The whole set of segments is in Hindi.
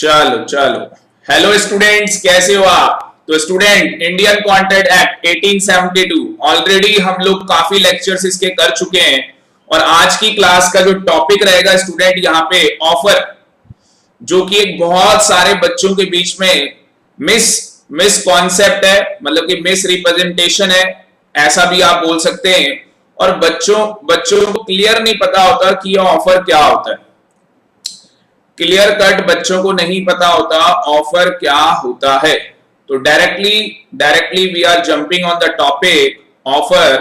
चलो चलो। हेलो स्टूडेंट्स, कैसे हो आप? तो student, Indian contract act 1872 already हम लोग काफी लेक्चर्स इसके कर चुके हैं और आज की क्लास का जो टॉपिक रहेगा स्टूडेंट यहाँ पे ऑफर, जो कि एक बहुत सारे बच्चों के बीच में मिस मिस कॉन्सेप्ट है, मतलब कि मिस रिप्रेजेंटेशन है, ऐसा भी आप बोल सकते हैं। और बच्चों को क्लियर नहीं पता होता कि यह ऑफर क्या होता है। क्लियर कट बच्चों को नहीं पता होता ऑफर क्या होता है। तो directly we are jumping on the topic offer.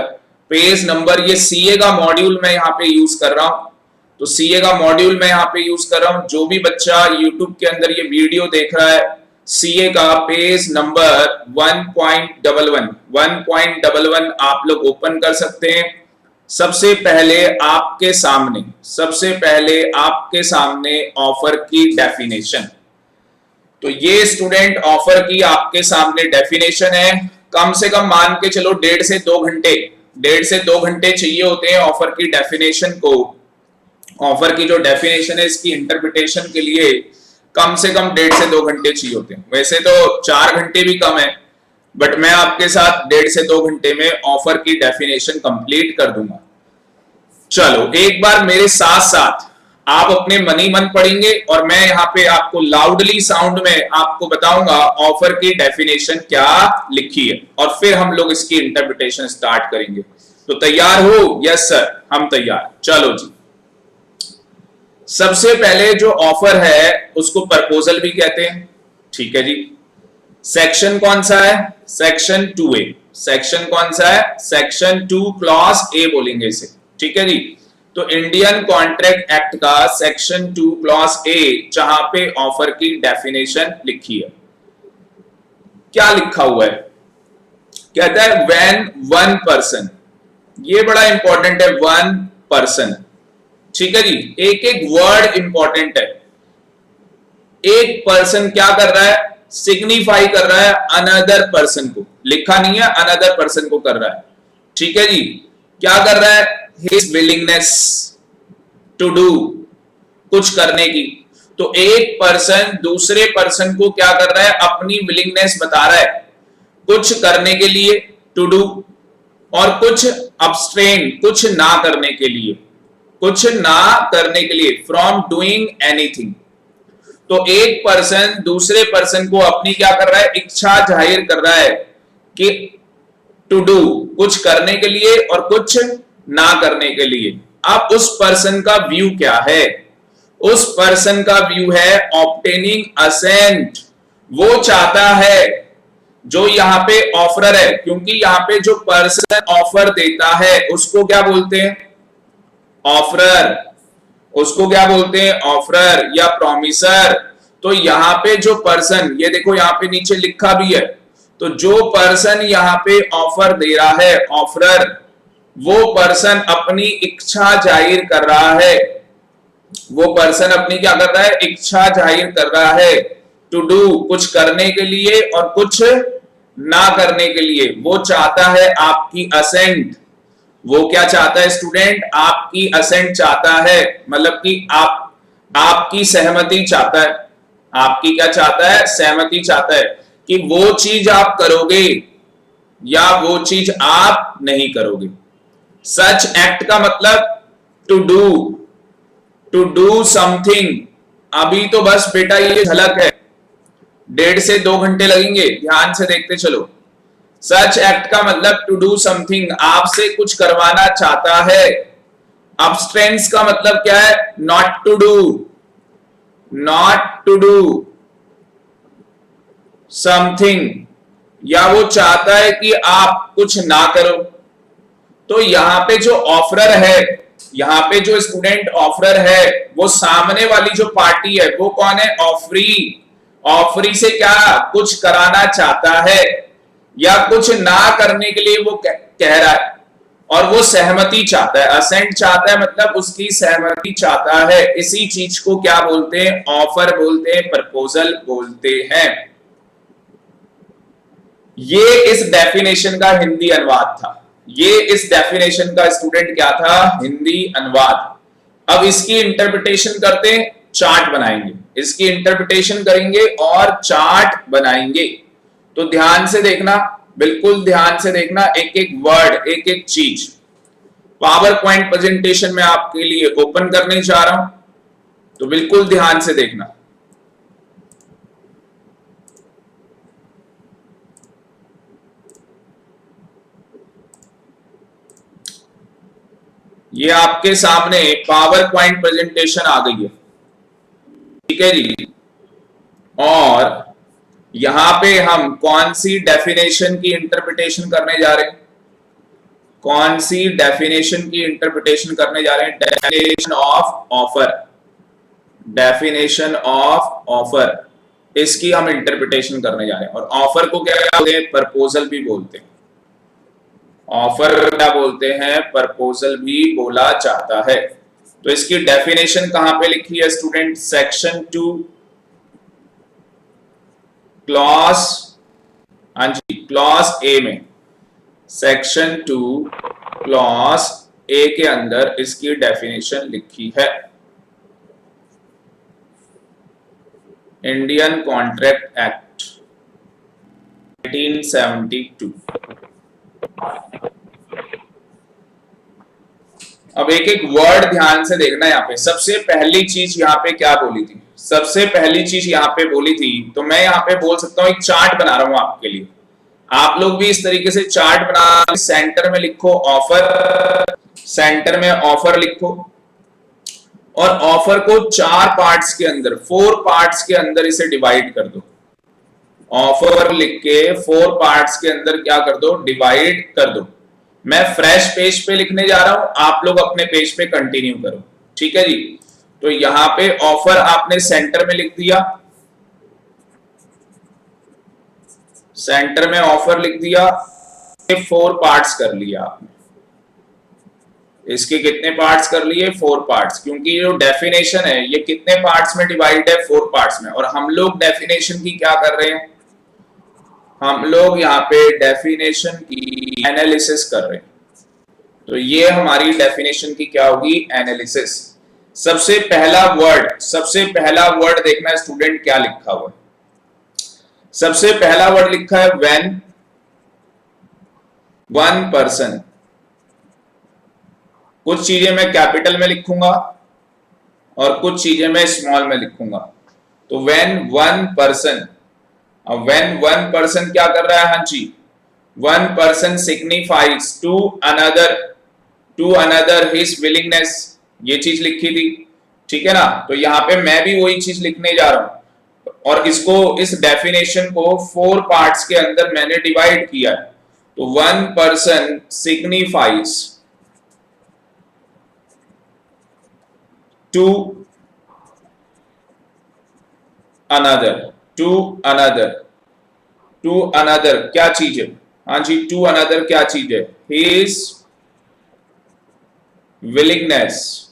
Page number, ये सीए का मॉड्यूल मैं यहाँ पे यूज कर रहा हूं। तो सीए का मॉड्यूल मैं यहाँ पे यूज कर रहा हूं। जो भी बच्चा यूट्यूब के अंदर ये वीडियो देख रहा है, सीए का पेज नंबर 1.11 आप लोग ओपन कर सकते हैं। सबसे पहले आपके सामने ऑफर की डेफिनेशन। तो ये स्टूडेंट ऑफर की आपके सामने डेफिनेशन है। कम से कम मान के चलो 1.5 से 2 घंटे चाहिए होते हैं ऑफर की डेफिनेशन को। ऑफर की जो डेफिनेशन है, इसकी इंटरप्रिटेशन के लिए कम से कम 1.5 से 2 घंटे चाहिए होते हैं। वैसे तो 4 घंटे भी कम है, बट मैं आपके साथ 1.5 से 2 घंटे में ऑफर की डेफिनेशन कंप्लीट कर दूंगा। चलो, एक बार मेरे साथ साथ आप अपने मन ही मन पढ़ेंगे और मैं यहाँ पे आपको लाउडली साउंड में आपको बताऊंगा ऑफर की डेफिनेशन क्या लिखी है, और फिर हम लोग इसकी इंटरप्रिटेशन स्टार्ट करेंगे। तो तैयार हो? यस सर, हम तैयार। चलो जी, सबसे पहले जो ऑफर है उसको प्रपोजल भी कहते हैं। ठीक है जी। सेक्शन कौन सा है? Section 2A। सेक्शन कौन सा है? सेक्शन 2 क्लॉज ए बोलेंगे इसे। ठीक है जी। तो इंडियन कॉन्ट्रैक्ट एक्ट का सेक्शन 2 क्लॉज ए, जहां पे ऑफर की डेफिनेशन लिखी है, क्या लिखा हुआ है? कहता है व्हेन वन पर्सन, ये बड़ा इंपॉर्टेंट है, वन पर्सन। ठीक है जी, एक एक वर्ड इंपॉर्टेंट है। एक पर्सन क्या कर रहा है? सिग्निफाई कर रहा है अनदर पर्सन को। लिखा नहीं है, अनदर पर्सन को कर रहा है। ठीक है जी। क्या कर रहा है? हिज विलिंगनेस टू डू, कुछ करने की। तो एक पर्सन दूसरे पर्सन को क्या कर रहा है? अपनी विलिंगनेस बता रहा है कुछ करने के लिए, टू डू, और कुछ अब्स्ट्रेन, कुछ ना करने के लिए, फ्रॉम डूइंग एनीथिंग। तो एक पर्सन दूसरे पर्सन को अपनी क्या कर रहा है? इच्छा जाहिर कर रहा है कि टू डू, कुछ करने के लिए और कुछ ना करने के लिए। अब उस पर्सन का व्यू क्या है? उस पर्सन का व्यू है ऑब्टेनिंग असेंट। वो चाहता है, जो यहाँ पे ऑफरर है, क्योंकि यहाँ पे जो पर्सन ऑफर देता है उसको क्या बोलते हैं? ऑफरर। उसको क्या बोलते हैं? ऑफरर या प्रॉमिसर। तो यहाँ पे जो पर्सन, ये देखो यहाँ पे नीचे लिखा भी है, तो जो पर्सन यहाँ पे ऑफर दे रहा है, ऑफरर, वो पर्सन अपनी इच्छा जाहिर कर रहा है। वो पर्सन अपनी क्या कर रहा है? इच्छा जाहिर कर रहा है टू डू, कुछ करने के लिए और कुछ ना करने के लिए। वो चाहता है आपकी असेंट। वो क्या चाहता है स्टूडेंट? आपकी असेंट चाहता है, मतलब कि आपकी सहमति चाहता है। आपकी क्या चाहता है? सहमति चाहता है कि वो चीज आप करोगे या वो चीज आप नहीं करोगे। सच एक्ट का मतलब टू डू समथिंग। अभी तो बस बेटा ये झलक है, 1.5 से 2 घंटे लगेंगे, ध्यान से देखते चलो। सच एक्ट का मतलब टू डू समथिंग, आपसे कुछ करवाना चाहता है। अब्स्ट्रेंस का मतलब क्या है? नॉट टू डू समथिंग, या वो चाहता है कि आप कुछ ना करो। तो यहाँ पे जो ऑफरर है, यहाँ पे जो स्टूडेंट ऑफरर है, वो सामने वाली जो पार्टी है वो कौन है? ऑफरी। ऑफरी से क्या कुछ कराना चाहता है या कुछ ना करने के लिए वो कह रहा है, और वो सहमति चाहता है। असेंट चाहता है मतलब उसकी सहमति चाहता है। इसी चीज को क्या बोलते हैं? ऑफर बोलते हैं, प्रपोजल बोलते हैं। ये इस डेफिनेशन का हिंदी अनुवाद था। ये इस डेफिनेशन का स्टूडेंट क्या था? हिंदी अनुवाद। अब इसकी इंटरप्रिटेशन करते हैं। चार्ट बनाएंगे, इसकी इंटरप्रिटेशन करेंगे और चार्ट बनाएंगे। तो ध्यान से देखना, बिल्कुल ध्यान से देखना, एक एक वर्ड, एक एक चीज। पावर पॉइंट प्रेजेंटेशन में आपके लिए ओपन करने जा रहा हूं, तो बिल्कुल ध्यान से देखना। ये आपके सामने पावर पॉइंट प्रेजेंटेशन आ गई है, ठीक है जी। और यहां पे हम कौन सी डेफिनेशन की इंटरप्रिटेशन करने जा रहे हैं? कौन सी डेफिनेशन की इंटरप्रिटेशन करने जा रहे हैं? Definition of offer, definition of offer, इसकी हम इंटरप्रिटेशन करने जा रहे हैं। और ऑफर को क्या बोलते हैं? प्रपोजल भी बोलते हैं। ऑफर क्या बोलते हैं? प्रपोजल भी बोला जाता है। तो इसकी डेफिनेशन कहां पे लिखी है स्टूडेंट? सेक्शन 2 क्लॉज, हाँ जी, क्लॉज ए में, सेक्शन 2 क्लॉज ए के अंदर इसकी डेफिनेशन लिखी है। Indian contract act 1972। अब एक एक वर्ड ध्यान से देखना। यहाँ पे सबसे पहली चीज यहाँ पे क्या बोली थी? सबसे पहली चीज यहाँ पे बोली थी, तो मैं यहाँ पे बोल सकता हूँ, एक चार्ट बना रहा हूं आपके लिए। आप लोग भी इस तरीके से चार्ट बना, सेंटर में लिखो ऑफर, सेंटर में ऑफर लिखो, और ऑफर को 4 पार्ट्स के अंदर, 4 पार्ट्स के अंदर इसे डिवाइड कर दो। ऑफर लिख के 4 पार्ट्स के अंदर क्या कर दो? डिवाइड कर दो। मैं फ्रेश पेज पे लिखने जा रहा हूं, आप लोग अपने पेज पे कंटिन्यू करो, ठीक है जी। तो यहां पे ऑफर आपने सेंटर में लिख दिया, सेंटर में ऑफर लिख दिया। 4 पार्ट्स कर लिया आपने। इसके कितने पार्ट्स कर लिए? 4 पार्ट्स, क्योंकि जो डेफिनेशन है ये कितने पार्ट्स में डिवाइड है? 4 पार्ट्स में। और हम लोग डेफिनेशन की क्या कर रहे हैं? हम लोग यहाँ पे डेफिनेशन की एनालिसिस कर रहे हैं। तो ये हमारी डेफिनेशन की क्या होगी? एनालिसिस। सबसे पहला वर्ड देखना स्टूडेंट, क्या लिखा हुआ है? सबसे पहला वर्ड लिखा है व्हेन वन पर्सन। कुछ चीजें मैं कैपिटल में लिखूंगा और कुछ चीजें मैं स्मॉल में लिखूंगा। तो व्हेन वन पर्सन, अब व्हेन वन पर्सन क्या कर रहा है? हाँ जी, one person signifies to another his willingness, ये चीज लिखी थी, ठीक है ना। तो यहां पे मैं भी वही चीज लिखने जा रहा हूं, और इसको, इस डेफिनेशन को 4 पार्ट्स के अंदर मैंने डिवाइड किया है। तो one person signifies to another, to another क्या चीज है? हाँ जी, टू अनदर क्या चीज है? हिज विलिंगनेस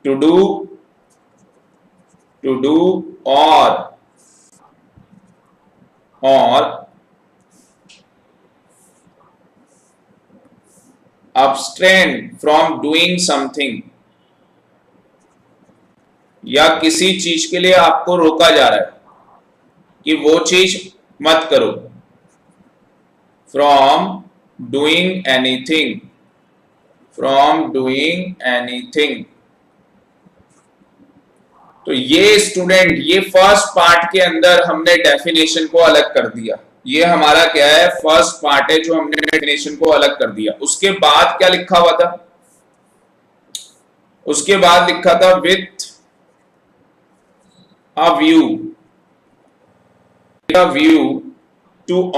टू डू और abstain from doing something, या किसी चीज के लिए आपको रोका जा रहा है कि वो चीज मत करो। फ्रॉम डूइंग एनीथिंग, तो ये स्टूडेंट, ये फर्स्ट पार्ट के अंदर हमने डेफिनेशन को अलग कर दिया। ये हमारा क्या है? फर्स्ट पार्ट है जो हमने डेफिनेशन को अलग कर दिया। उसके बाद क्या लिखा हुआ था? उसके बाद लिखा था with a view to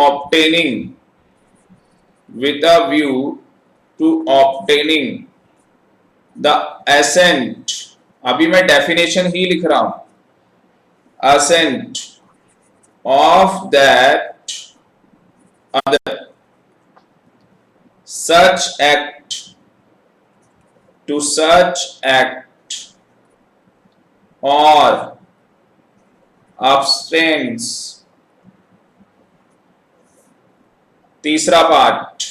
obtaining the assent, अभी मैं डेफिनेशन ही लिख रहा हूं, assent of that other such act or abstains। तीसरा पार्ट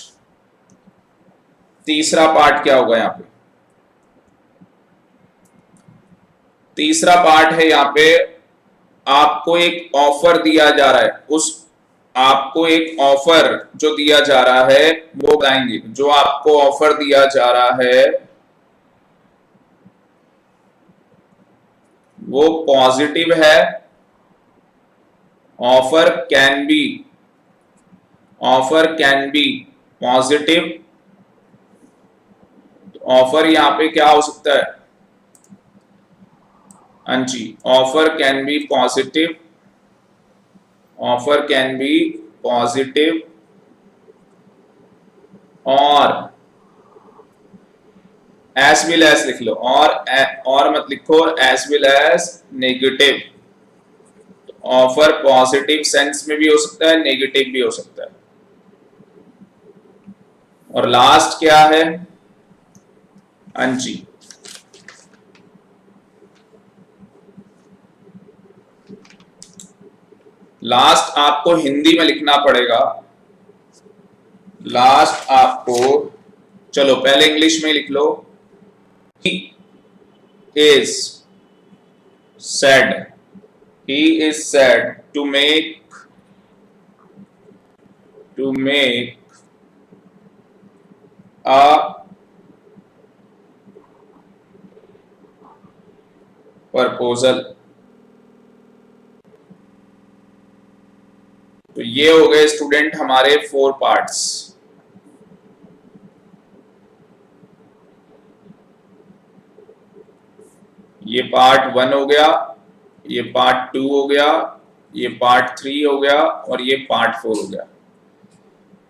क्या होगा यहां पे? तीसरा पार्ट है यहाँ पे, आपको एक ऑफर दिया जा रहा है, उस आपको एक ऑफर जो दिया जा रहा है वो बताएंगे। जो आपको ऑफर दिया जा रहा है वो पॉजिटिव है, offer can be positive. Offer यहां पे क्या हो सकता है? हाँ जी, offer can be positive, offer can be positive और एज वेल एज लिख लो, और मत लिखो as well as negative. Offer positive sense में भी हो सकता है, नेगेटिव भी हो सकता है। और लास्ट क्या है? हाँ जी, लास्ट आपको हिंदी में लिखना पड़ेगा। लास्ट आपको, चलो पहले इंग्लिश में लिख लो। He is said to make a proposal। तो ये हो गए स्टूडेंट हमारे 4 पार्ट्स। ये पार्ट 1 हो गया, ये पार्ट 2 हो गया, ये पार्ट 3 हो गया और ये पार्ट 4 हो गया।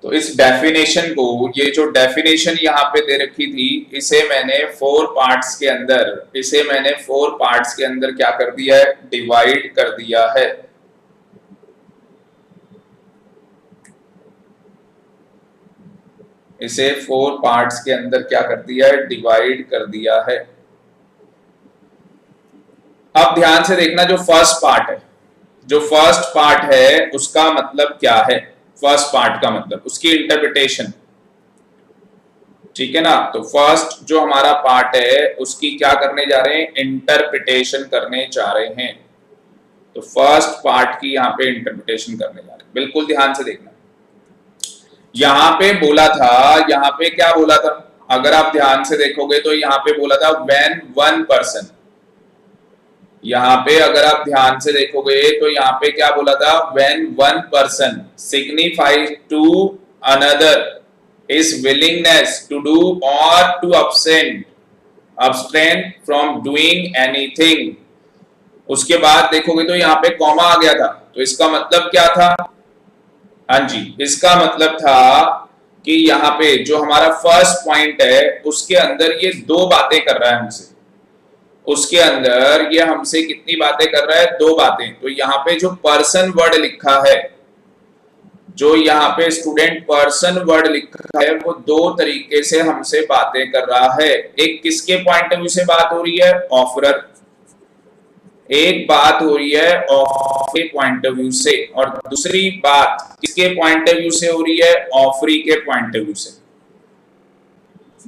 तो इस डेफिनेशन को, ये जो डेफिनेशन यहाँ पे दे रखी थी, इसे मैंने 4 पार्ट्स के अंदर क्या कर दिया है? डिवाइड कर दिया है। इसे 4 पार्ट्स के अंदर क्या कर दिया है? डिवाइड कर दिया है। अब ध्यान से देखना, जो फर्स्ट पार्ट है उसका मतलब क्या है? फर्स्ट पार्ट का मतलब, उसकी इंटरप्रिटेशन, ठीक है ना? तो फर्स्ट जो हमारा पार्ट है उसकी क्या करने जा रहे हैं? इंटरप्रिटेशन करने जा रहे हैं। तो फर्स्ट पार्ट की यहाँ पे इंटरप्रिटेशन करने जा रहे हैं, बिल्कुल ध्यान से देखना। यहाँ पे बोला था, यहाँ पे क्या बोला था? अगर आप ध्यान से देखोगे तो यहाँ पे बोला था व्हेन वन पर्सन। यहाँ पे अगर आप ध्यान से देखोगे तो यहाँ पे क्या बोला था? When one person signifies to another is willingness to do और to abstain from doing anything. उसके बाद देखोगे तो यहाँ पे कॉमा आ गया था। तो इसका मतलब क्या था? हाँ जी, इसका मतलब था कि यहाँ पे जो हमारा फर्स्ट पॉइंट है उसके अंदर ये 2 बातें कर रहा है हमसे। उसके अंदर ये हमसे कितनी बातें कर रहा है? 2 बातें। तो यहाँ पे जो पर्सन वर्ड लिखा है, जो यहाँ पे स्टूडेंट पर्सन वर्ड लिखा है, वो 2 तरीके से हमसे बातें कर रहा है। एक किसके पॉइंट ऑफ व्यू से बात हो रही है? ऑफरर। एक बात हो रही है ऑफर के पॉइंट ऑफ व्यू से, और दूसरी बात किसके पॉइंट ऑफ व्यू से हो रही है? ऑफरी के पॉइंट ऑफ व्यू से।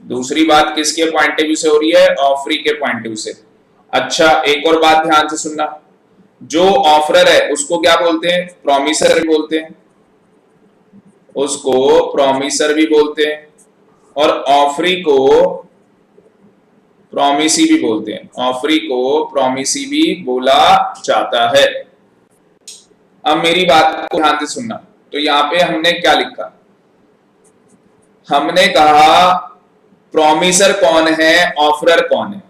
दूसरी बात किसके पॉइंट ऑफ व्यू से हो रही है? ऑफरी के पॉइंट ऑफ व्यू से। अच्छा, एक और बात ध्यान से सुनना, जो ऑफरर है उसको क्या बोलते हैं? प्रॉमिसर भी बोलते हैं, उसको प्रॉमिसर भी बोलते हैं, और ऑफरी को प्रॉमिसी भी बोलते हैं। ऑफरी को प्रॉमिसी भी बोला जाता है। अब मेरी बात को ध्यान से सुनना। तो यहाँ पे हमने क्या लिखा? हमने कहा प्रॉमिसर कौन है, ऑफरर कौन है।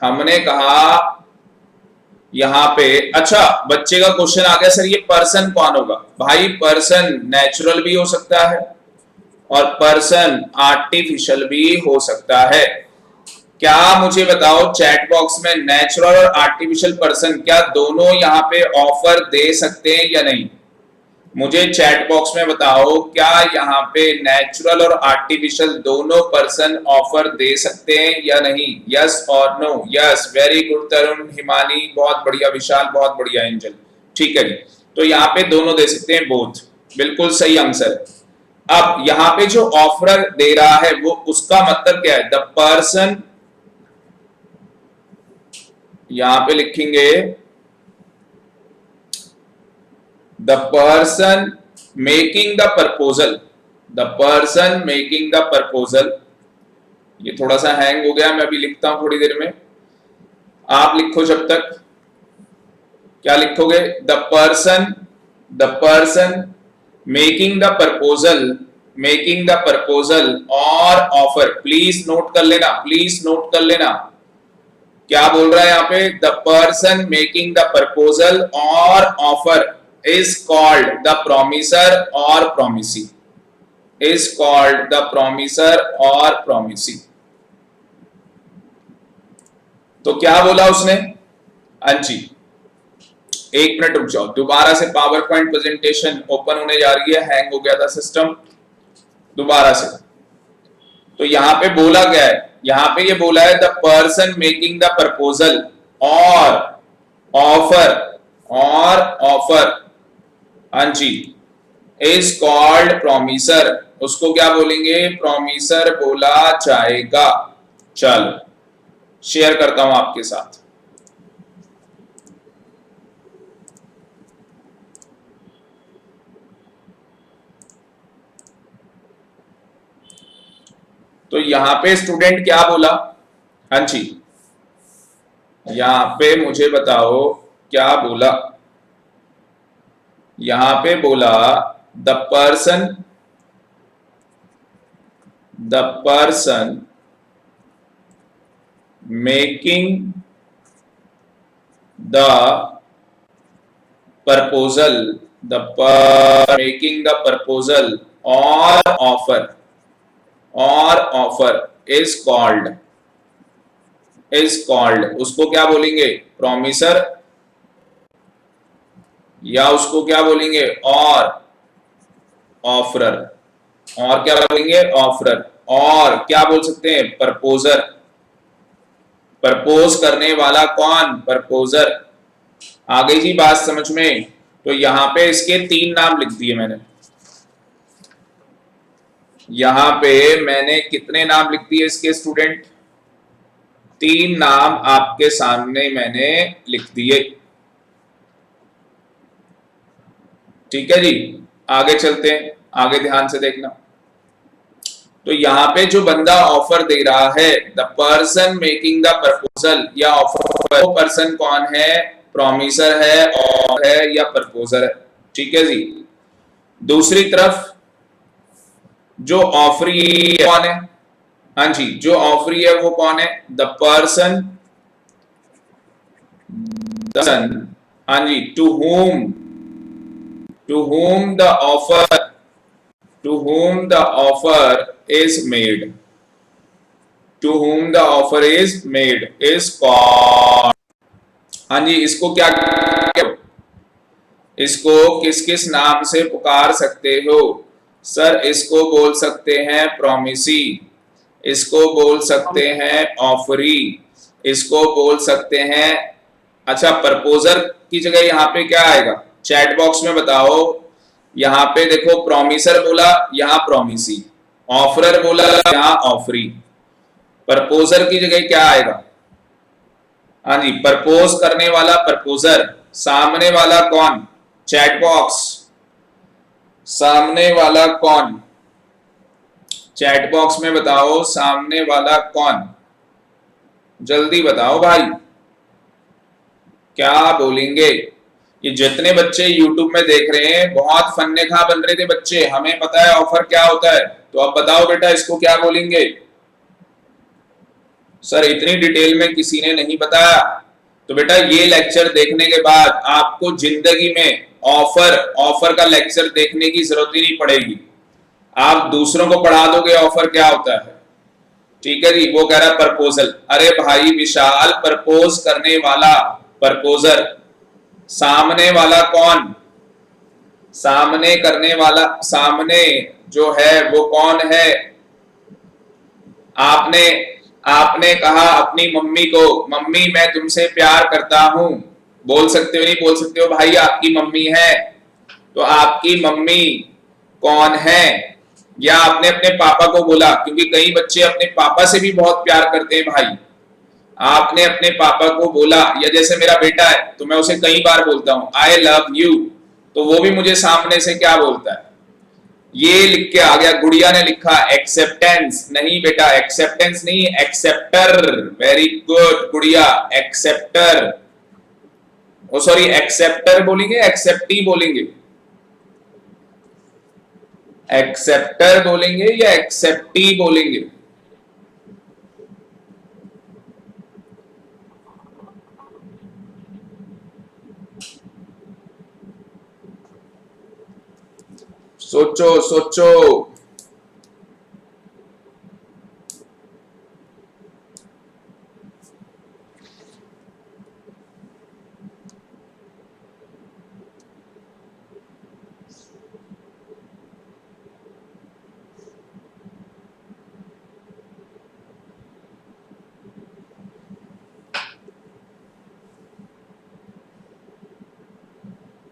हमने कहा यहाँ पे, अच्छा बच्चे का क्वेश्चन आ गया, सर ये पर्सन कौन होगा? भाई पर्सन नेचुरल भी हो सकता है और पर्सन आर्टिफिशियल भी हो सकता है। क्या मुझे बताओ चैट बॉक्स में, नेचुरल और आर्टिफिशियल पर्सन क्या दोनों यहाँ पे ऑफर दे सकते हैं या नहीं? मुझे चैट बॉक्स में बताओ, क्या यहाँ पे नेचुरल और आर्टिफिशियल दोनों पर्सन ऑफर दे सकते हैं या नहीं? यस और नो? यस, वेरी गुड तरुण, हिमानी बहुत बढ़िया, विशाल बहुत बढ़िया, एंजल, ठीक है जी। तो यहाँ पे दोनों दे सकते हैं, बोथ, बिल्कुल सही आंसर है। अब यहाँ पे जो ऑफर दे रहा है वो, उसका मतलब क्या है? द पर्सन यहां पे लिखेंगे the person making the proposal, the person making the proposal. ये थोड़ा सा हैंग हो गया, मैं अभी लिखता हूं थोड़ी देर में, आप लिखो जब तक। क्या लिखोगे? The person making the proposal, making the proposal और ऑफर। प्लीज नोट कर लेना, प्लीज नोट कर लेना क्या बोल रहा है यहाँ पे। The person making the proposal और offer is called the promisor और promisee, is called the promisor और प्रोमिसी। तो क्या बोला उसने? अंजी एक मिनट रुक जाओ, दोबारा से पावर पॉइंट प्रेजेंटेशन ओपन होने जा रही है, हैंग हो गया था सिस्टम, दोबारा से। तो यहां पे बोला गया है, यहां पे ये बोला है the person making the proposal और ऑफर, और ऑफर हाँ जी इज कॉल्ड प्रोमिसर, उसको क्या बोलेंगे? प्रोमिसर बोला जाएगा। चलो शेयर करता हूं आपके साथ। तो यहां पे स्टूडेंट क्या बोला? हाँ जी यहां पे मुझे बताओ क्या बोला? यहां पे बोला the person making the proposal, making the proposal और ऑफर, और ऑफर इज कॉल्ड, उसको क्या बोलेंगे? प्रोमिसर, या उसको क्या बोलेंगे? और ऑफरर, और क्या बोलेंगे? ऑफरर, और क्या बोल सकते हैं? प्रपोजर, प्रपोज करने वाला कौन? प्रपोजर। आ गई जी बात समझ में? तो यहां पे इसके 3 नाम लिख दिए मैंने, यहां पे मैंने कितने नाम लिख दिए इसके स्टूडेंट? 3 नाम आपके सामने मैंने लिख दिए। ठीक है जी, आगे चलते हैं, आगे ध्यान से देखना। तो यहां पे जो बंदा ऑफर दे रहा है, the person making the proposal या ऑफर, वो पर्सन कौन है? प्रोमिसर है, और है या प्रपोजर है। ठीक है जी। दूसरी तरफ जो ऑफरी कौन है? हाँ जी जो ऑफरी है वो कौन है? द पर्सन, हाँ जी to whom the offer is made, to whom the offer is made is called। हाँ जी इसको क्या, इसको किस किस नाम से पुकार सकते हो? सर इसको बोल सकते हैं प्रोमिसी, इसको बोल सकते हैं ऑफरी, इसको बोल सकते हैं, अच्छा प्रपोजर की जगह यहाँ पे क्या आएगा? चैट बॉक्स में बताओ। यहाँ पे देखो प्रोमिसर बोला, यहाँ प्रोमिसी, ऑफरर बोला, यहाँ ऑफरी, प्रपोजर की जगह क्या आएगा? हाँ जी प्रपोज करने वाला प्रपोजर, सामने वाला कौन? चैट बॉक्स, सामने वाला कौन? चैट बॉक्स में बताओ सामने वाला कौन? जल्दी बताओ भाई, क्या बोलेंगे? ये जितने बच्चे YouTube में देख रहे हैं बहुत फन्ने खा बन रहे थे बच्चे, हमें पता है ऑफर क्या होता है, तो अब बताओ बेटा इसको क्या बोलेंगे? सर इतनी डिटेल में किसी ने नहीं बताया। तो बेटा ये लेक्चर देखने के बाद आपको जिंदगी में ऑफर का लेक्चर देखने की जरूरत ही नहीं पड़ेगी, आप दूसरों को पढ़ा दोगे ऑफर क्या होता है। ठीक है जी। वो कह रहा है प्रपोजल, अरे भाई विशाल प्रपोज करने वाला प्रपोजर, सामने वाला कौन? सामने करने वाला, सामने जो है वो कौन है? आपने कहा अपनी मम्मी को, मम्मी मैं तुमसे प्यार करता हूं, बोल सकते हो नहीं बोल सकते हो भाई आपकी मम्मी है, तो आपकी मम्मी कौन है? या आपने अपने पापा को बोला, क्योंकि कई बच्चे अपने पापा से भी बहुत प्यार करते हैं भाई, आपने अपने पापा को बोला, या जैसे मेरा बेटा है तो मैं उसे कई बार बोलता हूं आई लव यू, तो वो भी मुझे सामने से क्या बोलता है, ये लिख के आ गया। गुड़िया ने लिखा एक्सेप्टेंस, नहीं बेटा एक्सेप्टेंस नहीं, एक्सेप्टर। वेरी गुड गुड़िया, एक्सेप्टर। ओ सॉरी, एक्सेप्टर बोलेंगे एक्सेप्टी बोलेंगे, एक्सेप्टर बोलेंगे या एक्सेप्टी बोलेंगे? सोचो सोचो।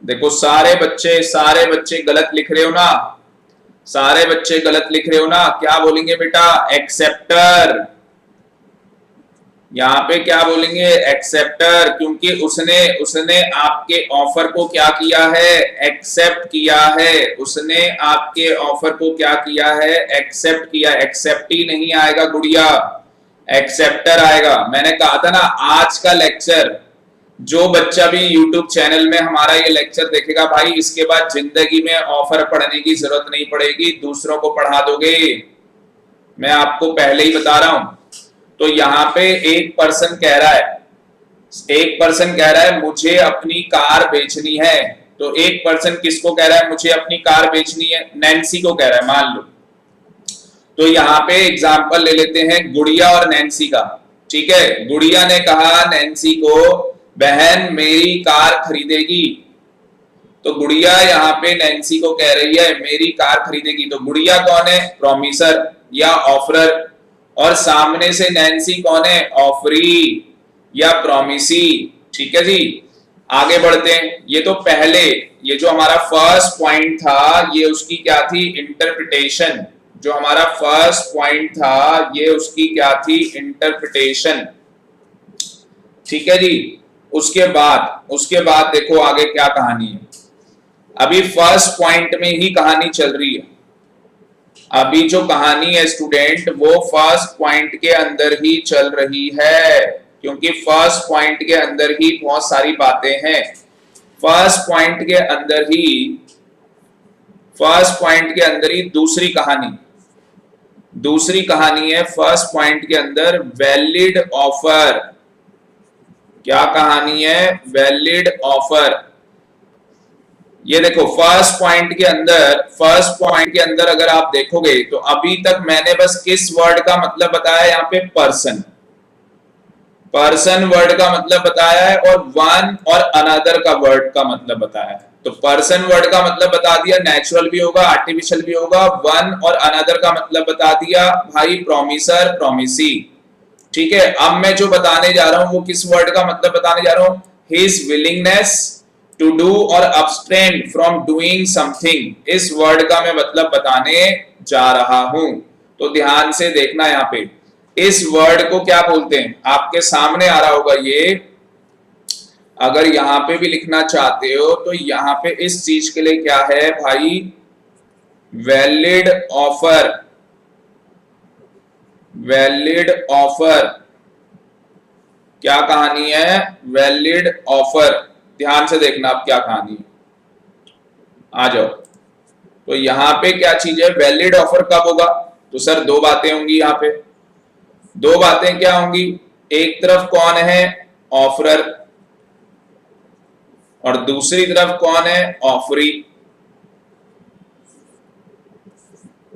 देखो सारे बच्चे गलत लिख रहे हो ना, सारे बच्चे गलत लिख रहे हो ना। क्या बोलेंगे बेटा? एक्सेप्टर। यहाँ पे क्या बोलेंगे? एक्सेप्टर, क्योंकि उसने उसने आपके ऑफर को क्या किया है? एक्सेप्ट किया है। उसने आपके ऑफर को क्या किया है? एक्सेप्ट किया। एक्सेप्टी नहीं आएगा गुड़िया, एक्सेप्टर आएगा। मैंने कहा था ना, आज का लेक्चर जो बच्चा भी YouTube चैनल में हमारा ये लेक्चर देखेगा भाई, इसके बाद जिंदगी में ऑफर पढ़ने की जरूरत नहीं पड़ेगी, दूसरों को पढ़ा दोगे, मैं आपको पहले ही बता रहा हूं। तो यहाँ पे एक पर्सन कह रहा है मुझे अपनी कार बेचनी है। तो एक पर्सन किसको कह रहा है मुझे अपनी कार बेचनी है? नैन्सी को कह रहा है, मान लो। तो यहाँ पे एग्जाम्पल ले लेते हैं गुड़िया और नैन्सी का। ठीक है, गुड़िया ने कहा नैन्सी को, बहन मेरी कार खरीदेगी। तो गुड़िया यहाँ पे नैन्सी को कह रही है मेरी कार खरीदेगी। तो गुड़िया कौन है? प्रॉमिसर या ऑफरर। और सामने से नैन्सी कौन है? ऑफरी या प्रॉमिसी। ठीक है जी, आगे बढ़ते हैं। ये तो पहले, ये जो हमारा फर्स्ट पॉइंट था, ये उसकी क्या थी? इंटरप्रिटेशन। जो हमारा फर्स्ट पॉइंट था, ये उसकी क्या थी? इंटरप्रिटेशन। ठीक है जी। उसके बाद देखो आगे क्या कहानी है। अभी फर्स्ट पॉइंट में ही कहानी चल रही है। अभी जो कहानी है स्टूडेंट, वो फर्स्ट पॉइंट के अंदर ही चल रही है, क्योंकि फर्स्ट पॉइंट के अंदर ही बहुत सारी बातें हैं। फर्स्ट पॉइंट के अंदर ही दूसरी कहानी है फर्स्ट पॉइंट के अंदर, वैलिड ऑफर। क्या कहानी है? Valid offer. ये देखो फर्स्ट पॉइंट के अंदर अगर आप देखोगे तो अभी तक मैंने बस किस वर्ड का मतलब बताया? यहाँ पे पर्सन वर्ड का मतलब बताया है, और वन और अनदर का वर्ड का मतलब बताया है। तो पर्सन वर्ड का मतलब बता दिया, नेचुरल भी होगा आर्टिफिशियल भी होगा। वन और अनदर का मतलब बता दिया भाई, प्रोमिसर प्रोमिसी। ठीक है, अब मैं जो बताने जा रहा हूं वो किस वर्ड का मतलब बताने जा रहा हूं? हिज विलिंगनेस टू डू और abstain फ्रॉम डूइंग समथिंग। इस वर्ड का मैं मतलब बताने जा रहा हूं। तो ध्यान से देखना, यहाँ पे इस वर्ड को क्या बोलते हैं? आपके सामने आ रहा होगा ये। अगर यहां पे भी लिखना चाहते हो तो यहां पे इस चीज के लिए क्या है भाई? Valid offer. Valid offer. क्या कहानी है? Valid offer. ध्यान से देखना अब क्या कहानी है। आ जाओ। तो यहां पे क्या चीज है? वैलिड ऑफर कब होगा? तो सर दो बातें होंगी यहाँ पे। दो बातें क्या होंगी? एक तरफ कौन है? ऑफरर, और दूसरी तरफ कौन है? ऑफरी।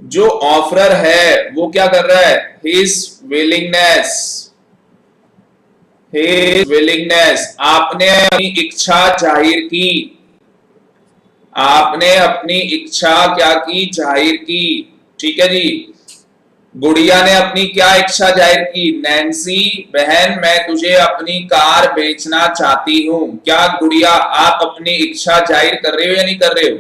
जो ऑफरर है वो क्या कर रहा है? His willingness. आपने अपनी इच्छा जाहिर की। आपने अपनी इच्छा क्या की? जाहिर की। ठीक है जी। गुड़िया ने अपनी क्या इच्छा जाहिर की? नैन्सी बहन मैं तुझे अपनी कार बेचना चाहती हूं। क्या गुड़िया आप अपनी इच्छा जाहिर कर रहे हो या नहीं कर रहे हो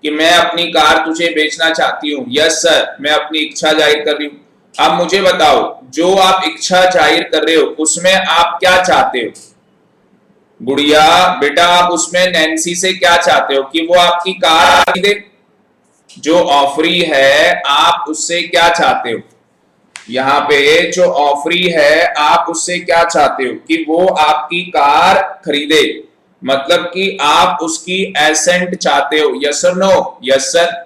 कि मैं अपनी कार तुझे बेचना चाहती हूं? यस सर, मैं अपनी इच्छा जाहिर कर रही हूं। अब मुझे बताओ, जो आप इच्छा जाहिर कर रहे हो उसमें आप क्या चाहते हो? गुड़िया बेटा, आप उसमें नैन्सी से क्या चाहते हो? कि वो आपकी कार खरीदे? जो ऑफरी है आप उससे क्या चाहते हो? यहाँ पे जो ऑफरी है आप उससे क्या चाहते हो? कि वो आपकी कार खरीदे, मतलब कि आप उसकी एसेंट चाहते हो। यस और नो? Yes sir.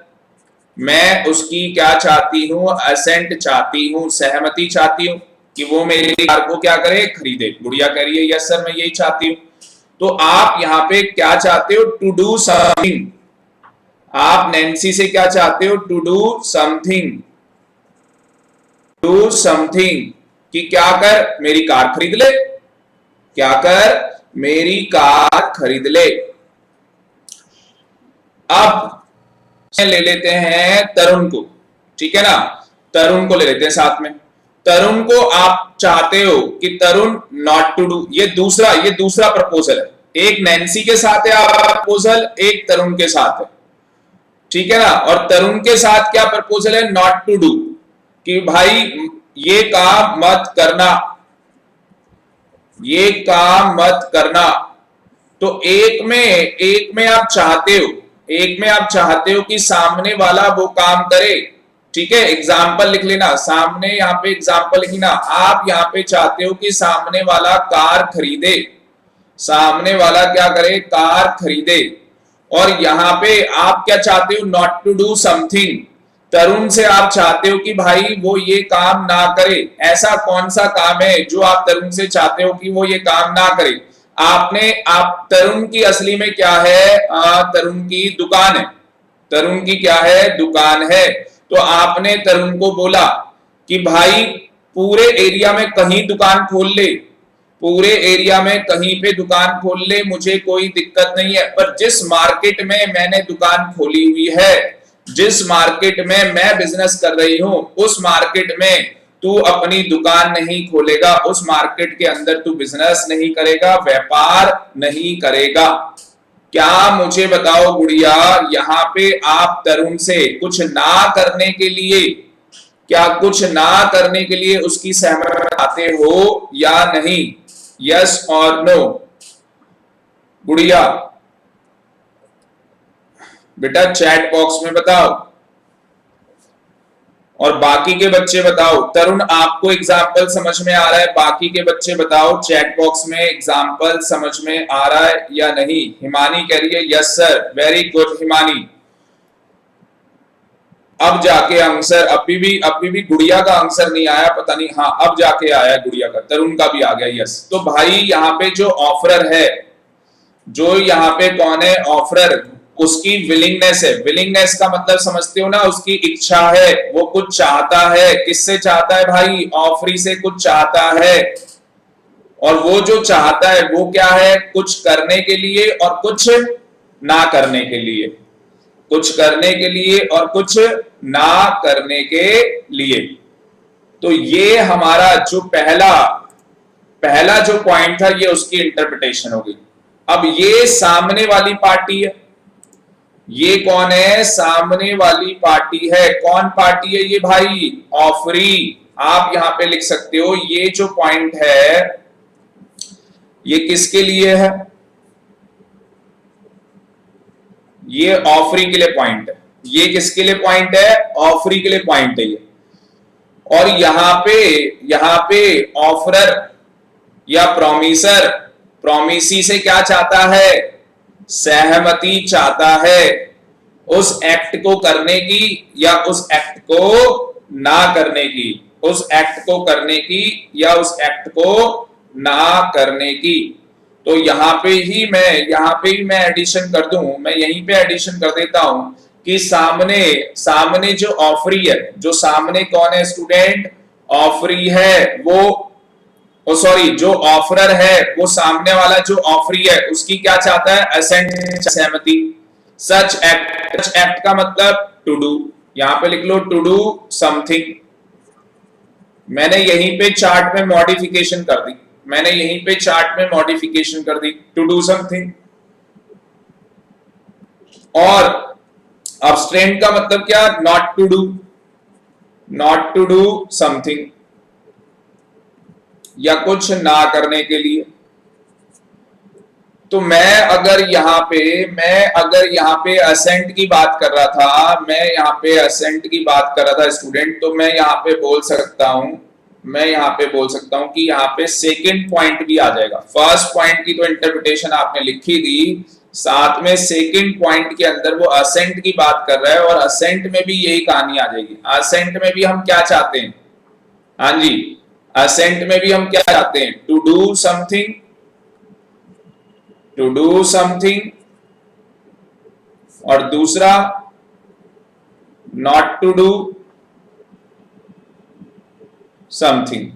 मैं उसकी क्या चाहती हूँ? एसेंट चाहती हूँ, सहमति चाहती हूँ कि वो मेरी कार को क्या करे? खरीदे। गुड़िया कह रही है यस सर, मैं यही चाहती हूँ। तो आप यहाँ पे क्या चाहते हो? To do something. आप नैन्सी से क्या चाहते हो? To do something. Do something कि क्या कर? मेरी कार खरीद ले। क्या कर? मेरी कार खरीद ले। अब ले लेते हैं तरुण को, ठीक है ना? तरुण को ले लेते हैं साथ में। तरुण को आप चाहते हो कि तरुण नॉट टू डू, ये दूसरा प्रपोजल है। एक नैन्सी के साथ है आपका प्रपोजल, एक तरुण के साथ है, ठीक है ना? और तरुण के साथ क्या प्रपोजल है? नॉट टू डू, कि भाई ये काम मत करना, ये काम मत करना। तो एक में आप चाहते हो, एक में आप चाहते हो कि सामने वाला वो काम करे, ठीक है? एग्जाम्पल लिख लेना सामने, यहाँ पे एग्जाम्पल लिखना। आप यहाँ पे चाहते हो कि सामने वाला कार खरीदे, सामने वाला क्या करे? कार खरीदे। और यहाँ पे आप क्या चाहते हो? Not to do something. Tarun से आप चाहते हो कि भाई वो ये काम ना करे। ऐसा कौन सा काम है जो आप तरुण से चाहते हो कि वो ये काम ना करे? आप तरुण की असली में क्या है? तरुण की दुकान है। तरुण की क्या है? दुकान है। तो आपने तरुण को बोला कि भाई पूरे एरिया में कहीं दुकान खोल ले, पूरे एरिया में कहीं पे दुकान खोल ले, मुझे कोई दिक्कत नहीं है, पर जिस मार्केट में मैंने दुकान खोली हुई है, जिस मार्केट में मैं बिजनेस कर रही हूं, उस मार्केट में तू अपनी दुकान नहीं खोलेगा, उस मार्केट के अंदर तू बिजनेस नहीं करेगा, व्यापार नहीं करेगा। क्या मुझे बताओ गुड़िया, यहाँ पे आप तरुण से कुछ ना करने के लिए, क्या कुछ ना करने के लिए उसकी सहमति आते हो या नहीं? यस और नो? गुड़िया बेटा चैट बॉक्स में बताओ, और बाकी के बच्चे बताओ। तरुण आपको एग्जाम्पल समझ में आ रहा है? बाकी के बच्चे बताओ चैट बॉक्स में, एग्जाम्पल समझ में आ रहा है या नहीं? हिमानी कह रही है yes sir, very good Himani. अब जाके आंसर, अभी भी गुड़िया का आंसर नहीं आया, पता नहीं। हाँ अब जाके आया गुड़िया का, तरुण का भी आ गया यस। तो भाई यहाँ पे जो ऑफरर है, जो यहाँ पे कौन है? ऑफरर, उसकी विलिंगनेस है। विलिंगनेस का मतलब समझते हो ना? उसकी इच्छा है, वो कुछ चाहता है। किससे चाहता है भाई? ऑफरी से कुछ चाहता है। और वो जो चाहता है वो क्या है? कुछ करने के लिए और कुछ ना करने के लिए, कुछ करने के लिए और कुछ ना करने के लिए। तो ये हमारा जो पहला जो पॉइंट था, ये उसकी इंटरप्रिटेशन होगी। अब ये सामने वाली पार्टी है, ये कौन है? सामने वाली पार्टी है। कौन पार्टी है ये भाई? ऑफरी। आप यहां पे लिख सकते हो ये जो पॉइंट है ये किसके लिए है? ये ऑफरी के लिए पॉइंट है। ये किसके लिए पॉइंट है? ऑफरी के लिए पॉइंट है ये। और यहां पे ऑफरर या प्रोमिसर, प्रोमिसी से क्या चाहता है? सहमति चाहता है उस एक्ट को करने की या उस एक्ट को ना करने की, उस एक्ट को करने की या उस एक्ट को ना करने की। तो यहाँ पे ही मैं एडिशन कर दूं, मैं यहीं पे एडिशन कर देता हूं कि सामने जो ऑफरी है, जो सामने कौन है स्टूडेंट? ऑफरी है वो, सॉरी जो ऑफरर है, वो सामने वाला जो ऑफरी है उसकी क्या चाहता है? असेंट, सहमति। सच एक्ट का मतलब टू डू, यहां पे लिख लो टू डू समथिंग। मैंने यहीं पे चार्ट में मॉडिफिकेशन कर दी, मैंने यहीं पे चार्ट में मॉडिफिकेशन कर दी, टू डू समथिंग। और अब्स्ट्रेन का मतलब क्या? Not to do. Not to do something, या कुछ ना करने के लिए। तो मैं अगर यहाँ पे असेंट की बात कर रहा था, मैं यहाँ पे असेंट की बात कर रहा था स्टूडेंट, तो मैं यहाँ पे बोल सकता हूं कि यहाँ पे सेकंड पॉइंट भी आ जाएगा। फर्स्ट पॉइंट की तो इंटरप्रिटेशन आपने लिखी दी, साथ में सेकंड पॉइंट के अंदर वो असेंट की बात कर रहा है, और असेंट में भी यही कहानी आ जाएगी। असेंट में भी हम क्या चाहते हैं, हाँ जी, असेंट में भी हम क्या चाहते हैं, टू डू समथिंग, और दूसरा नॉट टू डू समथिंग।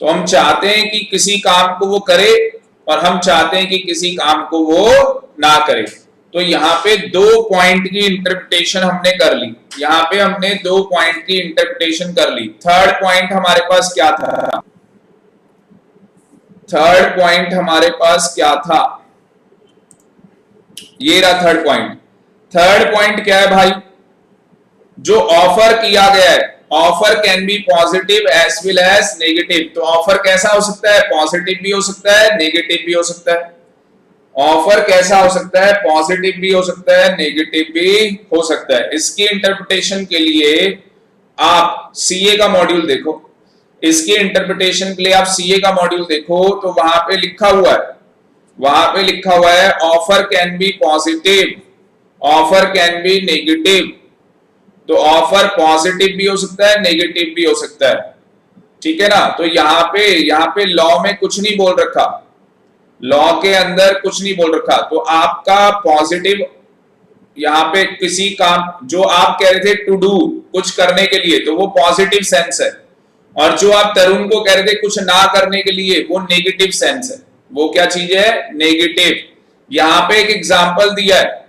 तो हम चाहते हैं कि किसी काम को वो करे, और हम चाहते हैं कि किसी काम को वो ना करे। तो यहाँ पे 2 पॉइंट की इंटरप्रिटेशन हमने कर ली, यहाँ पे हमने 2 पॉइंट की इंटरप्रिटेशन कर ली। थर्ड पॉइंट हमारे पास क्या था, थर्ड पॉइंट हमारे पास क्या था, ये रहा थर्ड पॉइंट। थर्ड पॉइंट क्या है भाई, जो ऑफर किया गया है, offer can be positive as well as negative. तो ऑफर कैसा हो सकता है, पॉजिटिव भी हो सकता है, नेगेटिव भी हो सकता है। ऑफर कैसा हो सकता है, पॉजिटिव भी हो सकता है, नेगेटिव भी हो सकता है। इसकी इंटरप्रिटेशन के लिए आप सीए का मॉड्यूल देखो, इसके इंटरप्रिटेशन के लिए आप सीए का मॉड्यूल देखो, तो वहां पे लिखा हुआ है offer can be positive, offer can B negative. तो ऑफर पॉजिटिव भी हो सकता है, नेगेटिव भी हो सकता है, ठीक है ना। तो यहाँ पे लॉ में कुछ नहीं बोल रखा, लॉ के अंदर कुछ नहीं बोल रखा। तो आपका पॉजिटिव यहाँ पे किसी काम, जो आप कह रहे थे टू डू, कुछ करने के लिए, तो वो पॉजिटिव सेंस है, और जो आप तरुण को कह रहे थे कुछ ना करने के लिए, वो नेगेटिव सेंस है। वो क्या चीज है, नेगेटिव। यहाँ पे एक एग्जाम्पल दिया है,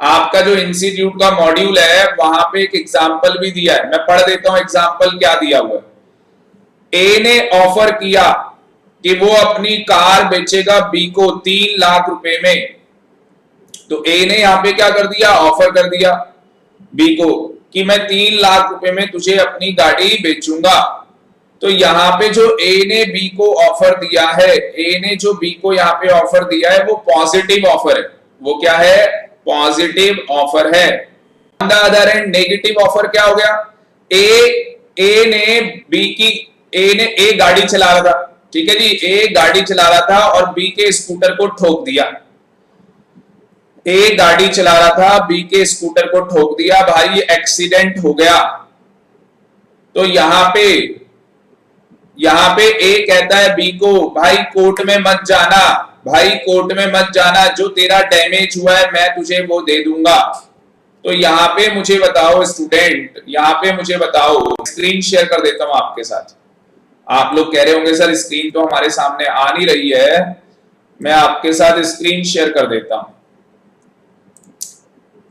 आपका जो इंस्टीट्यूट का मॉड्यूल है वहां पे एक एग्जाम्पल भी दिया है, मैं पढ़ देता हूं एग्जाम्पल क्या दिया हुआ है। ए ने ऑफर किया कि वो अपनी कार बेचेगा बी को 3 लाख रुपए में। तो ए ने यहां पे क्या कर दिया, ऑफर कर दिया बी को कि मैं 3 लाख रुपए में तुझे अपनी गाड़ी बेचूंगा। तो यहाँ पे जो ए ने बी को ऑफर दिया है, ए ने जो बी को यहाँ पे ऑफर दिया है, वो पॉजिटिव ऑफर है। वो क्या है, पॉजिटिव ऑफर है। On the other and negative offer क्या हो गया, ए ने बी की, ए गाड़ी चला रहा था, ठीक है जी, ए गाड़ी चला रहा था और बी के स्कूटर को ठोक दिया। ए गाड़ी चला रहा था, बी के स्कूटर को ठोक दिया, भाई एक्सीडेंट हो गया। तो यहाँ पे ए कहता है बी को, भाई कोर्ट में मत जाना, भाई कोर्ट में मत जाना, जो तेरा डैमेज हुआ है मैं तुझे वो दे दूंगा। तो यहाँ पे मुझे बताओ स्टूडेंट, यहाँ पे मुझे बताओ, स्क्रीन शेयर कर देता हूं आपके साथ। आप लोग कह रहे होंगे सर स्क्रीन तो हमारे सामने आ नहीं रही है, मैं आपके साथ स्क्रीन शेयर कर देता हूं।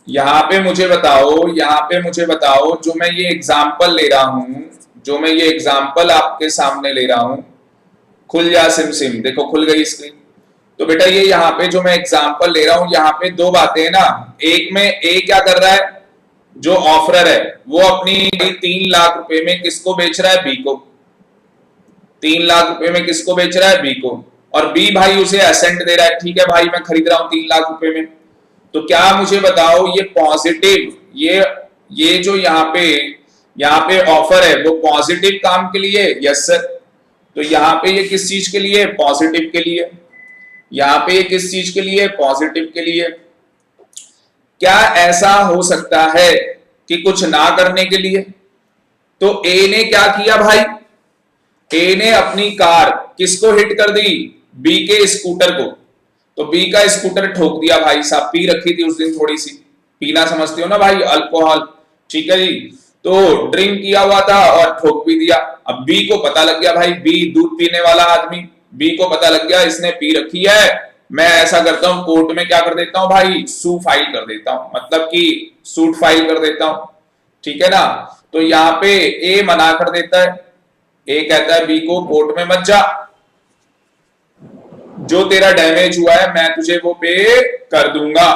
यहाँ पे मुझे बताओ, जो मैं ये एग्जाम्पल ले रहा हूं, जो मैं ये एग्जाम्पल आपके सामने ले रहा हूं, खुल जा सिम, देखो खुल गई स्क्रीन। तो बेटा ये यहाँ पे जो मैं एग्जाम्पल ले रहा हूं, यहाँ पे 2 बातें हैं ना। एक में ए क्या कर रहा है, जो ऑफरर है वो अपनी 3 लाख रुपए में किसको बेच रहा है, बी को। 3 लाख रुपए में किसको बेच रहा है, बी को, और बी भाई उसे असेंट दे रहा है, ठीक है भाई मैं खरीद रहा हूं 3 लाख रुपए में। तो क्या मुझे बताओ, ये पॉजिटिव, ये जो यहाँ पे ऑफर है वो पॉजिटिव काम के लिए, यस सर। तो यहाँ पे ये किस चीज के लिए, पॉजिटिव के लिए। यहाँ पे ये किस चीज के लिए, पॉजिटिव के लिए। क्या ऐसा हो सकता है कि कुछ ना करने के लिए? तो ए ने क्या किया भाई, ए ने अपनी कार किसको हिट कर दी, बी के स्कूटर को। तो बी का स्कूटर ठोक दिया भाई साहब, पी रखी थी उस दिन थोड़ी सी, पीना समझते हो ना भाई, अल्कोहल, ठीक है जी। तो ड्रिंक किया हुआ था और ठोक भी दिया। अब बी को पता लग गया, भाई बी दूध पीने वाला आदमी, बी को पता लग गया इसने पी रखी है, मैं ऐसा करता हूं कोर्ट में क्या कर देता हूं भाई, सू फाइल कर देता हूं, मतलब कि सूट फाइल कर देता हूं, ठीक है ना। तो यहाँ पे ए मना कर देता है, ए कहता है बी को कोर्ट में मत जा, जो तेरा डैमेज हुआ है मैं तुझे वो पे कर दूंगा।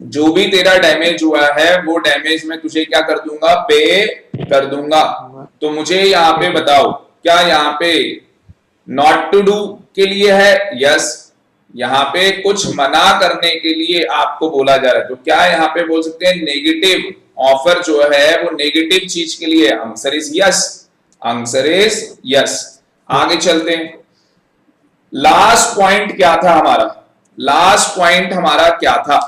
जो भी तेरा डैमेज हुआ है वो डैमेज मैं तुझे क्या कर दूंगा, पे कर दूंगा। तो मुझे यहाँ पे बताओ, क्या यहाँ पे नॉट टू डू के लिए है? यस। यहाँ पे कुछ मना करने के लिए आपको बोला जा रहा है, तो क्या यहाँ पे बोल सकते हैं, नेगेटिव ऑफर जो है वो नेगेटिव चीज के लिए, answer is yes, answer is yes. आगे चलते हैं। लास्ट पॉइंट क्या था हमारा, लास्ट पॉइंट हमारा क्या था?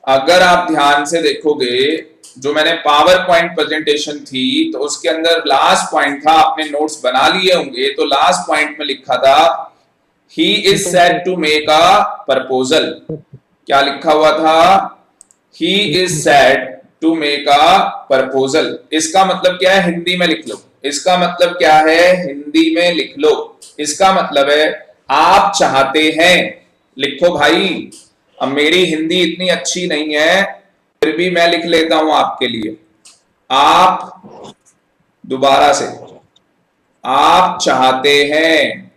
अगर आप ध्यान से देखोगे, जो मैंने पावर पॉइंट प्रेजेंटेशन थी तो उसके अंदर लास्ट पॉइंट था, आपने नोट्स बना लिए होंगे, तो लास्ट पॉइंट में लिखा था he is said to make a proposal. क्या लिखा हुआ था? He is said to make a proposal. इसका मतलब क्या है, हिंदी में लिख लो। इसका मतलब क्या है, हिंदी में लिख लो। इसका मतलब है आप चाहते हैं। लिखो भाई, अब मेरी हिंदी इतनी अच्छी नहीं है, फिर भी मैं लिख लेता हूं आपके लिए। आप, दोबारा से, आप चाहते हैं,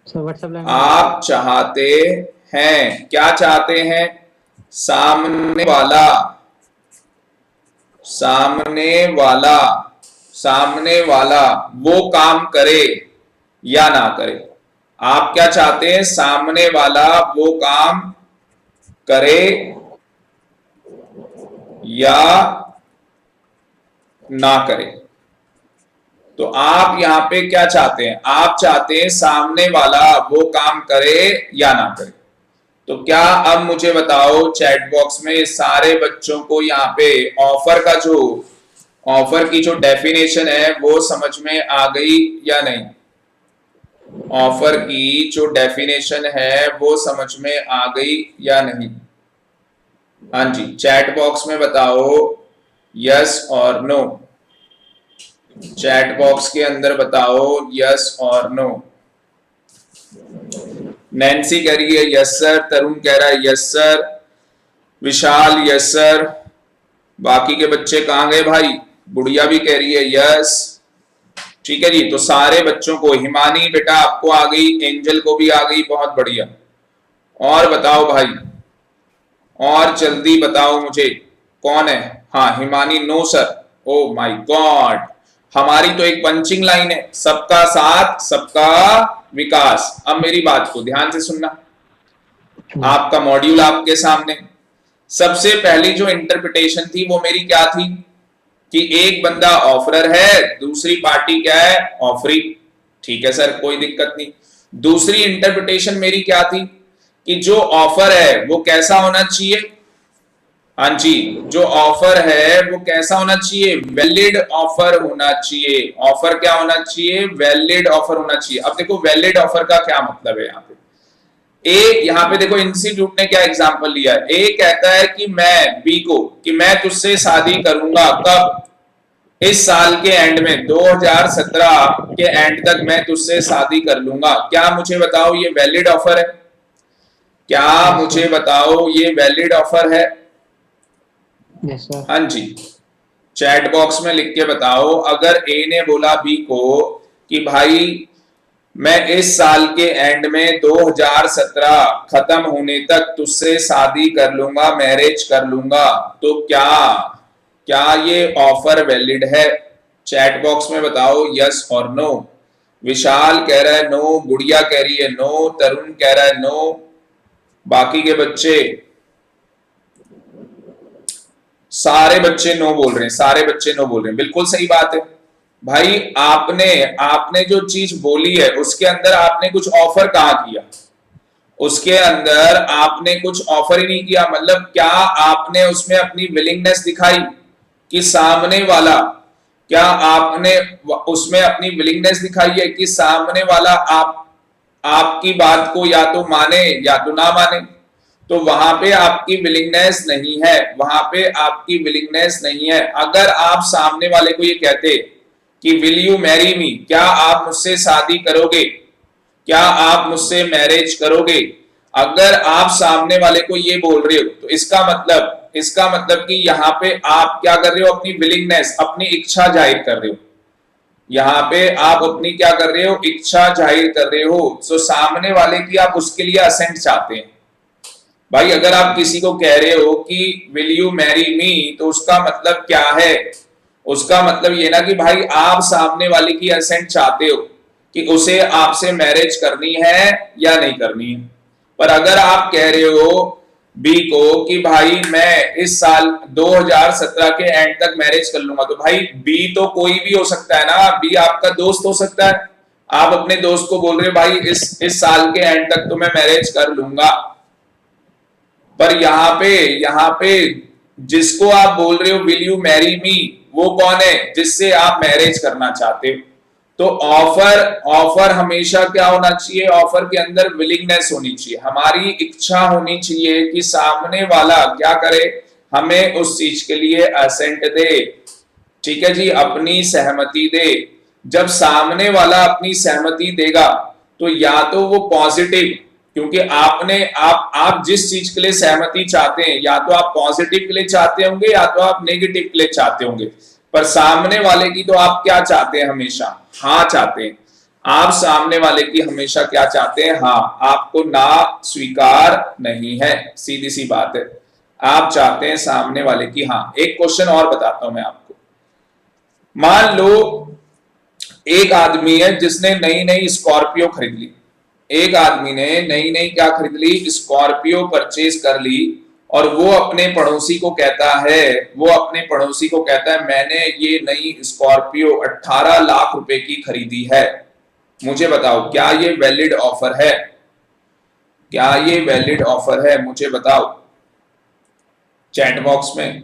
आप चाहते हैं, क्या चाहते हैं? सामने वाला, सामने वाला, सामने वाला वो काम करे या ना करे। आप क्या चाहते हैं? सामने वाला वो काम करे या ना करे। तो आप यहां पे क्या चाहते हैं? आप चाहते हैं सामने वाला वो काम करे या ना करे। तो क्या अब मुझे बताओ, चैट बॉक्स में सारे बच्चों को यहाँ पे ऑफर का जो, ऑफर की जो डेफिनेशन है वो समझ में आ गई या नहीं? ऑफर की जो डेफिनेशन है वो समझ में आ गई या नहीं? हाँ जी, चैट बॉक्स में बताओ यस और नो। चैट बॉक्स के अंदर बताओ यस और नो। नैन्सी कह रही है यस सर, तरुण कह रहा है यस सर, विशाल यस सर, बाकी के बच्चे कहां गए भाई? बुढ़िया भी कह रही है यस। ठीक है जी, तो सारे बच्चों को, हिमानी बेटा आपको आ गई, एंजल को भी आ गई, बहुत बढ़िया। और बताओ भाई, और जल्दी बताओ मुझे कौन है? हाँ Himani, no sir. Oh my god, हमारी तो एक पंचिंग लाइन है, सबका साथ सबका विकास। अब मेरी बात को ध्यान से सुनना, आपका मॉड्यूल आपके सामने। सबसे पहली जो इंटरप्रिटेशन थी वो मेरी क्या थी कि एक बंदा ऑफरर है, दूसरी पार्टी क्या है? ऑफरी। ठीक है सर, कोई दिक्कत नहीं। दूसरी इंटरप्रिटेशन मेरी क्या थी कि जो ऑफर है वो कैसा होना चाहिए? हाँ जी, जो ऑफर है वो कैसा होना चाहिए? वैलिड ऑफर होना चाहिए। ऑफर क्या होना चाहिए? वैलिड ऑफर होना चाहिए। अब देखो वैलिड ऑफर का क्या मतलब है यहाँ पे। ए, यहाँ पे देखो इंस्टीट्यूट ने क्या एग्जांपल लिया है। ए कहता है कि मैं बी को, कि मैं तुझसे शादी करूंगा कब? इस साल के एंड में, 2017 के एंड तक मैं तुझसे शादी कर लूंगा। क्या मुझे बताओ ये वैलिड ऑफर है? क्या मुझे बताओ ये वैलिड ऑफर है? Yes sir. हाँ जी, चैट बॉक्स में लिख के बताओ। अगर ए ने बोला बी को कि भाई मैं इस साल के एंड में 2017 खत्म होने तक तुझसे शादी कर लूंगा, मैरिज कर लूंगा, तो क्या क्या ये ऑफर वैलिड है? चैट बॉक्स में बताओ यस और नो। विशाल कह रहा है नो, गुड़िया कह रही है नो, तरुण कह रहा है नो, बाकी के बच्चे, सारे बच्चे नो बोल रहे हैं, सारे बच्चे नो बोल रहे हैं। बिल्कुल सही बात है भाई। आपने जो चीज बोली है उसके अंदर आपने कुछ ऑफर कहाँ किया? उसके अंदर आपने कुछ ऑफर ही नहीं किया। मतलब क्या आपने उसमें अपनी विलिंगनेस दिखाई कि सामने वाला, क्या आपने उसमें अपनी विलिंगनेस दिखाई है कि सामने वाला आपकी बात को या तो माने या तो ना माने? तो वहां पे आपकी विलिंगनेस नहीं है, वहां पे आपकी विलिंगनेस नहीं है। अगर आप सामने वाले को ये कहते कि विल यू मैरी मी, क्या आप मुझसे शादी करोगे? क्या आप मुझसे मैरिज करोगे? अगर आप सामने वाले को ये बोल रहे हो तो इसका मतलब कि यहाँ पे आप क्या कर रहे हो? अपनी विलिंगनेस, अपनी इच्छा जाहिर कर रहे हो। यहाँ पे आप अपनी क्या कर रहे हो, इच्छा जाहिर कर रहे हो। सो सामने वाले की आप उसके लिए असेंट चाहते हैं। भाई अगर आप किसी को कह रहे हो कि विल यू मैरी मी, तो उसका मतलब क्या है, उसका मतलब ये ना कि भाई आप सामने वाले की असेंट चाहते हो कि उसे आपसे मैरिज करनी है या नहीं करनी है। पर अगर आप कह रहे हो बी को कि भाई मैं इस साल 2017 के एंड तक मैरिज कर लूंगा, तो भाई बी तो कोई भी हो सकता है ना, बी आपका दोस्त हो सकता है। आप अपने दोस्त को बोल रहे हो भाई इस साल के एंड तक तो मैं मैरिज कर लूंगा। पर यहाँ पे जिसको आप बोल रहे हो विल यू मैरी मी, वो कौन है, जिससे आप मैरिज करना चाहते हो। तो ऑफर ऑफर हमेशा क्या होना चाहिए, ऑफर के अंदर विलिंगनेस होनी चाहिए, हमारी इच्छा होनी चाहिए कि सामने वाला क्या करे, हमें उस चीज के लिए असेंट दे। ठीक है जी, अपनी सहमति दे। जब सामने वाला अपनी सहमति देगा तो या तो वो पॉजिटिव, क्योंकि आप जिस चीज के लिए सहमति चाहते हैं या तो आप पॉजिटिव के लिए चाहते होंगे या तो आप नेगेटिव के लिए चाहते होंगे। पर सामने वाले की तो आप क्या चाहते हैं, हमेशा हाँ चाहते हैं। आप सामने वाले की हमेशा क्या चाहते हैं, हाँ। आपको ना स्वीकार नहीं है, सीधी सी बात है। आप चाहते हैं सामने वाले की हाँ। एक क्वेश्चन और बताता हूं मैं आपको। मान लो एक आदमी है जिसने नई नई स्कॉर्पियो खरीद ली। एक आदमी ने नई नई क्या खरीद ली, स्कॉर्पियो परचेज कर ली। और वो अपने पड़ोसी को कहता है मैंने ये नई स्कॉर्पियो 18 लाख रुपए की खरीदी है। मुझे बताओ क्या ये वैलिड ऑफर है, क्या ये वैलिड ऑफर है, मुझे बताओ चैट बॉक्स में।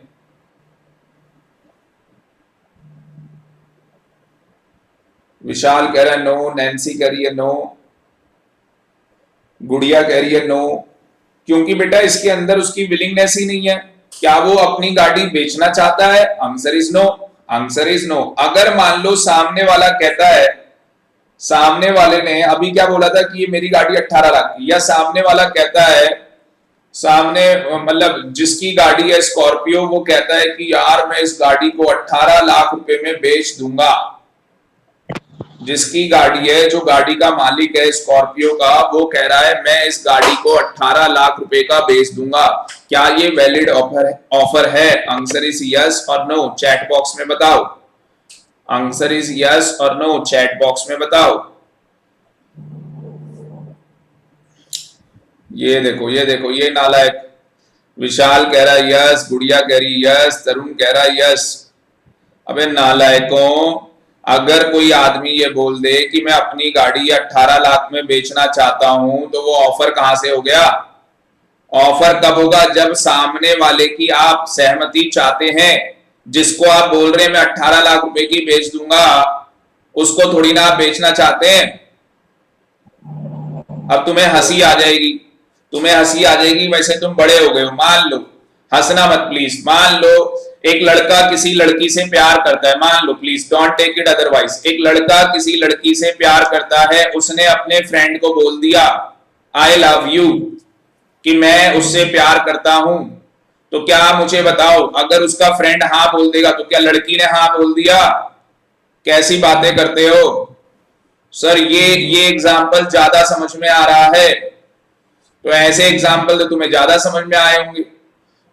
विशाल कह रहा है नो, नैन्सी कह रही है नो, गुड़िया कह रही है नो। क्योंकि बेटा इसके अंदर उसकी विलिंगनेस ही नहीं है। क्या वो अपनी गाड़ी बेचना चाहता है, answer is no, answer is no. अगर मान लो सामने वाला कहता है, सामने वाले ने अभी क्या बोला था कि ये मेरी गाड़ी 18 लाख की, या सामने वाला कहता है, सामने मतलब जिसकी गाड़ी है स्कॉर्पियो, वो कहता है कि यार मैं इस गाड़ी को 18 लाख रुपए में बेच दूंगा। जिसकी गाड़ी है, जो गाड़ी का मालिक है स्कॉर्पियो का, वो कह रहा है मैं इस गाड़ी को 18 लाख रुपए का बेच दूंगा। क्या ये वैलिड ऑफर है? आंसर इज यस और नो, चैट बॉक्स में बताओ। आंसर इज यस और नो, चैट बॉक्स में बताओ। ये देखो ये देखो, ये नालायक। विशाल कह रहा है यस, गुड़िया कह रही यस, तरुण कह रहा है यस। अबे नालायकों, अगर कोई आदमी ये बोल दे कि मैं अपनी गाड़ी 18 लाख में बेचना चाहता हूं, तो वो ऑफर कहां से हो गया? ऑफर कब होगा? जब सामने वाले की आप सहमति चाहते हैं। जिसको आप बोल रहे हैं मैं 18 लाख रुपए की बेच दूंगा, उसको थोड़ी ना आप बेचना चाहते हैं। अब तुम्हें हंसी आ जाएगी, तुम्हें हंसी आ जाएगी, वैसे तुम बड़े हो गए हो। मान लो, हंसना मत प्लीज। मान लो एक लड़का किसी लड़की से प्यार करता है, मान लो, please don't take it otherwise. एक लड़का किसी लड़की से प्यार करता है, उसने अपने फ्रेंड को बोल दिया आई लव यू, कि मैं उससे प्यार करता हूं। तो क्या मुझे बताओ, अगर उसका फ्रेंड हाँ बोल देगा तो क्या लड़की ने हाँ बोल दिया? कैसी बातें करते हो सर? ये एग्जाम्पल ज्यादा समझ में आ रहा है, तो ऐसे एग्जाम्पल तो तुम्हें ज्यादा समझ में आए होंगे।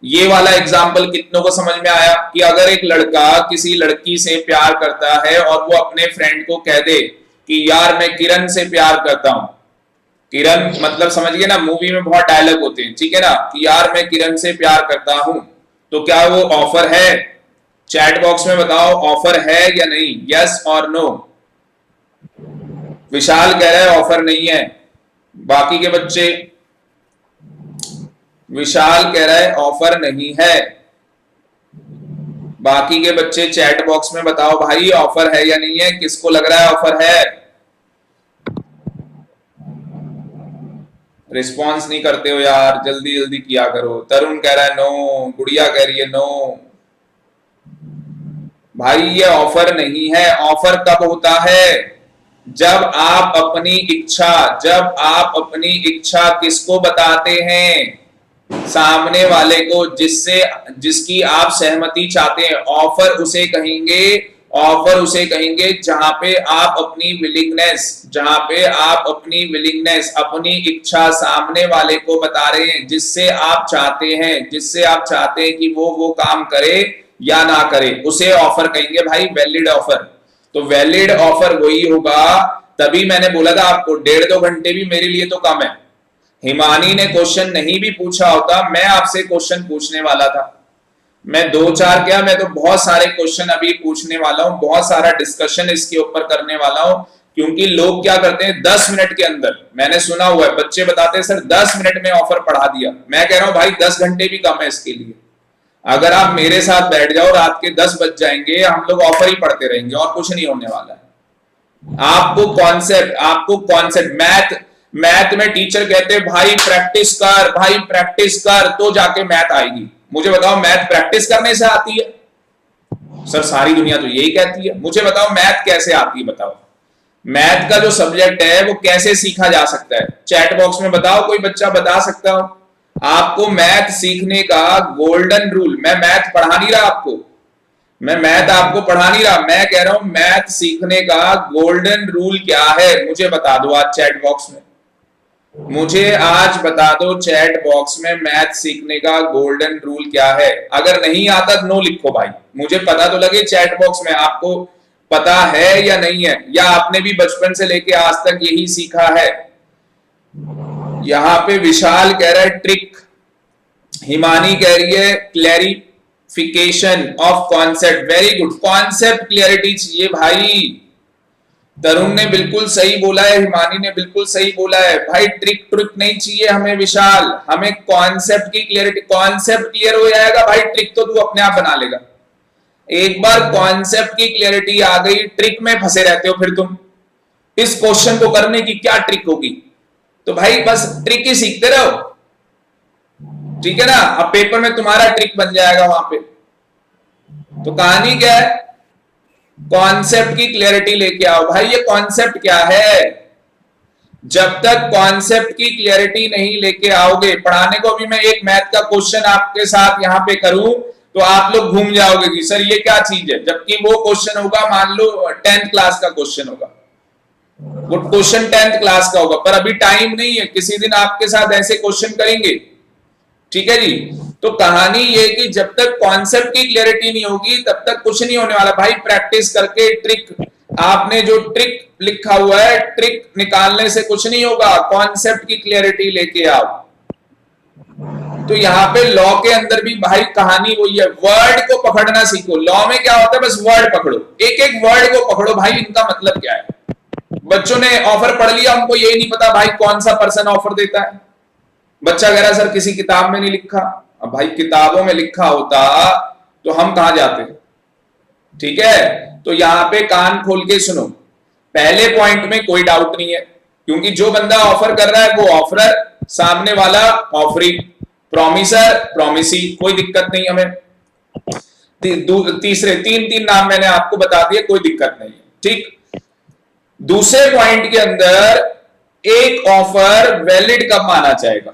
ये वाला एग्जाम्पल कितनों को समझ में आया कि अगर एक लड़का किसी लड़की से प्यार करता है और वो अपने फ्रेंड को कह दे कि यार मैं किरण से प्यार करता हूं। किरण मतलब समझ गए ना, मूवी में बहुत डायलॉग होते हैं, ठीक है ना, कि यार मैं किरण से प्यार करता हूं। तो क्या वो ऑफर है? चैट बॉक्स में बताओ ऑफर है या नहीं, यस और नो। विशाल कह रहा है ऑफर नहीं है। बाकी के बच्चे, विशाल कह रहा है ऑफर नहीं है। बाकी के बच्चे चैट बॉक्स में बताओ भाई ऑफर है या नहीं है, किसको लग रहा है ऑफर है? रिस्पॉन्स नहीं करते हो यार, जल्दी जल्दी किया करो। तरुण कह रहा है नो, गुड़िया कह रही है नो। भाई ये ऑफर नहीं है। ऑफर कब होता है? जब आप अपनी इच्छा किसको बताते हैं? सामने वाले को, जिसकी आप सहमति चाहते हैं। ऑफर उसे कहेंगे ऑफर उसे कहेंगे जहां पे आप अपनी विलिंगनेस, अपनी इच्छा सामने वाले को बता रहे हैं, जिससे आप चाहते हैं कि वो काम करे या ना करे, उसे ऑफर कहेंगे भाई, वैलिड ऑफर। तो वैलिड ऑफर वही होगा, तभी मैंने बोला था आपको 1.5-2 घंटे भी मेरे लिए तो कम है। हिमानी ने क्वेश्चन नहीं भी पूछा होता, मैं आपसे क्वेश्चन पूछने वाला था। मैं 2-4 क्या, मैं तो बहुत सारे क्वेश्चन अभी पूछने वाला हूं, बहुत सारा डिस्कशन इसके ऊपर करने वाला हूं, क्योंकि लोग क्या करते हैं 10 मिनट के अंदर, मैंने सुना हुआ है बच्चे बताते हैं सर 10 मिनट में ऑफर पढ़ा दिया। मैं कह रहा हूं भाई 10 घंटे भी कम है इसके लिए। अगर आप मेरे साथ बैठ जाओ, रात के 10 बज जाएंगे, हम लोग ऑफर ही पढ़ते रहेंगे और कुछ नहीं होने वाला है। आपको कॉन्सेप्ट मैथ में टीचर कहते हैं भाई प्रैक्टिस कर तो जाके मैथ आएगी। मुझे बताओ मैथ प्रैक्टिस करने से आती है? सर सारी दुनिया तो यही कहती है। मुझे बताओ मैथ कैसे आती है? बताओ मैथ का जो सब्जेक्ट है वो कैसे सीखा जा सकता है? चैट बॉक्स में बताओ, कोई बच्चा बता सकता हो? आपको मैथ सीखने का गोल्डन रूल, मैं मैथ पढ़ा नहीं रहा आपको, मैं कह रहा हूं मैथ सीखने का गोल्डन रूल क्या है, मुझे बता दो आज चैट बॉक्स में। मुझे आज बता दो चैट बॉक्स में मैथ सीखने का गोल्डन रूल क्या है। अगर नहीं आता तो नो लिखो भाई, मुझे पता तो लगे चैट बॉक्स में आपको पता है या नहीं है, या आपने भी बचपन से लेके आज तक यही सीखा है। यहां पे विशाल कह रहा है ट्रिक, हिमानी कह रही है clarification of concept. Very good, concept clarity चाहिए भाई। तरुण ने बिल्कुल सही बोला है, हिमानी ने बिल्कुल सही बोला है भाई, ट्रिक नहीं चाहिए हमें विशाल, हमें कॉन्सेप्ट की क्लियरिटी। कॉन्सेप्ट क्लियर हो जाएगा भाई, ट्रिक तो तू अपने आप बना लेगा। एक बार कॉन्सेप्ट की क्लियरिटी आ गई, ट्रिक में फंसे रहते हो फिर तुम। इस क्वेश्चन को करने की क्या ट्रिक होगी? तो भाई बस ट्रिक ही सीखते रहो, ठीक है ना? अब पेपर में तुम्हारा ट्रिक बन जाएगा वहां पे। तो कहानी क्या है? कॉन्सेप्ट की क्लियरिटी लेके आओ भाई। ये कॉन्सेप्ट क्या है? जब तक कॉन्सेप्ट की क्लियरिटी नहीं लेके आओगे, पढ़ाने को अभी मैं एक मैथ का क्वेश्चन आपके साथ यहां पे करूं तो आप लोग घूम जाओगे कि सर ये क्या चीज है, जबकि वो क्वेश्चन होगा मान लो 10th क्लास का क्वेश्चन होगा, वो क्वेश्चन 10th क्लास का होगा। पर अभी टाइम नहीं है, किसी दिन आपके साथ ऐसे क्वेश्चन करेंगे, ठीक है जी? तो कहानी ये कि जब तक कॉन्सेप्ट की क्लियरिटी नहीं होगी तब तक कुछ नहीं होने वाला भाई। प्रैक्टिस करके ट्रिक, आपने जो ट्रिक लिखा हुआ है, ट्रिक निकालने से कुछ नहीं होगा, कॉन्सेप्ट की क्लियरिटी लेके आओ। तो यहां पे लॉ के अंदर भी भाई कहानी वही है, वर्ड को पकड़ना सीखो। लॉ में क्या होता है, बस वर्ड पकड़ो, एक एक वर्ड को पकड़ो भाई, इनका मतलब क्या है। बच्चों ने ऑफर पढ़ लिया, उनको यही नहीं पता भाई कौन सा पर्सन ऑफर देता है। बच्चा कह रहा सर किसी किताब में नहीं लिखा। अब भाई किताबों में लिखा होता तो हम कहां जाते? ठीक है, तो यहां पे कान खोल के सुनो। पहले पॉइंट में कोई डाउट नहीं है, क्योंकि जो बंदा ऑफर कर रहा है वो ऑफरर, सामने वाला ऑफरी, प्रॉमिसर प्रॉमिसी, कोई दिक्कत नहीं हमें। तीसरे तीन नाम मैंने आपको बता दिए, कोई दिक्कत नहीं है, ठीक। दूसरे पॉइंट के अंदर एक ऑफर वैलिड कब माना जाएगा?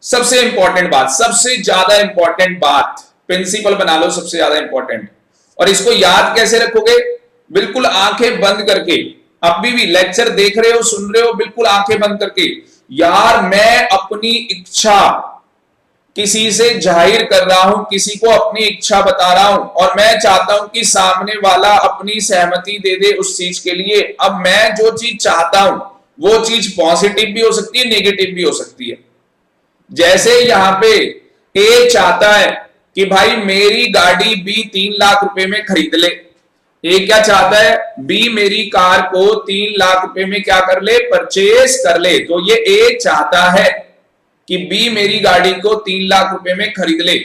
सबसे इंपॉर्टेंट बात, सबसे ज्यादा इंपॉर्टेंट बात, प्रिंसिपल बना लो सबसे ज्यादा इंपॉर्टेंट। और इसको याद कैसे रखोगे? बिल्कुल आंखें बंद करके, अभी भी लेक्चर देख रहे हो, सुन रहे हो, बिल्कुल आंखें बंद करके, यार मैं अपनी इच्छा किसी से जाहिर कर रहा हूं, किसी को अपनी इच्छा बता रहा हूं, और मैं चाहता हूं कि सामने वाला अपनी सहमति दे दे उस चीज के लिए। अब मैं जो चीज चाहता हूं वो चीज पॉजिटिव भी हो सकती है, नेगेटिव भी हो सकती है। जैसे यहां पे ए चाहता है कि भाई मेरी गाड़ी बी 3 लाख रुपए में खरीद ले। ए क्या चाहता है? बी मेरी कार को 3 लाख रुपए में क्या कर ले? परचेज कर ले। तो ये ए चाहता है कि बी मेरी गाड़ी को 3 लाख रुपए में खरीद ले।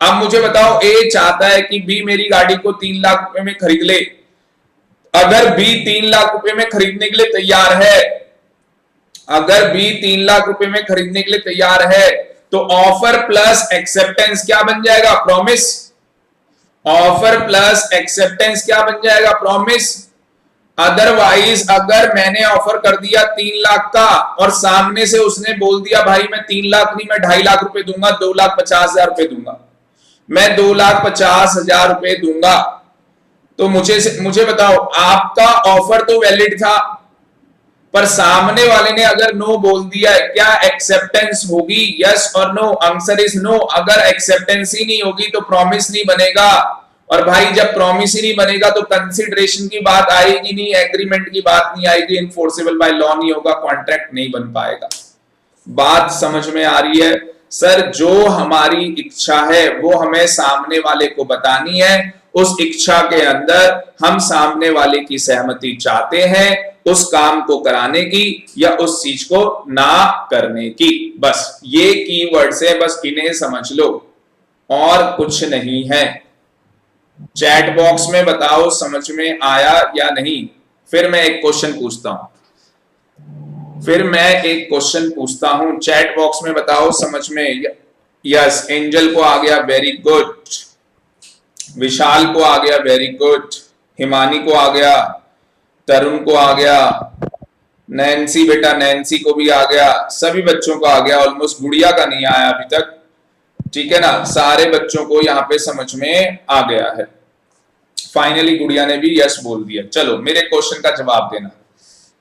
अब मुझे बताओ, ए चाहता है कि बी मेरी गाड़ी को 3 लाख रुपए में खरीद ले। अगर बी 3 लाख रुपए में खरीदने के लिए तैयार है, अगर बी 3 लाख रुपए में खरीदने के लिए तैयार है, तो ऑफर प्लस एक्सेप्टेंस क्या बन जाएगा? प्रॉमिस। ऑफर प्लस एक्सेप्टेंस क्या बन जाएगा? प्रॉमिस। अदरवाइज अगर मैंने ऑफर कर दिया 3 लाख का और सामने से उसने बोल दिया भाई मैं 3 लाख नहीं, मैं 2.5 लाख रुपए दूंगा, 2,50,000 रुपए दूंगा, मैं 2,50,000 रुपए दूंगा, तो मुझे बताओ, आपका ऑफर तो वैलिड था, पर सामने वाले ने अगर नो बोल दिया है, क्या एक्सेप्टेंस होगी? यस और नो? Answer is no. अगर एक्सेप्टेंस ही नहीं होगी तो प्रॉमिस नहीं बनेगा, और भाई जब प्रॉमिस ही नहीं बनेगा तो कंसिडरेशन की बात आएगी नहीं, एग्रीमेंट की बात नहीं आएगी, इनफोर्सेबल बाय लॉ नहीं होगा, कॉन्ट्रैक्ट नहीं बन पाएगा। बात समझ में आ रही है? सर जो हमारी इच्छा है वो हमें सामने वाले को बतानी है, उस इच्छा के अंदर हम सामने वाले की सहमति चाहते हैं उस काम को कराने की या उस चीज को ना करने की। बस ये कीवर्ड्स है, बस इन्हें समझ लो और कुछ नहीं है। चैट बॉक्स में बताओ समझ में आया या नहीं। फिर मैं एक क्वेश्चन पूछता हूं, चैट बॉक्स में बताओ समझ में। यस, एंजल को आ गया, वेरी गुड। विशाल को आ गया, वेरी गुड। हिमानी को आ गया, तरुण को आ गया, नैन्सी बेटा नैन्सी को भी आ गया, सभी बच्चों को आ गया। ऑलमोस्ट गुड़िया का नहीं आया अभी तक, ठीक है ना? सारे बच्चों को यहाँ पे समझ में आ गया है। फाइनली गुड़िया ने भी यस बोल दिया। चलो मेरे क्वेश्चन का जवाब देना,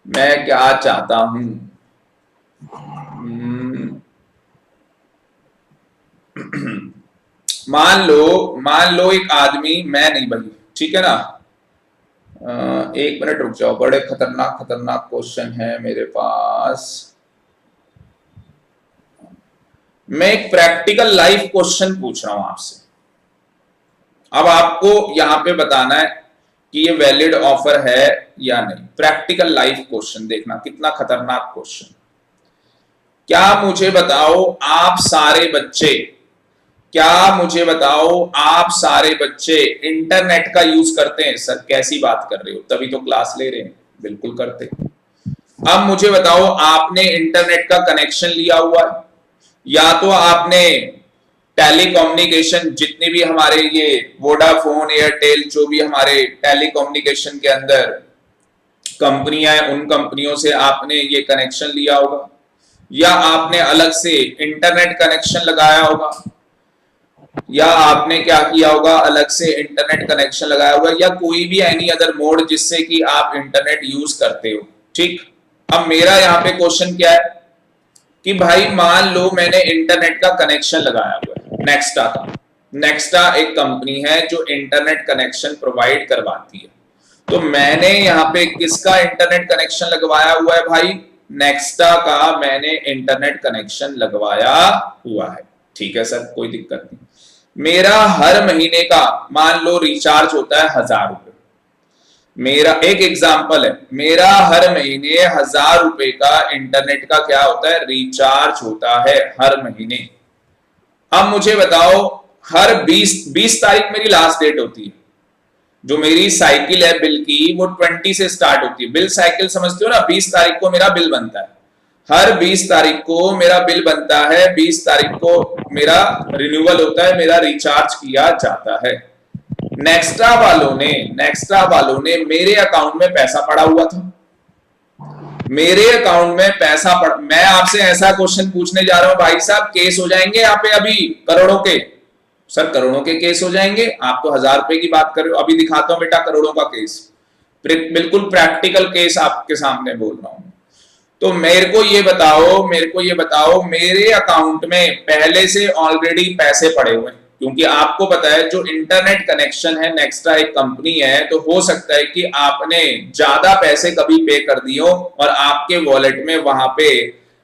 मैं क्या चाहता हूं। मान लो एक आदमी, मैं नहीं भाई, ठीक है ना? एक मिनट रुक जाओ, बड़े खतरनाक क्वेश्चन है मेरे पास। मैं एक प्रैक्टिकल लाइफ क्वेश्चन पूछ रहा हूं आपसे। अब आपको यहां पे बताना है कि ये वैलिड ऑफर है या नहीं। प्रैक्टिकल लाइफ क्वेश्चन, देखना कितना खतरनाक क्वेश्चन। क्या मुझे बताओ आप सारे बच्चे इंटरनेट का यूज करते हैं? सर कैसी बात कर रहे हो, तभी तो क्लास ले रहे हैं। बिल्कुल करते। अब मुझे बताओ, आपने इंटरनेट का कनेक्शन लिया हुआ है, या तो आपने टेलीकम्युनिकेशन, जितने भी हमारे ये वोडाफोन, एयरटेल, जो भी हमारे टेलीकम्युनिकेशन के अंदर कंपनियां हैं, उन कंपनियों से आपने ये कनेक्शन लिया होगा, या आपने अलग से इंटरनेट कनेक्शन लगाया होगा, या आपने क्या किया होगा, अलग से इंटरनेट कनेक्शन लगाया होगा, या कोई भी एनी अदर मोड जिससे कि आप इंटरनेट यूज करते हो। ठीक, अब मेरा यहाँ पे क्वेश्चन क्या है कि भाई मान लो मैंने इंटरनेट का कनेक्शन लगाया हुआ है नेक्स्टा का। नेक्स्टा एक कंपनी है जो इंटरनेट कनेक्शन प्रोवाइड करवाती है। तो मैंने यहाँ पे किसका इंटरनेट कनेक्शन लगवाया हुआ है भाई? नेक्स्टा का मैंने इंटरनेट कनेक्शन लगवाया हुआ है। ठीक है सर, कोई दिक्कत नहीं। मेरा हर महीने का मान लो रिचार्ज होता है 1000 रुपए। मेरा एक एग्जाम्पल है, मेरा हर महीने 1000 रुपए का इंटरनेट का क्या होता है, रिचार्ज होता है हर महीने। अब मुझे बताओ, हर 20 तारीख मेरी लास्ट डेट होती है। जो मेरी साइकिल है बिल की, वो 20 से स्टार्ट होती है। बिल साइकिल समझते हो ना? 20 तारीख को मेरा बिल बनता है, हर 20 तारीख को मेरा बिल बनता है, 20 तारीख को मेरा रिन्यूअल होता है, मेरा रिचार्ज किया जाता है। नेक्स्ट्रा वालों ने मेरे अकाउंट में पैसा पड़ा हुआ था, मेरे अकाउंट में पैसा मैं आपसे ऐसा क्वेश्चन पूछने जा रहा हूं भाई साहब, केस हो जाएंगे यहाँ पे अभी करोड़ों के। सर करोड़ों के केस हो जाएंगे? आप तो 1000 रुपए की बात कर रहे हो। अभी दिखाता हूं बेटा करोड़ों का केस, बिल्कुल प्रैक्टिकल केस आपके सामने बोल रहा हूं। तो मेरे को ये बताओ मेरे अकाउंट में पहले से ऑलरेडी पैसे पड़े हुए हैं, क्योंकि आपको पता है जो इंटरनेट कनेक्शन है, नेक्स्ट्रा एक कंपनी है, तो हो सकता है कि आपने ज्यादा पैसे कभी पे कर दिए हो और आपके वॉलेट में वहां पे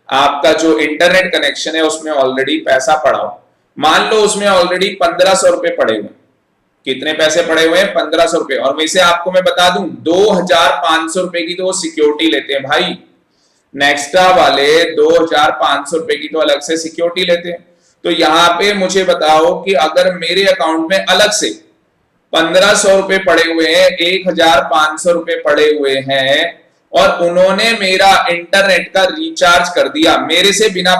आपका जो इंटरनेट कनेक्शन है उसमें ऑलरेडी पैसा पड़ा हो। मान लो उसमें ऑलरेडी 1500 रुपए पड़े हुए। कितने पैसे पड़े हुए हैं? 1500 रुपए। और वैसे आपको मैं बता दूं 2500 रुपए की तो वो सिक्योरिटी लेते हैं भाई। नेक्स्ट्रा वाले 2500 रुपए की तो अलग से सिक्योरिटी लेते हैं। तो यहां पे मुझे बताओ कि अगर मेरे अकाउंट में अलग से 1500 रुपए पड़े हुए हैं, 1500 रुपए पड़े हुए हैं, और उन्होंने मेरा इंटरनेट का रिचार्ज कर दिया मेरे से बिना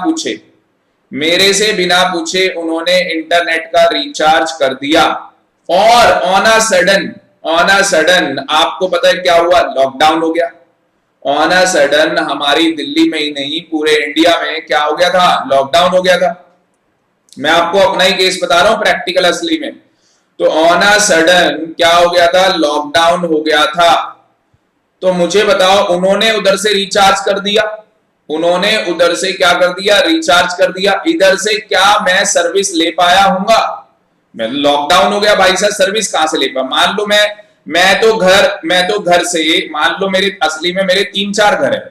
पूछे उन्होंने इंटरनेट का रिचार्ज कर दिया, और ऑन अ सडन आपको पता है क्या हुआ? लॉकडाउन हो गया। ऑन अ सडन हमारी दिल्ली में ही नहीं पूरे इंडिया में क्या हो गया था? लॉकडाउन हो गया था। मैं आपको अपना ही केस बता रहा हूं प्रैक्टिकल असली में। तो ऑन अ सडन क्या हो गया था, लॉकडाउन हो गया था। तो मुझे बताओ उन्होंने उधर से रिचार्ज कर दिया, उन्होंने उधर से क्या कर दिया, रिचार्ज कर दिया, इधर से क्या मैं सर्विस ले पाया हूंगा? मैं लॉकडाउन हो गया भाई साहब, सर्विस कहां से ले पाया? मान लो मैं तो घर से, मान लो मेरे असली में मेरे 3-4 घर है,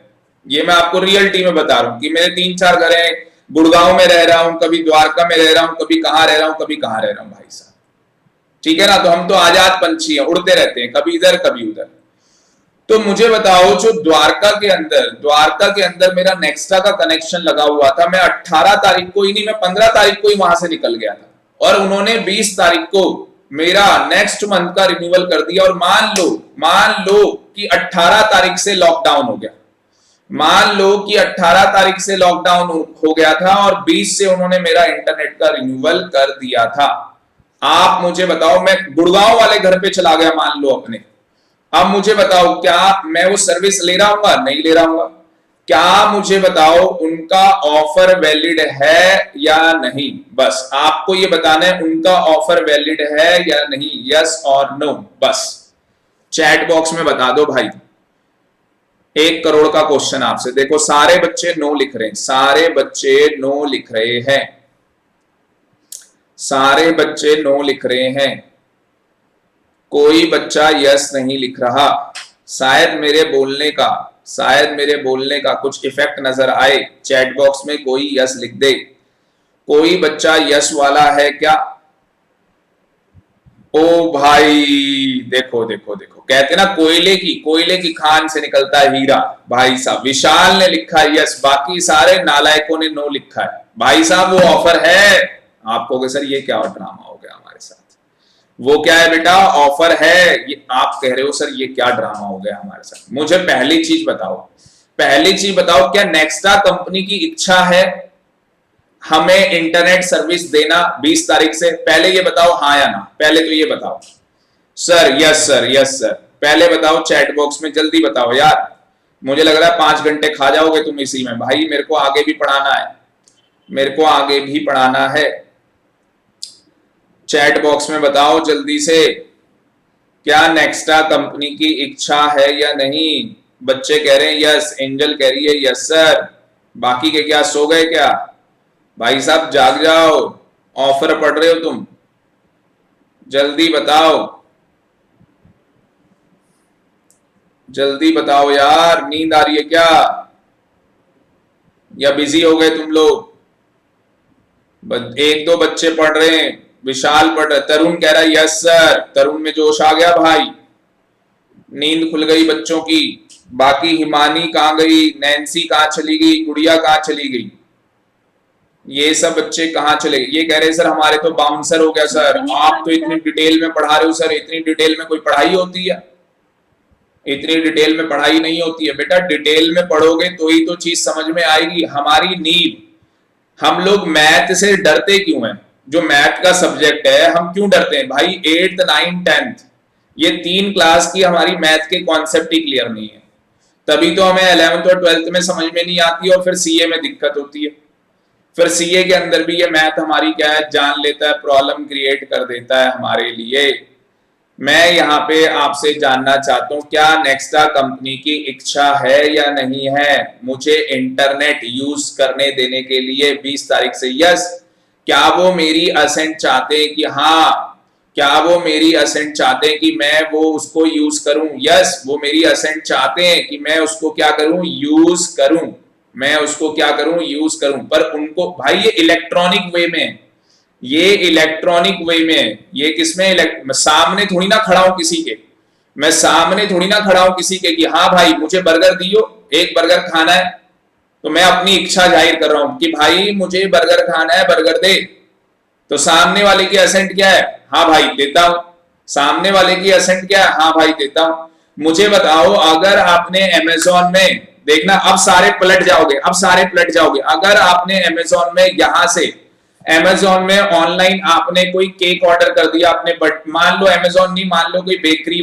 ये मैं आपको रियलिटी में बता रहा हूं कि मेरे 3-4 घर है। गुड़गांव में रह रहा हूं, कभी द्वारका में रह रहा हूं, कभी कहां रह रहा हूं, कभी कहां रह रहा हूं भाई साहब, ठीक है ना। तो हम तो आजाद पंछी हैं, उड़ते रहते हैं, कभी इधर कभी उधर। तो मुझे बताओ जो द्वारका के अंदर मेरा नेक्स्टा का कनेक्शन लगा हुआ था, मैं 18 तारीख को ही नहीं, मैं 15 तारीख को ही वहां से निकल गया था, और उन्होंने 20 तारीख को मेरा नेक्स्ट मंथ का रिन्यूअल कर दिया। और मान लो कि 18 तारीख से लॉकडाउन हो गया, मान लो कि 18 तारीख से लॉकडाउन हो गया था और 20 से उन्होंने मेरा इंटरनेट का रिन्यूअल कर दिया था। आप मुझे बताओ, मैं गुड़गांव वाले घर पे चला गया मान लो अपने, अब मुझे बताओ क्या मैं वो सर्विस ले रहा हूँ? नहीं ले रहा हूँ। क्या मुझे बताओ उनका ऑफर वैलिड है या नहीं? बस आपको ये बताना है उनका ऑफर वैलिड है या नहीं, यस और नो, बस चैट बॉक्स में बता दो भाई। 1 करोड़ का क्वेश्चन आपसे, देखो सारे बच्चे नो लिख रहे हैं, सारे बच्चे नो लिख रहे हैं, सारे बच्चे नो लिख रहे हैं, कोई बच्चा यस नहीं लिख रहा। शायद मेरे बोलने का कुछ इफेक्ट नजर आए, चैट बॉक्स में कोई यस लिख दे। कोई बच्चा यस वाला है क्या? ओ भाई देखो देखो देखो, कहते ना कोयले की खान से निकलता है हीरा। भाई साहब विशाल ने लिखा यस, बाकी सारे नालायकों ने नो लिखा है। भाई साहब वो ऑफर है। आप कहोगे सर ये क्या ड्रामा हो गया हमारे साथ? वो क्या है बेटा, ऑफर है। ये आप कह रहे हो सर ये क्या ड्रामा हो गया हमारे साथ। मुझे पहली चीज बताओ, क्या नेक्स्टा कंपनी की इच्छा है हमें इंटरनेट सर्विस देना 20 तारीख से? पहले ये बताओ हाँ या ना, पहले तो ये बताओ। सर यस सर, पहले बताओ चैट बॉक्स में, जल्दी बताओ यार। मुझे लग रहा है 5 घंटे खा जाओगे तुम इसी में। भाई मेरे को आगे भी पढ़ाना है, चैट बॉक्स में बताओ जल्दी से, क्या नेक्स्टा कंपनी की इच्छा है या नहीं? बच्चे कह रहे हैं यस, एंजल कह रही है यस सर, बाकी के क्या सो गए क्या? भाई साहब जाग जाओ, ऑफर पढ़ रहे हो तुम, जल्दी बताओ यार। नींद आ रही है क्या या बिजी हो गए तुम लोग? 1-2 बच्चे पढ़ रहे हैं, विशाल पढ़ रहा है, तरुण कह रहा है यस सर। तरुण में जोश आ गया भाई, नींद खुल गई बच्चों की। बाकी हिमानी कहां गई, नैन्सी कहां चली गई, गुड़िया कहां चली गई, ये सब बच्चे कहां चले गए? ये कह रहे सर हमारे तो बाउंसर हो गया सर। आप तो इतनी डिटेल में पढ़ा रहे हो सर, इतनी डिटेल में कोई पढ़ाई होती है? इतनी डिटेल में पढ़ाई नहीं होती है बेटा, डिटेल में पढ़ोगे तो ही तो चीज समझ में आएगी। हमारी नीड, हम लोग मैथ से डरते क्यों हैं? जो मैथ का सब्जेक्ट है हम क्यों डरते हैं भाई? 8th 9th 10th ये 3 क्लास की हमारी मैथ के कॉन्सेप्ट ही क्लियर नहीं है, तभी तो हमें 11th और 12th में समझ में नहीं आती और फिर सीए में दिक्कत होती है। फिर सीए के अंदर भी ये मैथ हमारी क्या है, जान लेता है, प्रॉब्लम क्रिएट कर देता है हमारे लिए। मैं यहाँ पे आपसे जानना चाहता हूँ क्या नेक्स्टा कंपनी की इच्छा है या नहीं है मुझे इंटरनेट यूज करने देने के लिए 20 तारीख से? यस। क्या वो मेरी असेंट चाहते हैं कि हाँ, क्या वो मेरी असेंट चाहते हैं कि मैं वो उसको यूज करूं? यस, वो मेरी असेंट चाहते हैं कि मैं उसको क्या करूं, यूज करूं, मैं उसको क्या करूं, यूज करूं। पर उनको भाई ये इलेक्ट्रॉनिक वे में, ये इलेक्ट्रॉनिक वे में, ये किसमें, मैं सामने थोड़ी ना खड़ा हूं किसी के, मैं सामने थोड़ी ना खड़ा हूं किसी के कि हाँ भाई मुझे बर्गर दियो, एक बर्गर खाना है, तो मैं अपनी इच्छा जाहिर कर रहा हूं कि भाई मुझे बर्गर खाना है, बर्गर दे। तो सामने वाले की असेंट क्या है? हाँ भाई देता हूं। सामने वाले की असेंट क्या है? हाँ भाई देता हूं। मुझे बताओ अगर आपने अमेज़न में, देखना अब सारे पलट जाओगे, अगर आपने अमेज़न में, यहां से अमेज़न में ऑनलाइन आपने कोई केक ऑर्डर कर दिया, आपने मान लो अमेज़न नहीं, मान लो कोई बेकरी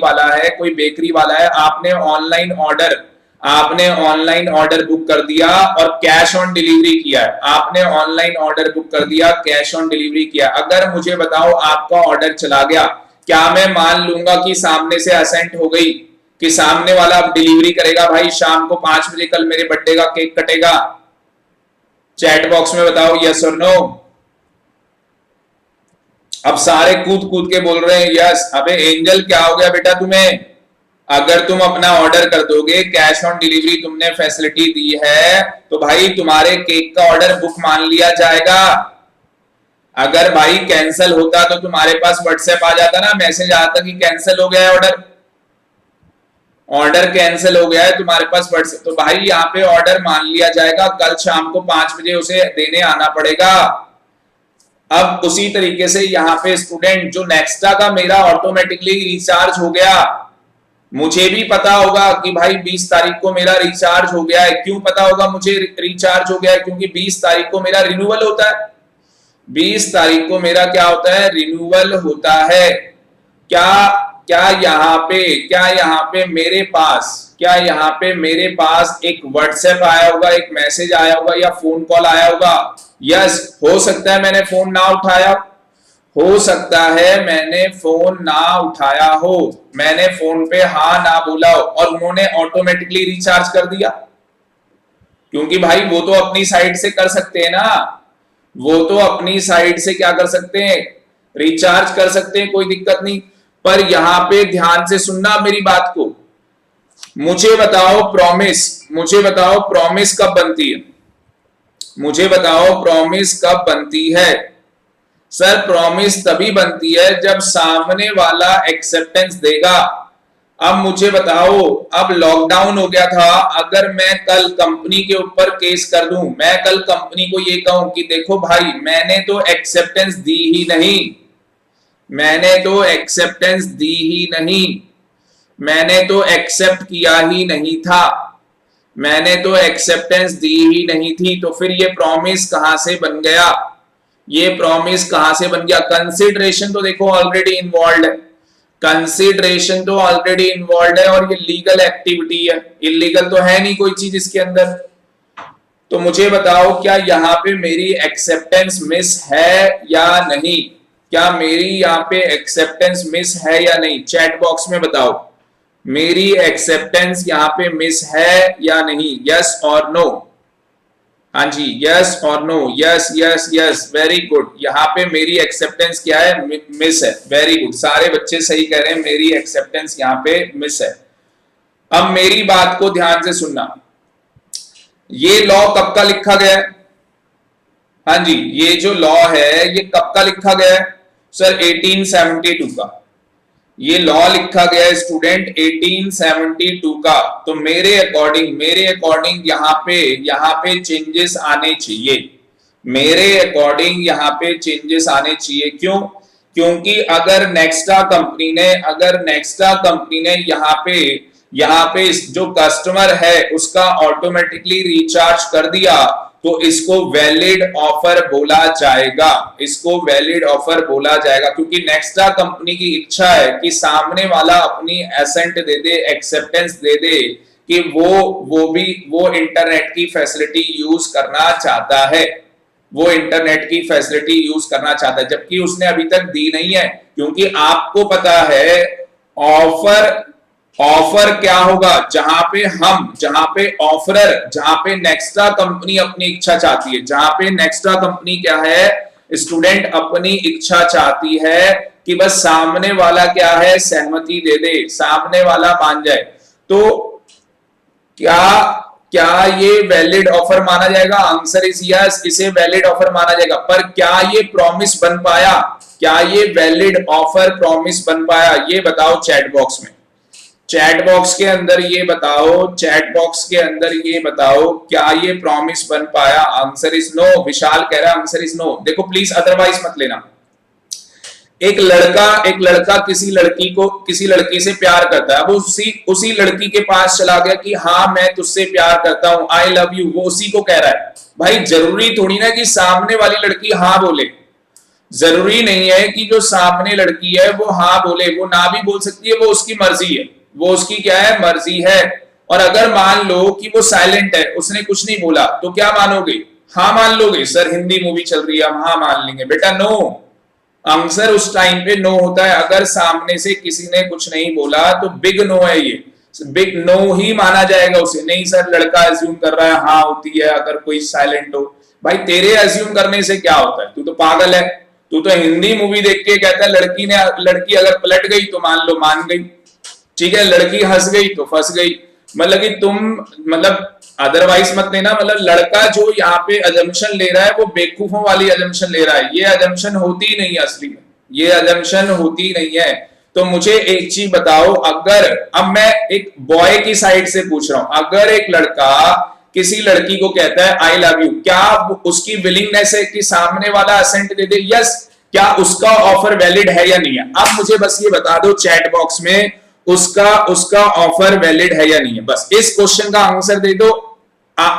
वाला है, आपने ऑनलाइन ऑर्डर आपने ऑनलाइन ऑर्डर बुक कर दिया और कैश ऑन डिलीवरी किया है, आपने ऑनलाइन ऑर्डर बुक कर दिया, कैश ऑन डिलीवरी किया। अगर मुझे बताओ आपका ऑर्डर चला गया, क्या मैं मान लूंगा कि सामने से असेंट हो गई, कि सामने वाला अब डिलीवरी करेगा, भाई शाम को 5 बजे कल मेरे बर्थडे का केक कटेगा? चैट बॉक्स में बताओ यस और नो। अब सारे कूद कूद के बोल रहे हैं यस। अबे एंजल क्या हो गया बेटा तुम्हें? अगर तुम अपना ऑर्डर कर दोगे, कैश ऑन डिलीवरी तुमने फैसिलिटी दी है, तो भाई तुम्हारे केक का ऑर्डर बुक मान लिया जाएगा। अगर भाई कैंसिल होता तो तुम्हारे पास व्हाट्सएप आ जाता ना, मैसेज आता कि कैंसिल हो गया है ऑर्डर, ऑर्डर कैंसिल हो गया है, तुम्हारे पास व्हाट्सएप, तो भाई यहाँ पे ऑर्डर मान लिया जाएगा, कल शाम को 5 बजे उसे देने आना पड़ेगा। अब उसी तरीके से यहाँ पे स्टूडेंट, जो नेक्स्टा का मेरा ऑटोमेटिकली रिचार्ज हो गया, मुझे भी पता होगा कि भाई 20 तारीख को मेरा रिचार्ज हो गया है। क्यों पता होगा मुझे रिचार्ज हो गया है? क्योंकि 20 तारीख को मेरा रिन्यूअल होता है। 20 तारीख को मेरा क्या होता है? रिन्यूअल होता है। क्या क्या यहाँ पे मेरे पास एक व्हाट्सएप आया होगा, एक मैसेज आया होगा या फोन कॉल आया होगा? यस, हो सकता है मैंने फोन ना उठाया, हो सकता है मैंने फोन ना उठाया हो, मैंने फोन पे हाँ ना बोला हो और उन्होंने ऑटोमेटिकली रिचार्ज कर दिया। क्योंकि भाई वो तो अपनी साइड से कर सकते हैं ना, वो तो अपनी साइड से क्या कर सकते हैं? रिचार्ज कर सकते हैं, कोई दिक्कत नहीं। पर यहां पे ध्यान से सुनना मेरी बात को। मुझे बताओ प्रॉमिस कब बनती है? मुझे बताओ प्रॉमिस कब बनती है? सर प्रॉमिस तभी बनती है जब सामने वाला एक्सेप्टेंस देगा। अब मुझे बताओ, अब लॉकडाउन हो गया था, अगर मैं कल कंपनी के ऊपर केस कर दूं, मैं कल कंपनी को ये कहूं कि देखो भाई मैंने तो एक्सेप्टेंस दी ही नहीं, मैंने तो एक्सेप्टेंस दी ही नहीं, मैंने तो एक्सेप्ट किया ही नहीं था, मैंने तो एक्सेप्टेंस दी ही नहीं थी, तो फिर ये प्रॉमिस कहां से बन गया? ये प्रॉमिस कहां से बन गया? कंसिडरेशन तो देखो ऑलरेडी इन्वॉल्व है, कंसिडरेशन तो ऑलरेडी इन्वॉल्व है और ये लीगल एक्टिविटी है, इलीगल तो है नहीं कोई चीज इसके अंदर। तो मुझे बताओ क्या यहाँ पे मेरी एक्सेप्टेंस मिस है या नहीं? क्या मेरी यहाँ पे एक्सेप्टेंस मिस है या नहीं? चैट बॉक्स में बताओ मेरी एक्सेप्टेंस यहाँ पे मिस है या नहीं? यस और नो। हाँ जी, यस और no. Yes yes yes, very good. यहाँ पे मेरी एक्सेप्टेंस क्या है? मिस है। वेरी गुड, सारे बच्चे सही कह रहे हैं, मेरी एक्सेप्टेंस यहाँ पे मिस है। अब मेरी बात को ध्यान से सुनना, ये लॉ कब का लिखा गया है? हाँ जी, ये जो लॉ है ये कब का लिखा गया है? सर 1872 का। ये लॉ लिखा गया है स्टूडेंट 1872 का। तो मेरे अकॉर्डिंग यहाँ पे चेंजेस आने चाहिए, मेरे अकॉर्डिंग यहाँ पे चेंजेस आने चाहिए। क्यों? क्योंकि अगर नेक्स्टा कंपनी ने यहाँ पे जो कस्टमर है उसका ऑटोमेटिकली रिचार्ज कर दिया, तो इसको वैलिड ऑफर बोला जाएगा, इसको वैलिड ऑफर बोला जाएगा। क्योंकि नेक्स्टा कंपनी की इच्छा है कि सामने वाला अपनी एसेंट दे दे, एक्सेप्टेंस दे दे कि वो इंटरनेट की फैसिलिटी यूज करना चाहता है, वो इंटरनेट की फैसिलिटी यूज करना चाहता है, जबकि उसने अभी तक दी नहीं है। क्योंकि आपको पता है ऑफर क्या होगा? जहां पे ऑफरर, जहां पे नेक्स्टा कंपनी अपनी इच्छा चाहती है, जहां पे नेक्स्टा कंपनी क्या है स्टूडेंट, अपनी इच्छा चाहती है कि बस सामने वाला क्या है, सहमति दे दे, सामने वाला मान जाए, तो क्या ये वैलिड ऑफर माना जाएगा? आंसर इज यस, इसे वैलिड ऑफर माना जाएगा। पर क्या ये प्रॉमिस बन पाया? क्या ये वैलिड ऑफर प्रॉमिस बन पाया? ये बताओ चैट बॉक्स में, चैट बॉक्स के अंदर ये बताओ, क्या ये प्रॉमिस बन पाया? Answer is no. विशाल कह रहा है आंसर इज नो। देखो प्लीज अदरवाइज मत लेना। एक लड़का किसी लड़की से प्यार करता है, वो उसी लड़की के पास चला गया कि हाँ मैं तुझसे प्यार करता हूं, आई लव यू, वो उसी को कह रहा है। भाई जरूरी थोड़ी ना कि सामने वाली लड़की हाँ बोले, जरूरी नहीं है कि जो सामने लड़की है वो हाँ बोले, वो ना भी बोल सकती है, वो उसकी मर्जी है, वो उसकी क्या है? मर्जी है। और अगर मान लो कि वो साइलेंट है, उसने कुछ नहीं बोला, तो क्या मानोगे? हाँ मान लोगे? सर हिंदी मूवी चल रही है, हम हाँ मान लेंगे। बेटा नो, आंसर उस टाइम पे नो होता है। अगर सामने से किसी ने कुछ नहीं बोला तो बिग नो है, ये बिग नो ही माना जाएगा उसे। नहीं सर लड़का अज्यूम कर रहा है, हाँ होती है अगर कोई साइलेंट हो। भाई तेरे अज्यूम करने से क्या होता है? तू तो पागल है। तू तो हिंदी मूवी देख के कहता है लड़की अगर पलट गई तो मान लो मान गई, ठीक है, लड़की हंस गई तो फंस गई। मतलब कि तुम मतलब अदरवाइज मत लेना। मतलब लड़का जो यहाँ पे अजम्पशन ले रहा है वो बेवकूफों वाली अजम्पशन ले रहा है। ये अजम्पशन होती ही नहीं है असली में, ये अजम्पशन होती नहीं है। तो मुझे एक चीज बताओ, अगर अब मैं एक बॉय की साइड से पूछ रहा हूं, अगर एक लड़का किसी लड़की को कहता है आई लव यू, क्या उसकी विलिंगनेस है कि सामने वाला असेंट दे दे? यस। क्या उसका ऑफर वैलिड है या नहीं है? अब मुझे बस ये बता दो चैट बॉक्स में, उसका ऑफर वैलिड है या नहीं है? बस इस क्वेश्चन का आंसर दे दो।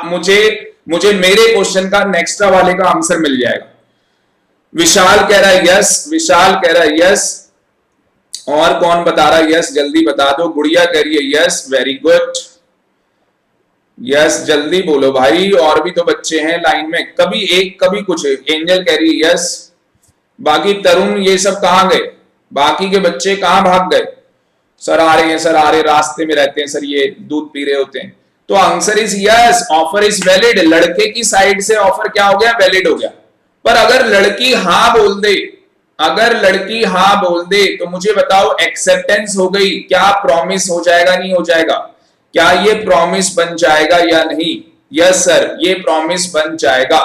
मुझे मेरे क्वेश्चन का नेक्स्ट वाले का आंसर मिल जाएगा। विशाल कह रहा है यस, विशाल कह रहा है यस। और कौन बता रहा है यस? जल्दी बता दो। गुड़िया कह रही है यस, वेरी गुड, यस जल्दी बोलो भाई, और भी तो बच्चे हैं लाइन में, कभी एक कभी कुछ। एंजल कह रही है यस। बाकी तरुण ये सब कहां गए? बाकी के बच्चे कहां भाग गए? सर आ रहे हैं, सर आ रहे, रास्ते में रहते हैं सर, ये दूध पी रहे होते हैं। तो answer is yes, offer is valid. लड़के की साइड से ऑफर क्या हो गया? वैलिड हो गया। पर अगर लड़की हां बोल दे, अगर लड़की हां बोल दे तो मुझे बताओ एक्सेप्टेंस हो गई, क्या प्रॉमिस हो जाएगा नहीं हो जाएगा? क्या ये प्रॉमिस बन जाएगा या नहीं? यस सर ये प्रॉमिस बन जाएगा,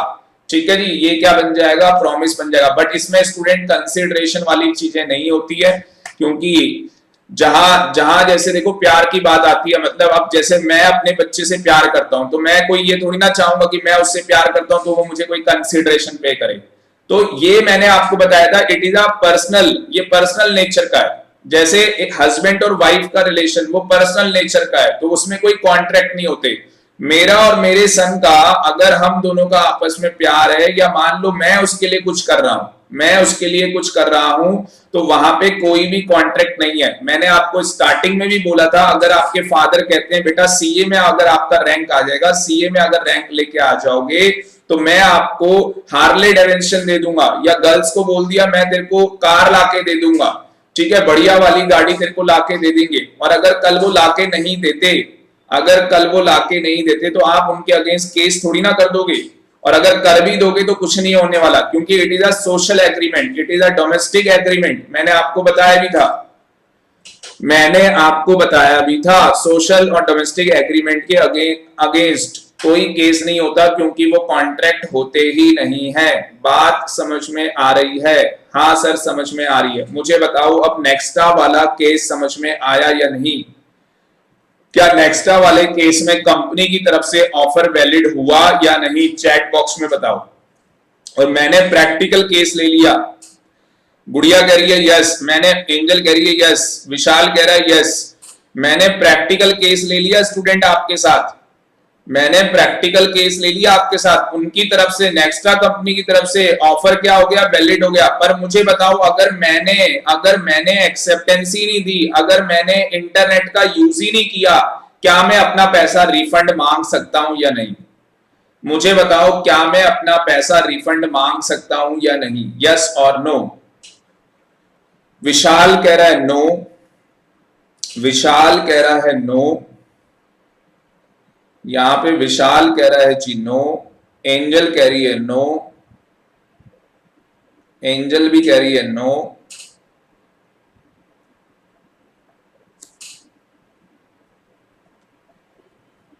ठीक है जी, ये क्या बन जाएगा? प्रॉमिस बन जाएगा। बट इसमें स्टूडेंट कंसिडरेशन वाली चीजें नहीं होती है, क्योंकि जहां जहां जैसे देखो प्यार की बात आती है, मतलब अब जैसे मैं अपने बच्चे से प्यार करता हूं तो मैं कोई ये थोड़ी ना चाहूंगा कि मैं उससे प्यार करता हूं तो वो मुझे कोई कंसिडरेशन पे करे। तो ये मैंने आपको बताया था, इट इज अ पर्सनल, ये पर्सनल नेचर का है। जैसे एक हस्बैंड और वाइफ का रिलेशन वो पर्सनल नेचर का है, तो उसमें कोई कॉन्ट्रैक्ट नहीं होते। मेरा और मेरे सन का अगर हम दोनों का आपस में प्यार है, या मान लो मैं उसके लिए कुछ कर रहा हूं, मैं उसके लिए कुछ कर रहा हूं, तो वहां पे कोई भी कॉन्ट्रैक्ट नहीं है। मैंने आपको स्टार्टिंग में भी बोला था, अगर आपके फादर कहते हैं बेटा सीए में अगर आपका रैंक आ जाएगा, सीए में अगर रैंक लेके आ जाओगे तो मैं आपको हार्ले डेविडसन दे दूंगा, या गर्ल्स को बोल दिया मैं तेरे को कार लाके दे दूंगा, ठीक है, बढ़िया वाली गाड़ी तेरे को लाके दे देंगे। और अगर कल वो लाके नहीं देते, अगर कल वो लाके नहीं देते तो आप उनके अगेंस्ट केस थोड़ी ना कर दोगे। और अगर कर भी दोगे तो कुछ नहीं होने वाला, क्योंकि it is a social agreement, it is a domestic agreement. मैंने आपको बताया भी था, मैंने आपको बताया भी था, सोशल और डोमेस्टिक एग्रीमेंट के अगेंस्ट कोई केस नहीं होता, क्योंकि वो कॉन्ट्रैक्ट होते ही नहीं है। बात समझ में आ रही है? हाँ सर समझ में आ रही है। मुझे बताओ अब नेक्स्टा वाला केस समझ में आया या नहीं? क्या नेक्स्टा वाले केस में कंपनी की तरफ से ऑफर वैलिड हुआ या नहीं? चैट बॉक्स में बताओ। और मैंने प्रैक्टिकल केस ले लिया। गुड़िया कह रही है यस, मैंने, एंजल कह रही है यस, विशाल कह रहा है यस। मैंने प्रैक्टिकल केस ले लिया स्टूडेंट आपके साथ, मैंने प्रैक्टिकल केस ले लिया आपके साथ। उनकी तरफ से, नेक्स्टा कंपनी की तरफ से ऑफर क्या हो गया? वैलिड हो गया। पर मुझे बताओ, अगर मैंने एक्सेप्टेंस ही नहीं दी, अगर मैंने इंटरनेट का यूज ही नहीं किया, क्या मैं अपना पैसा रिफंड मांग सकता हूं या नहीं? मुझे बताओ, क्या मैं अपना पैसा रिफंड मांग सकता हूं या नहीं? यस और नो। विशाल कह रहा है नो, विशाल कह रहा है नो, यहां पे विशाल कह रहा है जी नो, एंजल कह रही है नो, एंजल भी कह रही है नो।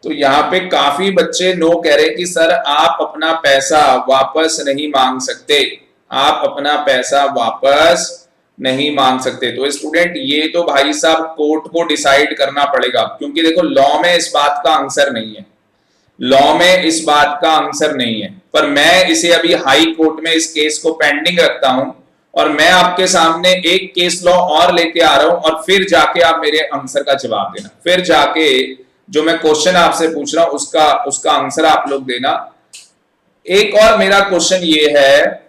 तो यहां पे काफी बच्चे नो कह रहे कि सर आप अपना पैसा वापस नहीं मांग सकते, आप अपना पैसा वापस नहीं मांग सकते। तो स्टूडेंट ये तो भाई साहब कोर्ट को डिसाइड करना पड़ेगा, क्योंकि देखो लॉ में इस बात का आंसर नहीं है, लॉ में इस बात का आंसर नहीं है। पर मैं इसे अभी हाई कोर्ट में इस केस को पेंडिंग रखता हूं, और मैं आपके सामने एक केस लॉ और लेके आ रहा हूं, और फिर जाके आप मेरे आंसर का जवाब देना, फिर जाके जो मैं क्वेश्चन आपसे पूछ रहा हूं उसका आंसर आप लोग देना। एक और मेरा क्वेश्चन ये है,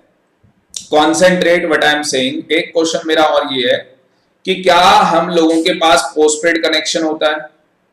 concentrate what I am saying, एक क्वेश्चन मेरा और ये है कि क्या हम लोगों के पास पोस्टपेड कनेक्शन होता है?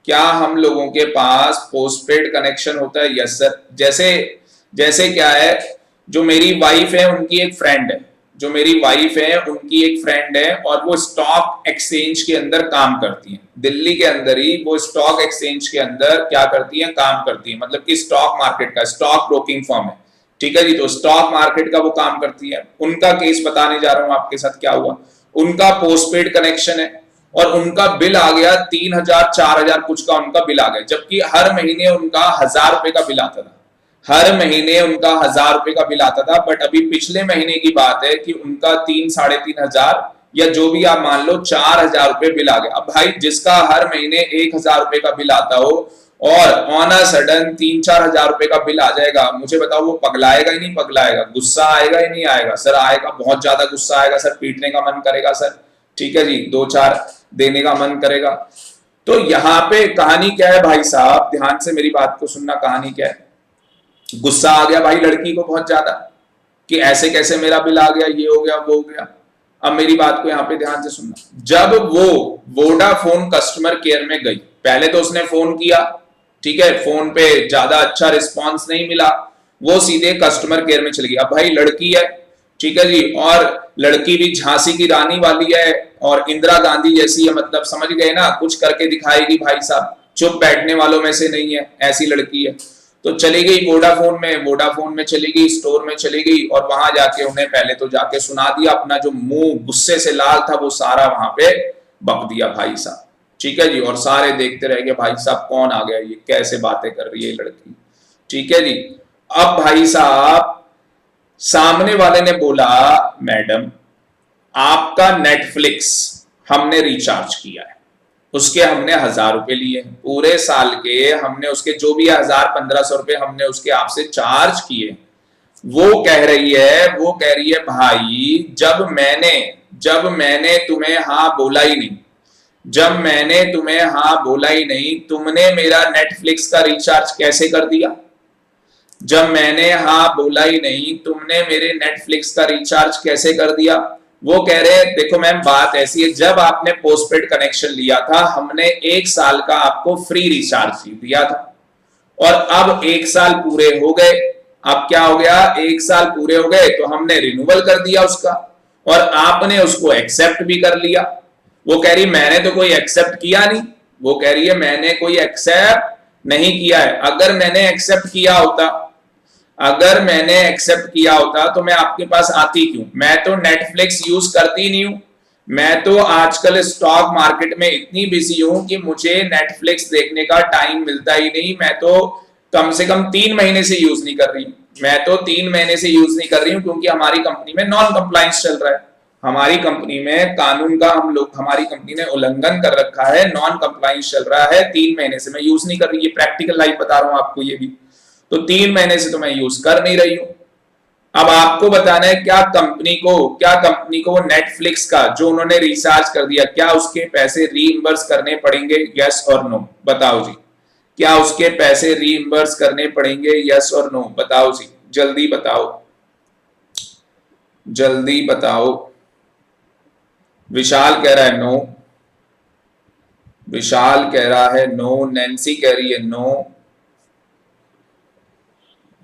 क्या हम लोगों के पास पोस्टपेड कनेक्शन होता है? Yes sir. जैसे जैसे क्या है, जो मेरी वाइफ है उनकी एक फ्रेंड है, जो मेरी वाइफ है उनकी एक फ्रेंड है, और वो स्टॉक एक्सचेंज के अंदर काम करती है, दिल्ली के अंदर ही वो स्टॉक एक्सचेंज के अंदर क्या करती है, काम करती है, मतलब कि स्टॉक मार्केट का स्टॉक ब्रोकिंग फर्म है, ठीक है जी। तो स्टॉक मार्केट का वो काम करती है। उनका केस बताने जा रहा हूं आपके साथ क्या हुआ। उनका पोस्टपेड कनेक्शन है और उनका बिल आ गया 3,000 4,000 कुछ का उनका बिल आ गया, जबकि हर महीने उनका 1,000 रुपए का बिल आता था, हर महीने उनका 1,000 रुपए का बिल आता था। बट अभी पिछले महीने की बात है कि उनका 3-3,500 या जो भी आप मान लो 4,000 रुपए बिल आ गया। अब भाई जिसका हर महीने 1,000 रुपए का बिल आता हो और ऑन अ सडन 3-4 हजार रुपए का बिल आ जाएगा, मुझे बताओ वो पगलाएगा ही नहीं पगलाएगा? गुस्सा आएगा ही नहीं आएगा? सर आएगा, बहुत ज्यादा गुस्सा आएगा सर, पीटने का मन करेगा सर, ठीक है जी, 2-4 देने का मन करेगा। तो यहाँ पे कहानी क्या है भाई साहब, ध्यान से मेरी बात को सुनना, कहानी क्या है। गुस्सा आ गया भाई लड़की को बहुत ज्यादा कि ऐसे कैसे मेरा बिल आ गया, ये हो गया वो हो गया। अब मेरी बात को यहाँ पे ध्यान से सुनना, जब वो वोडाफोन कस्टमर केयर में गई, पहले तो उसने फोन किया, ठीक है, फोन पे ज्यादा अच्छा रिस्पॉन्स नहीं मिला, वो सीधे कस्टमर केयर में चली गई। अब भाई लड़की है, ठीक है जी, और लड़की भी झांसी की रानी वाली है और इंदिरा गांधी जैसी है, मतलब समझ गए ना, कुछ करके दिखाएगी भाई साहब, चुप बैठने वालों में से नहीं है, ऐसी लड़की है। तो चली गई वोडाफोन में चली गई, स्टोर में चली गई, और वहां जाके उन्हें पहले तो जाके सुना दिया, अपना जो मुंह गुस्से से लाल था वो सारा वहां पे बक दिया भाई साहब, ठीक है जी। और सारे देखते रह गए भाई साहब कौन आ गया, ये कैसे बातें कर रही है ये लड़की, ठीक है जी। अब भाई साहब सामने वाले ने बोला, मैडम आपका नेटफ्लिक्स हमने रिचार्ज किया है, उसके हमने 1,000 रुपए लिए, पूरे साल के हमने उसके जो भी 1,000-1,500 रुपए हमने उसके आपसे चार्ज किए। वो कह रही है भाई जब मैंने तुम्हें हाँ बोला ही नहीं, जब मैंने तुम्हें हाँ बोला ही नहीं, तुमने मेरा नेटफ्लिक्स का रिचार्ज कैसे कर दिया? जब मैंने हाँ बोला ही नहीं, तुमने मेरे नेटफ्लिक्स का रिचार्ज कैसे कर दिया? वो कह रहे हैं देखो मैम बात ऐसी है, जब आपने पोस्टपेड कनेक्शन लिया था हमने 1 साल का आपको फ्री रिचार्ज दिया था, और अब 1 साल पूरे हो गए, अब क्या हो गया, 1 साल पूरे हो गए तो हमने रिन्यूअल कर दिया उसका, और आपने उसको एक्सेप्ट भी कर लिया। वो कह रही मैंने तो कोई एक्सेप्ट किया नहीं, वो कह रही है मैंने कोई एक्सेप्ट नहीं किया है। अगर मैंने एक्सेप्ट किया होता तो मैं आपके पास आती क्यों? मैं तो नेटफ्लिक्स यूज करती नहीं हूं, मैं तो आजकल स्टॉक मार्केट में इतनी बिजी हूं कि मुझे नेटफ्लिक्स देखने का टाइम मिलता ही नहीं। मैं तो कम से कम 3 महीने से यूज नहीं कर रही हूं, क्योंकि हमारी कंपनी में नॉन कंप्लायंस चल रहा है, हमारी कंपनी में कानून का हमारी कंपनी ने उल्लंघन कर रखा है, नॉन कंप्लायंस चल रहा है, 3 महीने से मैं यूज नहीं कर रही। ये प्रैक्टिकल लाइफ बता रहा हूं आपको, ये भी तो 3 महीने से तो मैं यूज कर नहीं रही हूं। अब आपको बताना है क्या कंपनी को नेटफ्लिक्स का जो उन्होंने रिचार्ज कर दिया, क्या उसके पैसे रीइंबर्स करने पड़ेंगे? यस और नो, बताओ जी, क्या उसके पैसे रीइंबर्स करने पड़ेंगे? यस और नो, बताओ जी, जल्दी बताओ। विशाल कह रहा है नो, विशाल कह रहा है नो, नैन्सी कह रही है नो,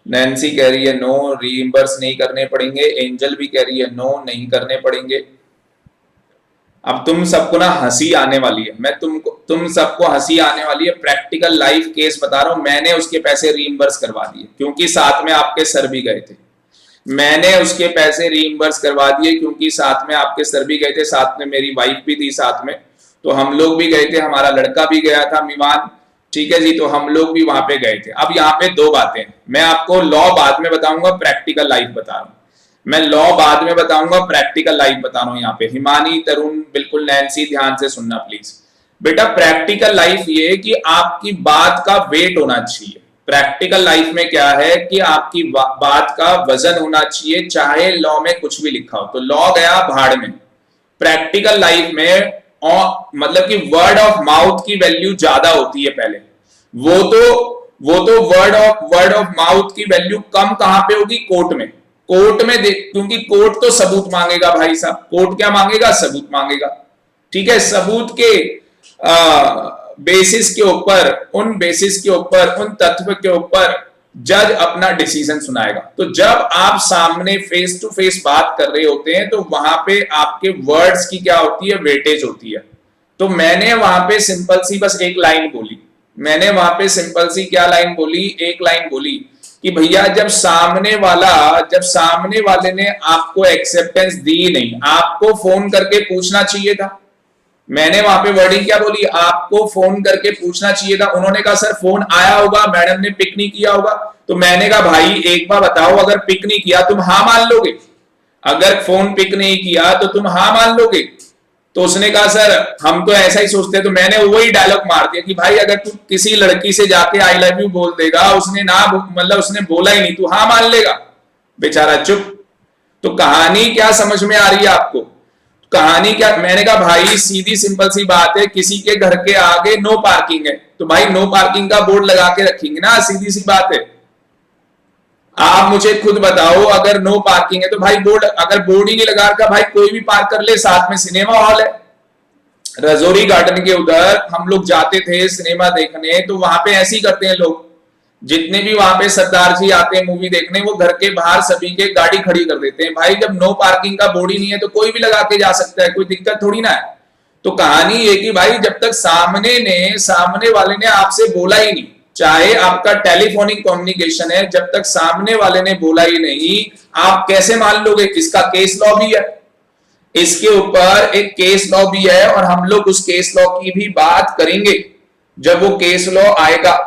नैन्सी कह रही है नो, रीइंबर्स नहीं करने पड़ेंगे, एंजल भी कह रही है नो, नहीं करने पड़ेंगे। अब तुम सबको ना हंसी आने वाली है, मैं तुम सबको हंसी आने वाली है, प्रैक्टिकल लाइफ केस बता रहा हूं। मैंने उसके पैसे रीइंबर्स करवा दिए क्योंकि साथ में आपके सर भी गए थे, मैंने उसके पैसे रीइंबर्स करवा दिए क्योंकि साथ में आपके सर भी गए थे, साथ में मेरी वाइफ भी थी साथ में, तो हम लोग भी गए थे, हमारा लड़का भी गया था मिवान, ठीक है जी, तो हम लोग भी वहां पे गए थे। अब यहाँ पे 2 बातें, मैं आपको लॉ बाद में बताऊंगा, प्रैक्टिकल लाइफ बता रहा हूं मैं, लॉ बाद में बताऊंगा, प्रैक्टिकल लाइफ बता रहा हूं यहाँ पे। हिमानी, तरुण, बिल्कुल नैन्सी ध्यान से सुनना प्लीज बेटा। प्रैक्टिकल लाइफ ये कि आपकी बात का वेट होना चाहिए। प्रैक्टिकल लाइफ में क्या है कि आपकी बात का वजन होना चाहिए, चाहे लॉ में कुछ भी लिखा हो। तो लॉ गया भाड़ में, प्रैक्टिकल लाइफ में मतलब कि वर्ड ऑफ माउथ की वैल्यू ज्यादा होती है पहले, वो तो वर्ड ऑफ माउथ की वैल्यू कम कहां पे होगी? कोर्ट में देख, क्योंकि कोर्ट तो सबूत मांगेगा भाई साहब, कोर्ट क्या मांगेगा? सबूत मांगेगा, ठीक है। सबूत के बेसिस के ऊपर, उन बेसिस के ऊपर, उन तत्व के ऊपर जज अपना डिसीजन सुनाएगा। तो जब आप सामने फेस टू फेस बात कर रहे होते हैं तो वहां पे आपके वर्ड्स की क्या होती है, वेटेज होती है। तो मैंने वहां पे सिंपल सी बस एक लाइन बोली, मैंने वहां पे सिंपल सी क्या लाइन बोली, एक लाइन बोली कि भैया जब सामने वाले ने आपको एक्सेप्टेंस दी नहीं, आपको फोन करके पूछना चाहिए था। मैंने वहां पे वर्डिंग क्या बोली, आपको फोन करके पूछना चाहिए था। उन्होंने कहा सर फोन आया होगा, मैडम ने पिक नहीं किया होगा। तो मैंने कहा भाई एक बार बताओ, अगर पिक नहीं किया तुम हाँ मान लोगे? अगर फोन पिक नहीं किया तो तुम हाँ मान लोगे? तो उसने कहा सर हम तो ऐसा ही सोचते हैं। तो मैंने वही डायलॉग मार दिया कि भाई अगर तू किसी लड़की से जाके आई लव यू बोल देगा, उसने ना मतलब उसने बोला ही नहीं, तू हाँ मान लेगा? बेचारा चुप। तो कहानी क्या समझ में आ रही है आपको? कहानी क्या, मैंने कहा भाई सीधी सिंपल सी बात है, किसी के घर के आगे नो पार्किंग है तो भाई नो पार्किंग का बोर्ड लगा के रखेंगे ना, सीधी सी बात है। आप मुझे खुद बताओ, अगर नो पार्किंग है तो भाई बोर्ड, अगर बोर्ड ही नहीं लगा रखा भाई कोई भी पार्क कर ले, साथ में सिनेमा हॉल है। रजौरी गार्डन के उधर हम लोग जाते थे सिनेमा देखने, तो वहां पे ऐसे ही करते हैं लोग, जितने भी वहां पे सरदार जी आते हैं मूवी देखने, वो घर के बाहर सभी के गाड़ी खड़ी कर देते हैं। भाई जब नो पार्किंग का बोर्ड ही नहीं है तो कोई भी लगा के जा सकता है, कोई दिक्कत थोड़ी ना है। तो कहानी ये कि भाई जब तक सामने वाले ने आपसे बोला ही नहीं, चाहे आपका टेलीफोनिक कम्युनिकेशन है, जब तक सामने वाले ने बोला ही नहीं, आप कैसे मान लोगे? इसका केस लॉ भी है, इसके ऊपर एक केस लॉ भी है, और हम लोग उस केस लॉ की भी बात करेंगे जब वो केस लॉ आएगा।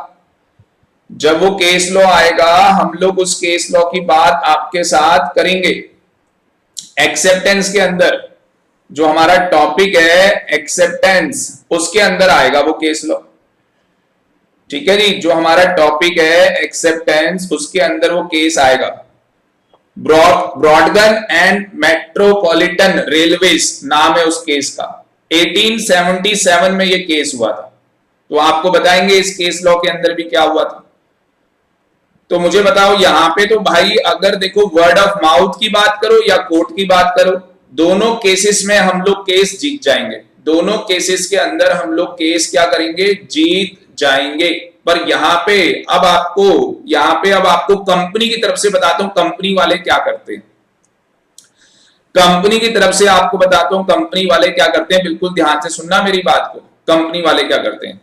जब वो केस लॉ आएगा हम लोग उस केस लॉ की बात आपके साथ करेंगे। एक्सेप्टेंस के अंदर जो हमारा टॉपिक है एक्सेप्टेंस, उसके अंदर आएगा वो केस लॉ। ठीक है जी, जो हमारा टॉपिक है एक्सेप्टेंस, उसके अंदर वो केस आएगा। ब्रॉडगन एंड मेट्रोपॉलिटन रेलवेज नाम है उस केस का। 1877 में ये केस हुआ था। तो आपको बताएंगे इस केस लॉ के अंदर भी क्या हुआ था। तो मुझे बताओ यहां पे तो भाई अगर देखो वर्ड ऑफ माउथ की बात करो या कोर्ट की बात करो, दोनों केसेस में हम लोग केस जीत जाएंगे। दोनों केसेस के अंदर हम लोग केस क्या करेंगे, जीत जाएंगे। पर यहां पे अब आपको कंपनी की तरफ से बताता हूं कंपनी वाले क्या करते हैं। कंपनी की तरफ से आपको बताता हूं कंपनी वाले क्या करते हैं, बिल्कुल ध्यान से सुनना मेरी बात को। कंपनी वाले क्या करते हैं,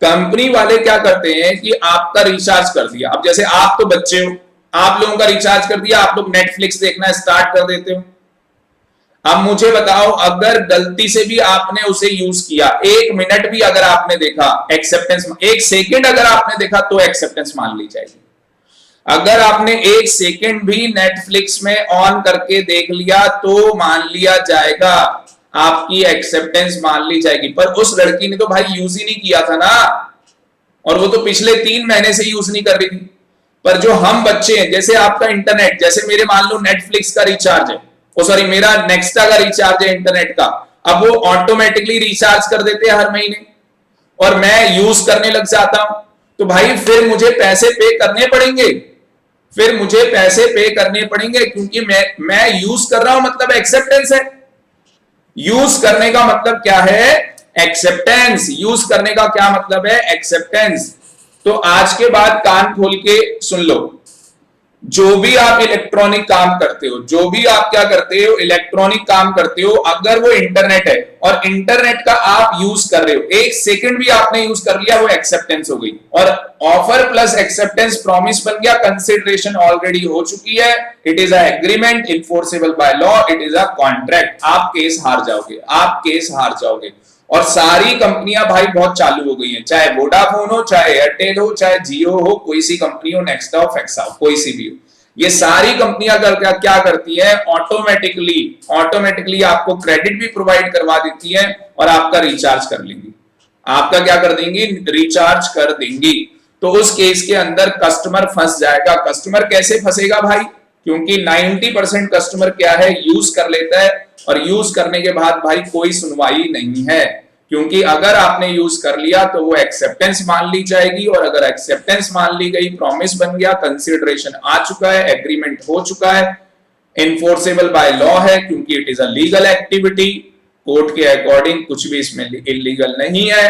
कंपनी वाले क्या करते हैं कि आपका रिचार्ज कर दिया। अब जैसे आप तो बच्चे हो, आप लोगों का रिचार्ज कर दिया, आप लोग नेटफ्लिक्स देखना स्टार्ट कर देते हो। अब मुझे बताओ अगर गलती से भी आपने उसे यूज किया, 1 मिनट भी अगर आपने देखा, एक्सेप्टेंस 1 सेकंड अगर आपने देखा तो एक्सेप्टेंस मान ली जाएगी। अगर आपने 1 सेकंड भी नेटफ्लिक्स में ऑन करके देख लिया तो मान लिया जाएगा, आपकी एक्सेप्टेंस मान ली जाएगी। पर उस लड़की ने तो भाई यूज ही नहीं किया था ना, और वो तो पिछले 3 महीने से यूज नहीं कर रही थी। पर जो हम बच्चे हैं, जैसे आपका इंटरनेट, जैसे मेरे मान लो नेटफ्लिक्स का रिचार्ज है, सॉरी मेरा नेक्स्टा का रिचार्ज है इंटरनेट का, अब वो ऑटोमेटिकली रिचार्ज कर देते हैं हर महीने, और मैं यूज करने लग जाता हूं, तो भाई फिर मुझे पैसे पे करने पड़ेंगे, क्योंकि मैं यूज कर रहा हूं, मतलब एक्सेप्टेंस है। यूज करने का मतलब क्या है, एक्सेप्टेंस। यूज करने का क्या मतलब है, एक्सेप्टेंस। तो आज के बाद कान खोल के सुन लो, जो भी आप इलेक्ट्रॉनिक काम करते हो, जो भी आप क्या करते हो, इलेक्ट्रॉनिक काम करते हो, अगर वो इंटरनेट है और इंटरनेट का आप यूज कर रहे हो, 1 सेकंड भी आपने यूज कर लिया, वो एक्सेप्टेंस हो गई। और ऑफर प्लस एक्सेप्टेंस प्रॉमिस बन गया, कंसिडरेशन ऑलरेडी हो चुकी है, it is a agreement enforceable by law, it is a contract. आप केस हार जाओगे। और सारी कंपनियां भाई बहुत चालू हो गई हैं, चाहे वोडाफोन हो, चाहे एयरटेल हो, चाहे जियो हो, कोई सी कंपनी हो, नेक्स्टा हो, फेक्सा हो, कोई सी भी हो, ये सारी कंपनियां क्या करती है, ऑटोमेटिकली आपको क्रेडिट भी प्रोवाइड करवा देती है और आपका रिचार्ज कर लेंगी। आपका क्या कर देंगी, रिचार्ज कर देंगी। तो उस केस के अंदर कस्टमर फंस जाएगा। कस्टमर कैसे फंसेगा भाई, क्योंकि 90% कस्टमर क्या है, यूज कर लेता है, और यूज करने के बाद भाई कोई सुनवाई नहीं है, क्योंकि अगर आपने यूज कर लिया तो वो एक्सेप्टेंस मान ली जाएगी, और अगर एक्सेप्टेंस मान ली गई, प्रॉमिस बन गया, कंसिडरेशन आ चुका है, एग्रीमेंट हो चुका है, इनफोर्सेबल बाय लॉ है, क्योंकि it is a legal activity. Court के अकॉर्डिंग कुछ भी इसमें इलीगल नहीं है।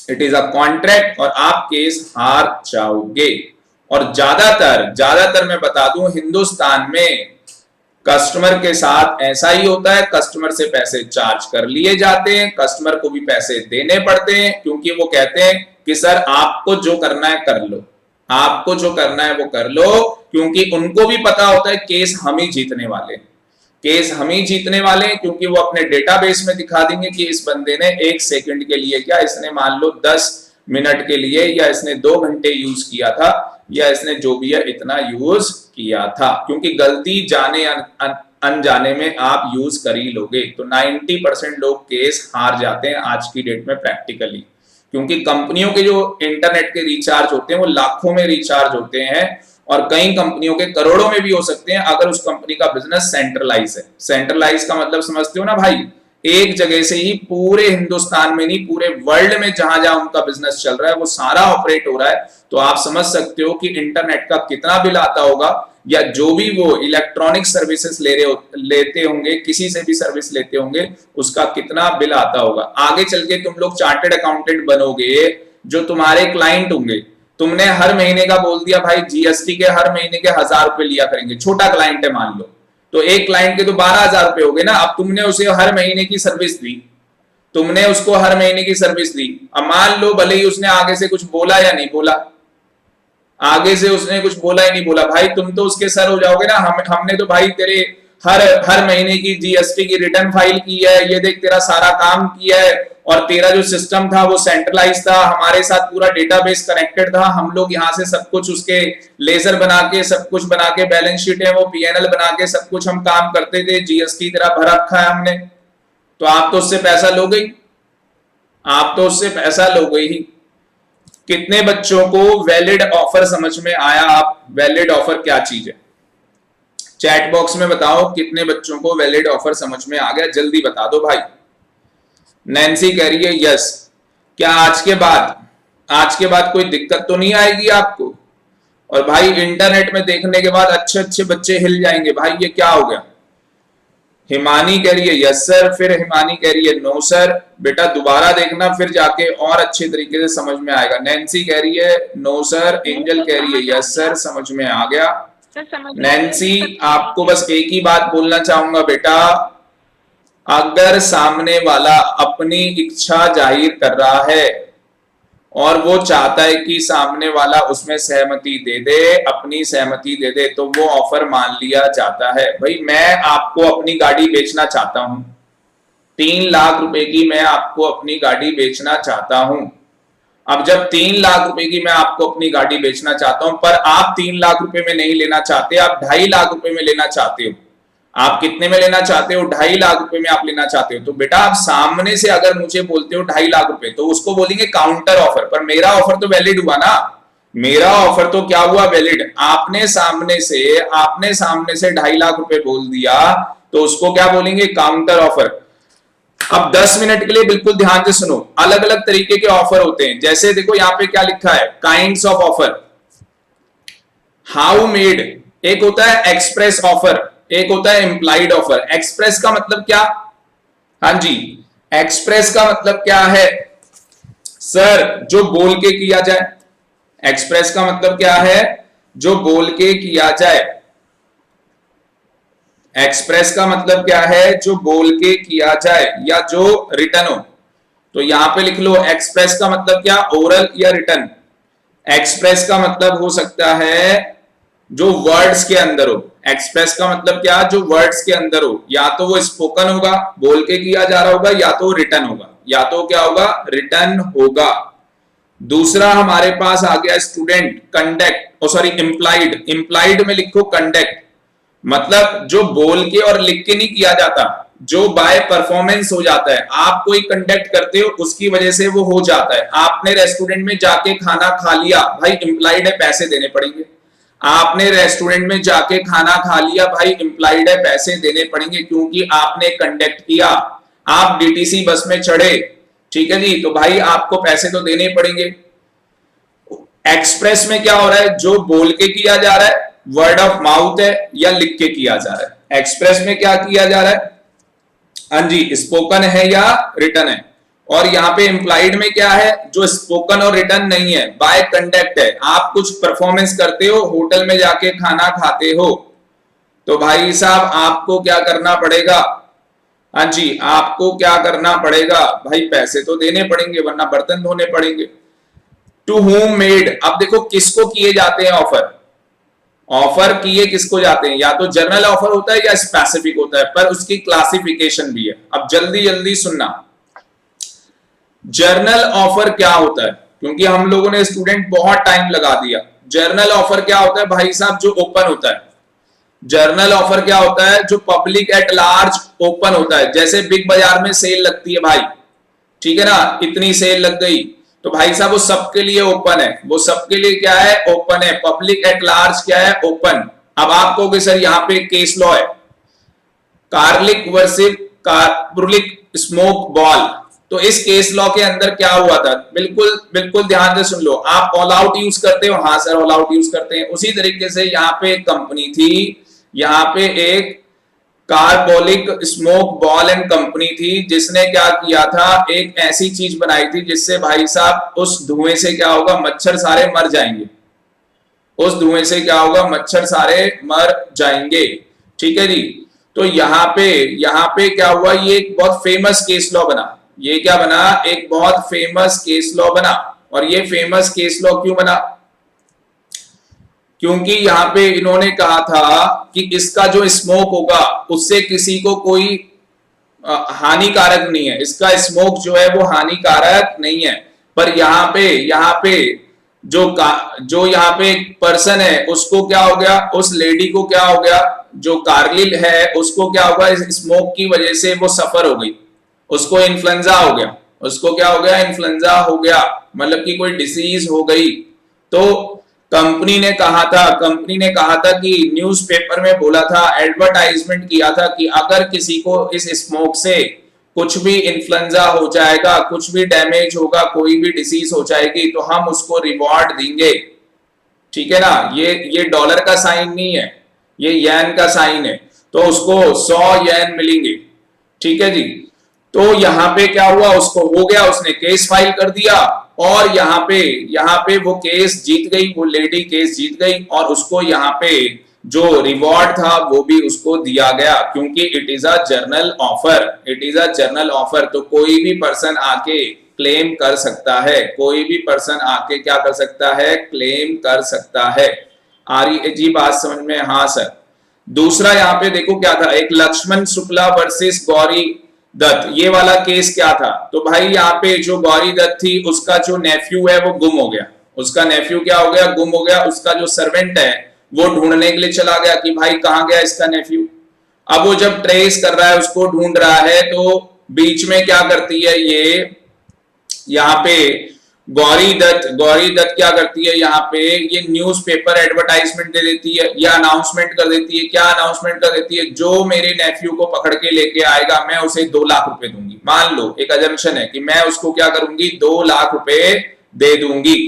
इट इज अ कॉन्ट्रैक्ट और आप केस हार जाओगे। और ज्यादातर मैं बता दूं, हिंदुस्तान में कस्टमर के साथ ऐसा ही होता है, कस्टमर से पैसे चार्ज कर लिए जाते हैं, कस्टमर को भी पैसे देने पड़ते हैं, क्योंकि वो कहते हैं कि सर आपको जो करना है कर लो, आपको जो करना है वो कर लो, क्योंकि उनको भी पता होता है केस हम ही जीतने वाले, केस हम ही जीतने वाले हैं, क्योंकि वो अपने डेटाबेस में दिखा देंगे कि इस बंदे ने 1 सेकंड के लिए क्या, इसने मान लो 10 मिनट के लिए, या इसने 2 घंटे यूज किया था, या इसने जो भी है इतना यूज किया था, क्योंकि गलती जाने अनजाने में आप यूज कर ही लोगे। तो 90% लोग केस हार जाते हैं आज की डेट में प्रैक्टिकली, क्योंकि कंपनियों के जो इंटरनेट के रिचार्ज होते हैं वो लाखों में रिचार्ज होते हैं, और कई कंपनियों के करोड़ों में भी हो सकते हैं अगर उस कंपनी का बिजनेस सेंट्रलाइज है। सेंट्रलाइज का मतलब समझते हो ना भाई, एक जगह से ही पूरे हिंदुस्तान में नहीं, पूरे वर्ल्ड में जहां जहां उनका बिजनेस चल रहा है वो सारा ऑपरेट हो रहा है। तो आप समझ सकते हो कि इंटरनेट का कितना बिल आता होगा, या जो भी वो इलेक्ट्रॉनिक सर्विसेज लेते होंगे, किसी से भी सर्विस लेते होंगे, उसका कितना बिल आता होगा। आगे चल के तुम लोग चार्टेड अकाउंटेंट बनोगे, जो तुम्हारे क्लाइंट होंगे, तुमने हर महीने का बोल दिया भाई जीएसटी के हर महीने के 1000 रुपए लिया करेंगे, छोटा क्लाइंट है मान लो, तो एक क्लाइंट के तो 12,000 रुपए हो गए ना। अब तुमने उसे हर महीने की सर्विस दी, तुमने उसको हर महीने की सर्विस दी, अब मान लो भले ही उसने आगे से कुछ बोला या नहीं बोला, आगे से उसने कुछ बोला ही नहीं बोला, भाई तुम तो उसके सर हो जाओगे ना। हमने तो भाई तेरे हर महीने की जीएसटी की रिटर्न फाइल की है, ये देख तेरा सारा काम किया है, और तेरा जो सिस्टम था वो सेंट्रलाइज था, हमारे साथ पूरा डेटाबेस कनेक्टेड था, हम लोग यहाँ से सब कुछ उसके लेजर बना के, सब कुछ बना के, बैलेंस शीट है वो पीएनएल बना के सब कुछ हम काम करते थे, जीएसटी तेरा भर रखा है हमने। तो आप तो उससे पैसा लोगे ही, आप तो उससे पैसा लोगे ही। कितने बच्चों को वैलिड ऑफर समझ में आया? आप वैलिड ऑफर क्या चीज है चैट बॉक्स में बताओ, कितने बच्चों को वैलिड ऑफर समझ में आ गया, जल्दी बता दो भाई। नैन्सी कह रही है यस। क्या आज के बाद कोई दिक्कत तो नहीं आएगी आपको? और भाई इंटरनेट में देखने के बाद अच्छे अच्छे बच्चे हिल जाएंगे, भाई ये क्या हो गया? हिमानी कह रही है यस सर, फिर हिमानी कह रही है नो सर। बेटा दोबारा देखना, फिर जाके और अच्छे तरीके से समझ में आएगा। नैन्सी कह रही है नो सर, एंजल कह रही है यस सर, समझ में आ गया। नैन्सी आपको बस एक ही बात बोलना चाहूंगा बेटा, अगर सामने वाला अपनी इच्छा जाहिर कर रहा है और वो चाहता है कि सामने वाला उसमें सहमति दे दे, अपनी सहमति दे दे, तो वो ऑफर मान लिया जाता है। भाई मैं आपको अपनी गाड़ी बेचना चाहता हूं, 3 लाख रुपए की मैं आपको अपनी गाड़ी बेचना चाहता हूं। अब जब 3 लाख रुपए की मैं आपको अपनी गाड़ी बेचना चाहता हूं, पर आप 3 लाख रुपए में नहीं लेना चाहते, आप 2.5 लाख रुपए में लेना चाहते हो। आप कितने में लेना चाहते हो? 2.5 लाख रुपए में आप लेना चाहते हो। तो बेटा आप सामने से अगर मुझे बोलते हो 2.5 लाख रुपए, तो उसको बोलेंगे काउंटर ऑफर। पर मेरा ऑफर तो वैलिड हुआ ना, मेरा ऑफर तो क्या हुआ? वैलिड। आपने सामने से 2.5 लाख रुपए बोल दिया, तो उसको क्या बोलेंगे? Counter offer. अब 10 मिनट के लिए बिल्कुल ध्यान से सुनो, अलग अलग तरीके के ऑफर होते हैं। जैसे देखो यहां पे क्या लिखा है, kinds of offer, how made. एक होता है एक्सप्रेस ऑफर, एक होता है इंप्लाइड ऑफर। एक्सप्रेस का मतलब क्या? हाँ जी, एक्सप्रेस का मतलब क्या है सर? जो बोल के किया जाए। एक्सप्रेस का मतलब क्या है? जो बोल के किया जाए। एक्सप्रेस का मतलब क्या है? जो बोल के किया जाए या जो रिटन हो। तो यहां पे लिख लो, एक्सप्रेस का मतलब क्या? ओरल या रिटन। एक्सप्रेस का मतलब हो सकता है जो वर्ड्स के अंदर हो। एक्सप्रेस का मतलब क्या? जो वर्ड्स के अंदर हो। या तो वो स्पोकन होगा, बोल के किया जा रहा होगा, या तो रिटन होगा। या तो क्या होगा? रिटन होगा। दूसरा हमारे पास आ गया student, conduct, sorry implied. Implied में लिखो कंडक्ट, मतलब जो बोल के और लिख के नहीं किया जाता, जो बाय परफॉर्मेंस हो जाता है। आप कोई कंडक्ट करते हो, उसकी वजह से वो हो जाता है। आपने रेस्टोरेंट में जाके खाना खा लिया, भाई इंप्लाइड है, पैसे देने पड़ेंगे। आपने रेस्टोरेंट में जाके खाना खा लिया, भाई इंप्लाइड है, पैसे देने पड़ेंगे, क्योंकि आपने कंडक्ट किया। आप डीटीसी बस में चढ़े, ठीक है जी, तो भाई आपको पैसे तो देने पड़ेंगे। एक्सप्रेस में क्या हो रहा है? जो बोल के किया जा रहा है, वर्ड ऑफ माउथ है या लिख के किया जा रहा है। एक्सप्रेस में क्या किया जा रहा है? हाँ जी, स्पोकन है या रिटन है। और यहाँ पे इम्प्लाइड में क्या है, जो स्पोकन और रिटर्न नहीं है, बाय कंडक्ट है। आप कुछ परफॉर्मेंस करते हो, होटल में जाके खाना खाते हो, तो भाई साहब आपको क्या करना पड़ेगा, हाँ जी, आपको क्या करना पड़ेगा भाई, पैसे तो देने पड़ेंगे वरना बर्तन धोने पड़ेंगे। टू होम मेड, अब देखो किसको किए जाते हैं ऑफर, ऑफर किए किसको जाते हैं, या तो जनरल ऑफर होता है या स्पेसिफिक होता है, पर उसकी क्लासिफिकेशन भी है। अब जल्दी जल्दी सुनना, जर्नल ऑफर क्या होता है, क्योंकि हम लोगों ने स्टूडेंट बहुत टाइम लगा दिया। जर्नल ऑफर क्या होता है भाई साहब, जो ओपन होता है। जर्नल ऑफर क्या होता है, जो पब्लिक एट लार्ज ओपन होता है। जैसे बिग बाजार में सेल लगती है भाई, ठीक है ना, इतनी सेल लग गई, तो भाई साहब वो सबके लिए ओपन है, वो सबके लिए क्या है, ओपन है। पब्लिक एट लार्ज क्या है, ओपन। अब आप कहोगे सर यहाँ पे केस लॉ है, कार्लिक वर्सेस कार्बुलिक स्मोक बॉल, तो इस केस लॉ के अंदर क्या हुआ था, बिल्कुल बिल्कुल ध्यान से सुन लो। आप ऑल आउट यूज करते हो, हाँ सर ऑल आउट यूज करते हैं। उसी तरीके से यहाँ पे एक कंपनी थी, यहाँ पे एक carbolic smoke ball and company थी, जिसने क्या किया था, एक ऐसी चीज बनाई थी जिससे भाई साहब उस धुएं से क्या होगा, मच्छर सारे मर जाएंगे। उस धुएं से क्या होगा, मच्छर सारे मर जाएंगे, ठीक है जी। तो यहाँ पे क्या हुआ, ये एक बहुत फेमस केस लॉ बना। ये क्या बना, एक बहुत फेमस केस लॉ बना। और ये फेमस केस लॉ क्यों बना, क्योंकि यहाँ पे इन्होंने कहा था कि इसका जो स्मोक होगा उससे किसी को कोई हानिकारक नहीं है, इसका स्मोक जो है वो हानिकारक नहीं है। पर यहाँ पे जो यहाँ पे एक पर्सन है उसको क्या हो गया, उस लेडी को क्या हो गया, जो कार्लिल है उसको क्या होगा, इस स्मोक की वजह से वो सफर हो गई, उसको इन्फ्लुएंजा हो गया, उसको क्या हो गया, इन्फ्लुएंजा हो गया, मतलब कि कोई डिसीज हो गई। तो कंपनी ने कहा था कि न्यूज़पेपर में बोला था, एडवर्टाइजमेंट किया था कि अगर किसी को इस स्मोक से कुछ भी इन्फ्लुएंजा हो जाएगा, कुछ भी डैमेज होगा, कोई भी डिसीज हो जाएगी, तो हम उसको रिवॉर्ड देंगे, ठीक है ना। ये डॉलर का साइन नहीं है, ये येन का साइन है, तो उसको 100 येन मिलेंगे, ठीक है जी। तो यहाँ पे क्या हुआ, उसको हो गया, उसने केस फाइल कर दिया, और यहाँ पे वो केस जीत गई, वो लेडी केस जीत गई, और उसको यहाँ पे जो रिवॉर्ड था वो भी उसको दिया गया, क्योंकि it is a journal offer, it is a journal offer. तो कोई भी पर्सन आके क्लेम कर सकता है, कोई भी पर्सन आके क्या कर सकता है, क्लेम कर सकता है। आ रही जी बात समझ में, हाँ सर। दूसरा यहाँ पे देखो क्या था, एक लक्ष्मण शुक्ला वर्सेस गौरी दत्त, ये वाला केस क्या था, तो भाई यहाँ पे जो गौरी दत्त थी उसका जो नेफ्यू है वो गुम हो गया, उसका नेफ्यू क्या हो गया, गुम हो गया। उसका जो सर्वेंट है वो ढूंढने के लिए चला गया कि भाई कहाँ गया इसका नेफ्यू। अब वो जब ट्रेस कर रहा है, उसको ढूंढ रहा है, तो बीच में क्या करती है ये, यहाँ पे गौरी दत्त क्या करती है, यहाँ पे ये न्यूज़पेपर एडवर्टाइजमेंट दे देती है, या अनाउंसमेंट कर देती है। क्या अनाउंसमेंट कर देती है, जो मेरे नेफ्यू को पकड़ के लेके आएगा मैं उसे 2 लाख रुपए दूंगी। मान लो एक अजम्पशन है कि मैं उसको क्या करूंगी, 2 लाख रुपए दे दूंगी।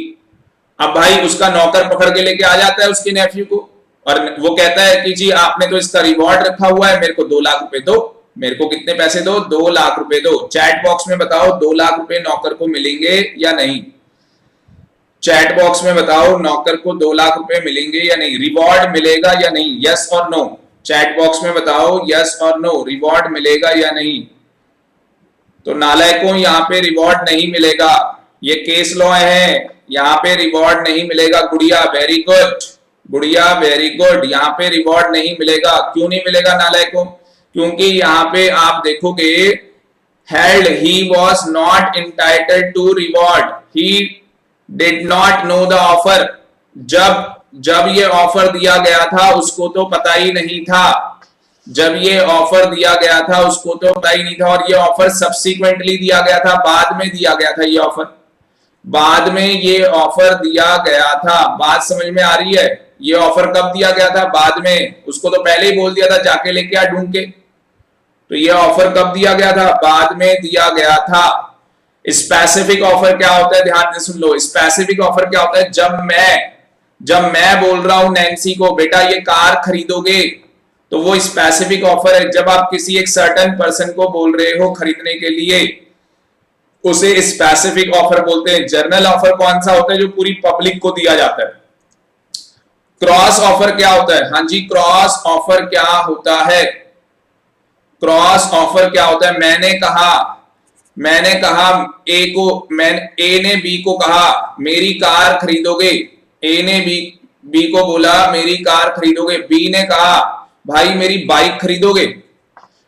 अब भाई उसका नौकर पकड़ के लेके आ जाता है उसके नेफ्यू को, और वो कहता है कि जी आपने तो इसका रिवॉर्ड रखा हुआ है, मेरे को 2 लाख रुपए दो, मेरे को कितने पैसे दो, 2 लाख रुपए दो। चैट बॉक्स में बताओ 2 लाख रुपए नौकर को मिलेंगे या नहीं, चैट बॉक्स में बताओ नौकर को 2 लाख रुपए मिलेंगे या नहीं, रिवॉर्ड मिलेगा या नहीं, यस और नो। चैट बॉक्स में बताओ यस और नो, रिवॉर्ड मिलेगा या नहीं। तो नालायकों यहाँ पे रिवॉर्ड नहीं मिलेगा, ये केस लॉ है, यहाँ पे रिवॉर्ड नहीं मिलेगा। गुड़िया वेरी गुड, गुड़िया वेरी गुड, यहाँ पे रिवॉर्ड नहीं मिलेगा। क्यों नहीं मिलेगा नालायकों, क्योंकि यहाँ पे आप देखोगे held he was not entitled to reward, he did not know the offer। जब ये ऑफर दिया गया था उसको तो पता ही नहीं था, जब ये ऑफर दिया गया था उसको तो पता ही नहीं था, और ये ऑफर सब्सिक्वेंटली दिया गया था, बाद में दिया गया था ये ऑफर, बाद में ये ऑफर दिया गया था। बात समझ में आ रही है, ये ऑफर कब दिया गया था, बाद में, उसको तो पहले ही बोल दिया था जाके लेके आ ढूंढ के। तो ये ऑफर कब दिया गया था, बाद में दिया गया था। स्पेसिफिक ऑफर क्या होता है, ध्यान से सुन लो। स्पेसिफिक ऑफर क्या होता है, जब मैं बोल रहा हूं नैन्सी को बेटा ये कार खरीदोगे, तो वो स्पेसिफिक ऑफर है। जब आप किसी एक सर्टेन पर्सन को बोल रहे हो खरीदने के लिए, उसे स्पेसिफिक ऑफर बोलते हैं। जनरल ऑफर कौन सा होता है? जो पूरी पब्लिक को दिया जाता है। क्रॉस ऑफर क्या होता है? हाँ जी, क्रॉस ऑफर क्या होता है? क्रॉस ऑफर क्या होता है? मैंने कहा ए ने बी को कहा मेरी कार खरीदोगे, ए ने बी को बोला मेरी कार खरीदोगे, बी ने कहा भाई मेरी बाइक खरीदोगे।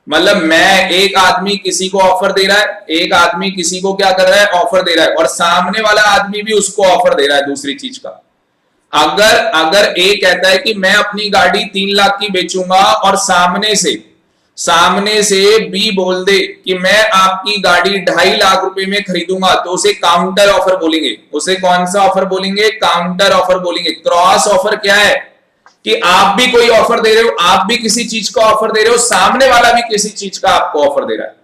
मतलब एक आदमी किसी को ऑफर दे रहा है, एक आदमी किसी को क्या कर रहा है? ऑफर दे रहा है, और सामने वाला आदमी भी उसको ऑफर दे रहा है दूसरी चीज का। अगर ए कहता है कि मैं अपनी गाड़ी 3 लाख की बेचूंगा, और सामने से बी बोल दे कि मैं आपकी गाड़ी 2.5 लाख रुपए में खरीदूंगा, तो उसे काउंटर ऑफर बोलेंगे। उसे कौन सा ऑफर बोलेंगे? काउंटर ऑफर बोलेंगे। क्रॉस ऑफर क्या है? कि आप भी कोई ऑफर दे रहे हो, आप भी किसी चीज का ऑफर दे रहे हो, सामने वाला भी किसी चीज का आपको ऑफर दे रहा है।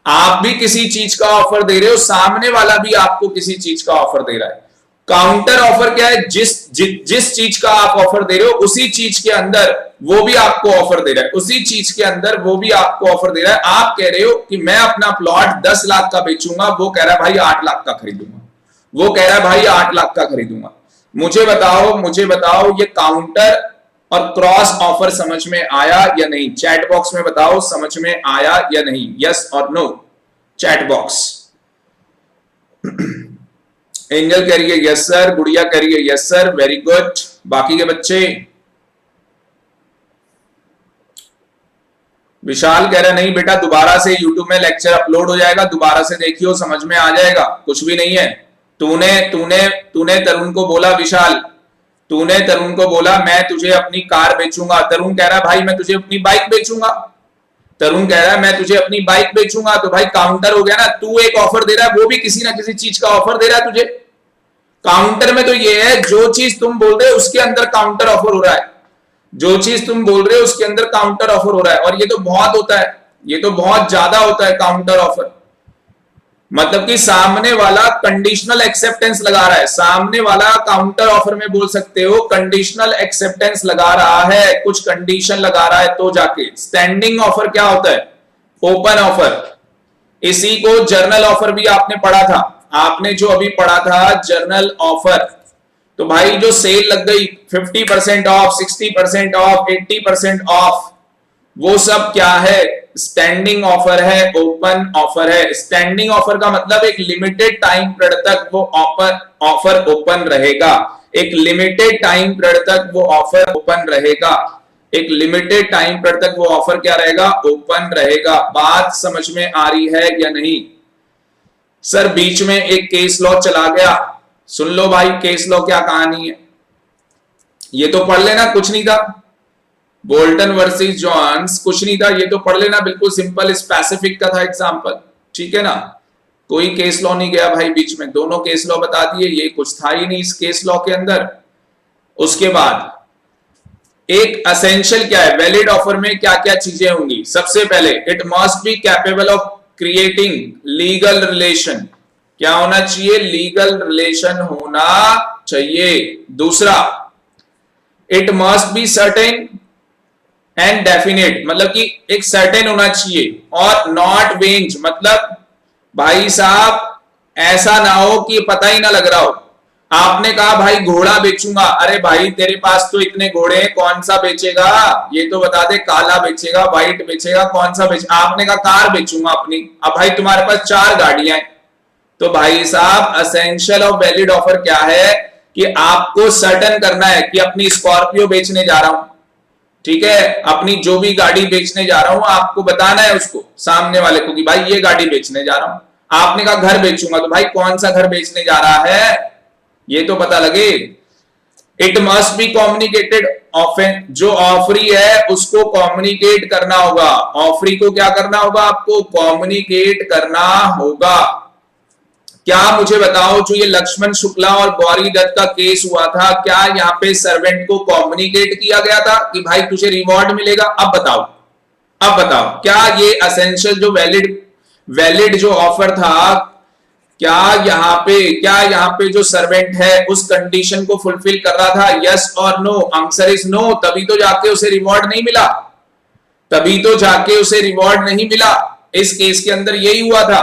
आप भी किसी चीज का ऑफर दे रहे हो, सामने वाला भी आपको किसी चीज का ऑफर दे रहा है। काउंटर ऑफर क्या है? जिस चीज का आप ऑफर दे रहे हो, उसी चीज के अंदर वो भी आपको ऑफर दे रहा है, उसी चीज के अंदर वो भी आपको ऑफर दे रहा है। आप कह रहे हो कि मैं अपना प्लॉट 10 लाख का बेचूंगा, वो कह रहा है भाई 8 लाख का खरीदूंगा, वो कह रहा है भाई 8 लाख का खरीदूंगा। मुझे बताओ ये काउंटर और क्रॉस ऑफर समझ में आया या नहीं? चैट बॉक्स में बताओ समझ में आया या नहीं? यस और नो, चैट बॉक्स। एंजल कह रही है यस सर, गुड़िया कह रही है यस सर, वेरी गुड। बाकी के बच्चे? विशाल कह रहा है नहीं बेटा, दोबारा से यूट्यूब में लेक्चर अपलोड हो जाएगा, दोबारा से देखियो, समझ में आ जाएगा, कुछ भी नहीं है। तूने तरुण को बोला, विशाल तूने तरुण को बोला मैं तुझे अपनी कार बेचूंगा, तरुण कह रहा है भाई मैं तुझे अपनी बाइक बेचूंगा, तरुण कह रहा है मैं तुझे अपनी बाइक बेचूंगा, तो भाई काउंटर हो गया ना। तू एक ऑफर दे रहा है, वो भी किसी ना किसी चीज का ऑफर दे रहा है तुझे। काउंटर में तो ये है जो चीज तुम बोल रहे हो उसके अंदर काउंटर ऑफर हो रहा है, जो चीज तुम बोल रहे हो उसके अंदर काउंटर ऑफर हो रहा है। और ये तो बहुत होता है, ये तो बहुत ज्यादा होता है काउंटर ऑफर। मतलब कि सामने वाला कंडीशनल एक्सेप्टेंस लगा रहा है, सामने वाला काउंटर ऑफर में बोल सकते हो कंडीशनल एक्सेप्टेंस लगा रहा है, कुछ कंडीशन लगा रहा है तो जाके। स्टैंडिंग ऑफर क्या होता है? Open offer. इसी को जर्नल ऑफर भी आपने पढ़ा था, आपने जो अभी पढ़ा था जर्नल ऑफर। तो भाई जो सेल लग गई 50% ऑफ, 60% ऑफ, 80% ऑफ, वो सब क्या है? स्टैंडिंग ऑफर है, ओपन ऑफर है। स्टैंडिंग ऑफर का मतलब एक लिमिटेड टाइम पीरियड तक वो ऑफर ओपन रहेगा, एक लिमिटेड टाइम पीरियड तक वो ऑफर ओपन रहेगा, एक लिमिटेड टाइम पीरियड तक वो ऑफर क्या रहेगा? ओपन रहेगा। बात समझ में आ रही है या नहीं? सर बीच में एक केस लॉ चला गया, सुन लो भाई केस लॉ क्या कहानी है, ये तो पढ़ लेना, कुछ नहीं था। बोल्टन वर्सेस जॉन्स कुछ नहीं था, ये तो पढ़ लेना, बिल्कुल सिंपल स्पेसिफिक का था एग्जांपल, ठीक है ना। कोई केस लॉ नहीं गया भाई बीच में, दोनों केस लॉ बता दिए, ये कुछ था ही नहीं इस केस लॉ के अंदर। उसके बाद एक असेंशियल क्या है? वैलिड ऑफर में क्या क्या चीजें होंगी? सबसे पहले it must be capable of creating legal relation. क्या होना चाहिए? लीगल रिलेशन होना चाहिए। दूसरा, it must be certain and definite, मतलब कि एक सर्टेन होना चाहिए, और नॉट वेंज, मतलब भाई साहब ऐसा ना हो कि पता ही ना लग रहा हो। आपने कहा भाई घोड़ा बेचूंगा, अरे भाई तेरे पास तो इतने घोड़े हैं, कौन सा बेचेगा ये तो बता दे, काला बेचेगा, व्हाइट बेचेगा, कौन सा बेच। आपने कहा कार बेचूंगा अपनी, अब भाई तुम्हारे पास 4 गाड़ियां हैं, तो भाई साहब असेंशियल ऑफ वैलिड ऑफर क्या है कि आपको सर्टन करना है कि अपनी स्कॉर्पियो बेचने जा रहा हूं, ठीक है, अपनी जो भी गाड़ी बेचने जा रहा हूं आपको बताना है उसको, सामने वाले को, कि भाई ये गाड़ी बेचने जा रहा हूं। आपने कहा घर बेचूंगा, तो भाई कौन सा घर बेचने जा रहा है ये तो पता लगे। It must be communicated often, जो ऑफरी है उसको कम्युनिकेट करना होगा, ऑफरी को क्या करना होगा? आपको कम्युनिकेट करना होगा। क्या मुझे बताओ, जो ये लक्ष्मण शुक्ला और गौरी दत्त का केस हुआ था, क्या यहाँ पे सर्वेंट को कम्युनिकेट किया गया था कि भाई तुझे रिवॉर्ड मिलेगा? अब बताओ क्या ये असेंशियल जो वैलिड जो ऑफर था, क्या यहाँ पे जो सर्वेंट है उस कंडीशन को फुलफिल कर रहा था? यस और नो? Answer is no. तभी तो जाके उसे रिवॉर्ड नहीं मिला, तभी तो जाके उसे रिवॉर्ड नहीं मिला। इस केस के अंदर यही हुआ था।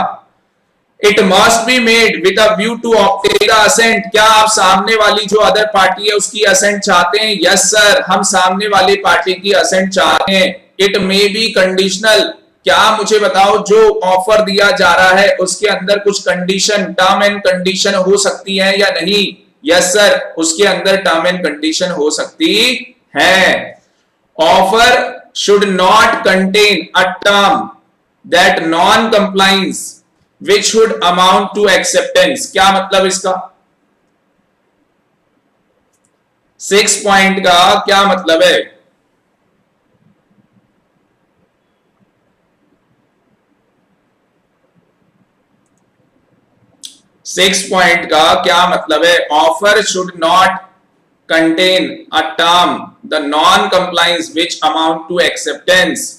It must be made with a view to obtain the assent. क्या आप सामने वाली जो अदर पार्टी है उसकी असेंट चाहते हैं? यस सर, हम सामने वाली पार्टी की असेंट चाहते हैं। It may be conditional. क्या मुझे बताओ, जो ऑफर दिया जा रहा है उसके अंदर कुछ कंडीशन, टर्म एंड कंडीशन हो सकती है या नहीं? यस सर, उसके अंदर टर्म एंड कंडीशन हो सकती है। Offer should not contain a term that non compliance which should amount to acceptance। क्या मतलब इसका? 6 पॉइंट का क्या मतलब है? 6 पॉइंट का क्या मतलब है? Offer should not contain a term the non compliance which amount to acceptance।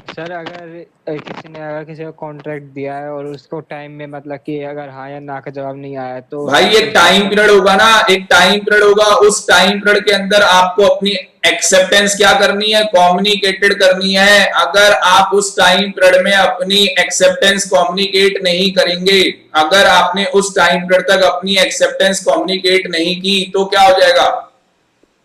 Sir अगर किसी ने अगर किसी को कॉन्ट्रैक्ट दिया है और उसको टाइम में मतलब कि अगर हाँ या ना का जवाब नहीं आया तो भाई एक टाइम पीरियड होगा ना, एक टाइम पीरियड होगा, उस टाइम पीरियड के अंदर आपको अपनी एक्सेप्टेंस क्या करनी है? कम्युनिकेटेड करनी है। अगर आप उस टाइम पीरियड में अपनी एक्सेप्टेंस कम्युनिकेट नहीं करेंगे, अगर आपने उस टाइम पीरियड तक अपनी एक्सेप्टेंस कम्युनिकेट नहीं की तो क्या हो जाएगा?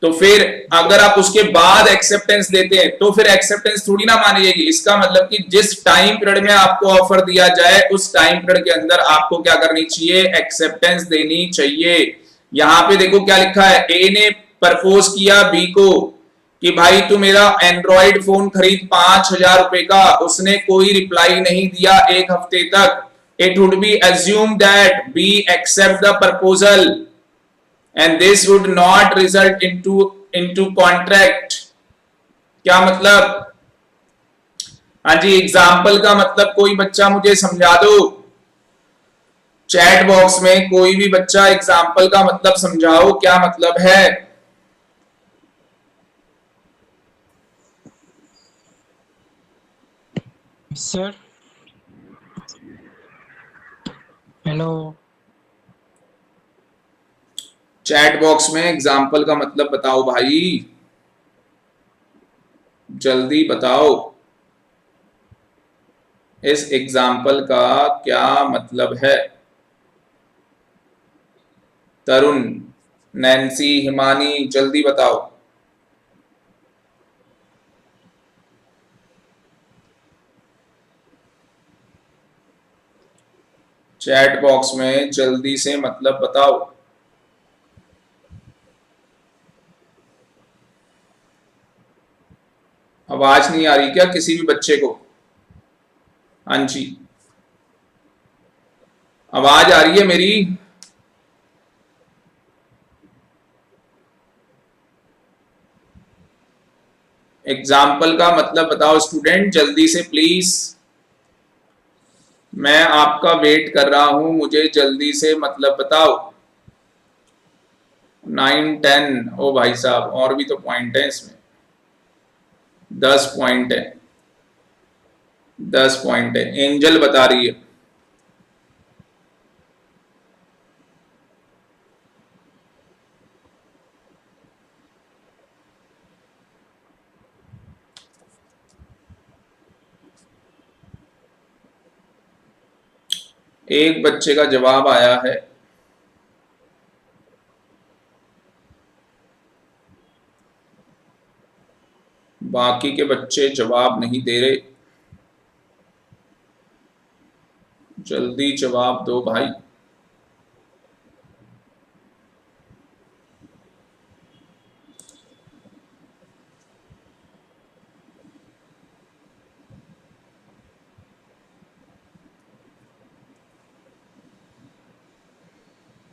तो फिर अगर आप उसके बाद एक्सेप्टेंस देते हैं तो फिर एक्सेप्टेंस थोड़ी ना मानी जाएगी। इसका मतलब कि जिस टाइम पीरियड में आपको ऑफर दिया जाए उस टाइम पीरियड के अंदर आपको क्या करनी चाहिए? एक्सेप्टेंस देनी चाहिए। यहां पे देखो क्या लिखा है, ए ने प्रपोज किया बी को कि भाई तू मेरा एंड्रॉइड फोन खरीद 5,000 रुपए का। उसने कोई रिप्लाई नहीं दिया 1 हफ्ते तक। It would be assume that be accept the proposal and this would not result into contract। क्या मतलब? हाँ जी, एग्जाम्पल का मतलब कोई बच्चा मुझे समझा दो, चैट बॉक्स में कोई भी बच्चा एग्जाम्पल का मतलब समझाओ, क्या मतलब है? सर हेलो, चैट बॉक्स में एग्जाम्पल का मतलब बताओ भाई, जल्दी बताओ। इस एग्जाम्पल का क्या मतलब है? तरुण, नैन्सी, हिमानी, जल्दी बताओ। चैट बॉक्स में जल्दी से मतलब बताओ। आवाज नहीं आ रही क्या किसी भी बच्चे को? हाँ जी, आवाज आ रही है मेरी? एग्जाम्पल का मतलब बताओ स्टूडेंट, जल्दी से प्लीज। मैं आपका वेट कर रहा हूं, मुझे जल्दी से मतलब बताओ। 9, 10, ओ भाई साहब और भी तो पॉइंट है इसमें। 10 पॉइंट है, 10 पॉइंट है। एंजल बता रही है। एक बच्चे का जवाब आया है, बाकी के बच्चे जवाब नहीं दे रहे। जल्दी जवाब दो भाई।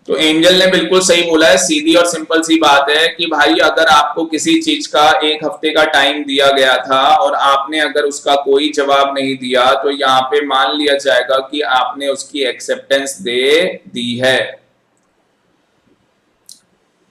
तो एंजल ने बिल्कुल सही बोला है, सीधी और सिंपल सी बात है कि भाई अगर आपको किसी चीज का 1 हफ्ते का टाइम दिया गया था और आपने अगर उसका कोई जवाब नहीं दिया तो यहाँ पे मान लिया जाएगा कि आपने उसकी एक्सेप्टेंस दे दी है।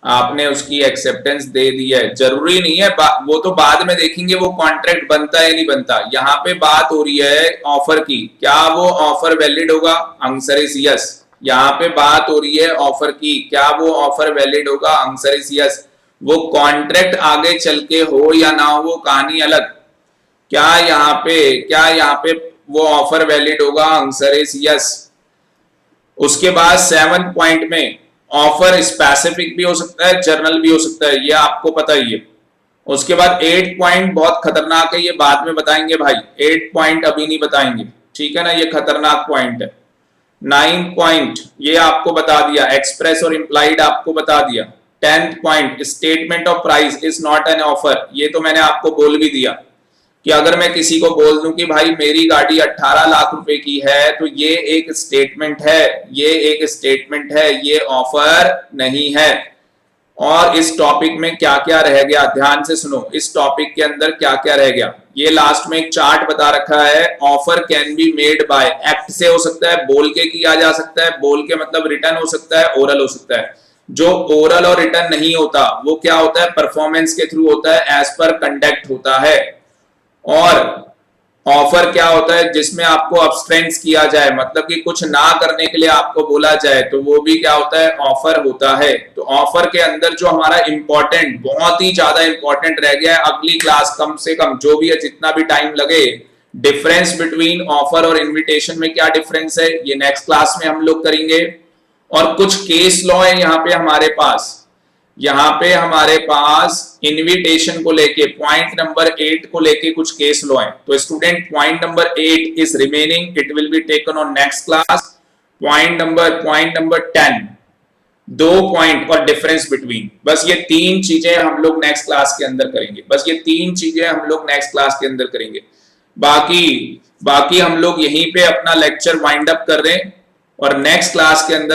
आपने उसकी एक्सेप्टेंस दे दी है। जरूरी नहीं है, वो तो बाद में देखेंगे वो कॉन्ट्रैक्ट बनता है नहीं बनता। यहाँ पे बात हो रही है ऑफर की, क्या वो ऑफर वैलिड होगा? Answer is yes. यहाँ पे बात हो रही है ऑफर की, क्या वो ऑफर वैलिड होगा? Answer is yes. वो कॉन्ट्रैक्ट आगे चल के हो या ना हो वो कहानी अलग। क्या यहाँ पे वो ऑफर वैलिड होगा? Answer is yes. उसके बाद 7 पॉइंट में ऑफर स्पेसिफिक भी हो सकता है, जर्नल भी हो सकता है, ये आपको पता ही है। उसके बाद 8 पॉइंट बहुत खतरनाक है, ये बाद में बताएंगे भाई, 8 पॉइंट अभी नहीं बताएंगे, ठीक है ना, ये खतरनाक पॉइंट है। 9 पॉइंट ये आपको बता दिया, एक्सप्रेस और इंप्लाइड आपको बता दिया। 10th point statement of price is not an offer, ये तो मैंने आपको बोल भी दिया कि अगर मैं किसी को बोल दूं कि भाई मेरी गाड़ी 18 लाख रुपए की है, तो ये एक स्टेटमेंट है, ये एक स्टेटमेंट है, ये ऑफर नहीं है। और इस टॉपिक में क्या क्या रह गया, ध्यान से सुनो, इस टॉपिक के अंदर क्या क्या रह गया, ये लास्ट में एक चार्ट बता रखा है। Offer can be made by, act से हो सकता है, बोल के किया जा सकता है, बोल के मतलब रिटर्न हो सकता है, ओरल हो सकता है। जो ओरल और रिटर्न नहीं होता वो क्या होता है, परफॉर्मेंस के थ्रू होता है, एज पर कंडक्ट होता है। और ऑफर क्या होता है, जिसमें आपको अब्सटेंस किया जाए, मतलब कि कुछ ना करने के लिए आपको बोला जाए, तो वो भी क्या होता है, ऑफर होता है। तो ऑफर के अंदर जो हमारा इंपॉर्टेंट, बहुत ही ज्यादा इंपॉर्टेंट रह गया है, अगली क्लास कम से कम जो भी है, जितना भी टाइम लगे, डिफरेंस बिटवीन ऑफर और इन्विटेशन में क्या डिफरेंस है, ये नेक्स्ट क्लास में हम लोग करेंगे। और कुछ केस लॉ है यहाँ पे हमारे पास, यहाँ पे हमारे पास इनविटेशन को लेके पॉइंट नंबर 8 को लेके कुछ केस लॉ है। तो student point number 8 is remaining, it will be taken on next class. Point number 10, 2 point और डिफरेंस बिटवीन, बस ये 3 चीजें हम लोग नेक्स्ट क्लास के अंदर करेंगे, बस ये 3 चीजें हम लोग नेक्स्ट क्लास के अंदर करेंगे। बाकी हम लोग यहीं पे अपना लेक्चर वाइंड अप कर रहे हैं और नेक्स्ट क्लास के अंदर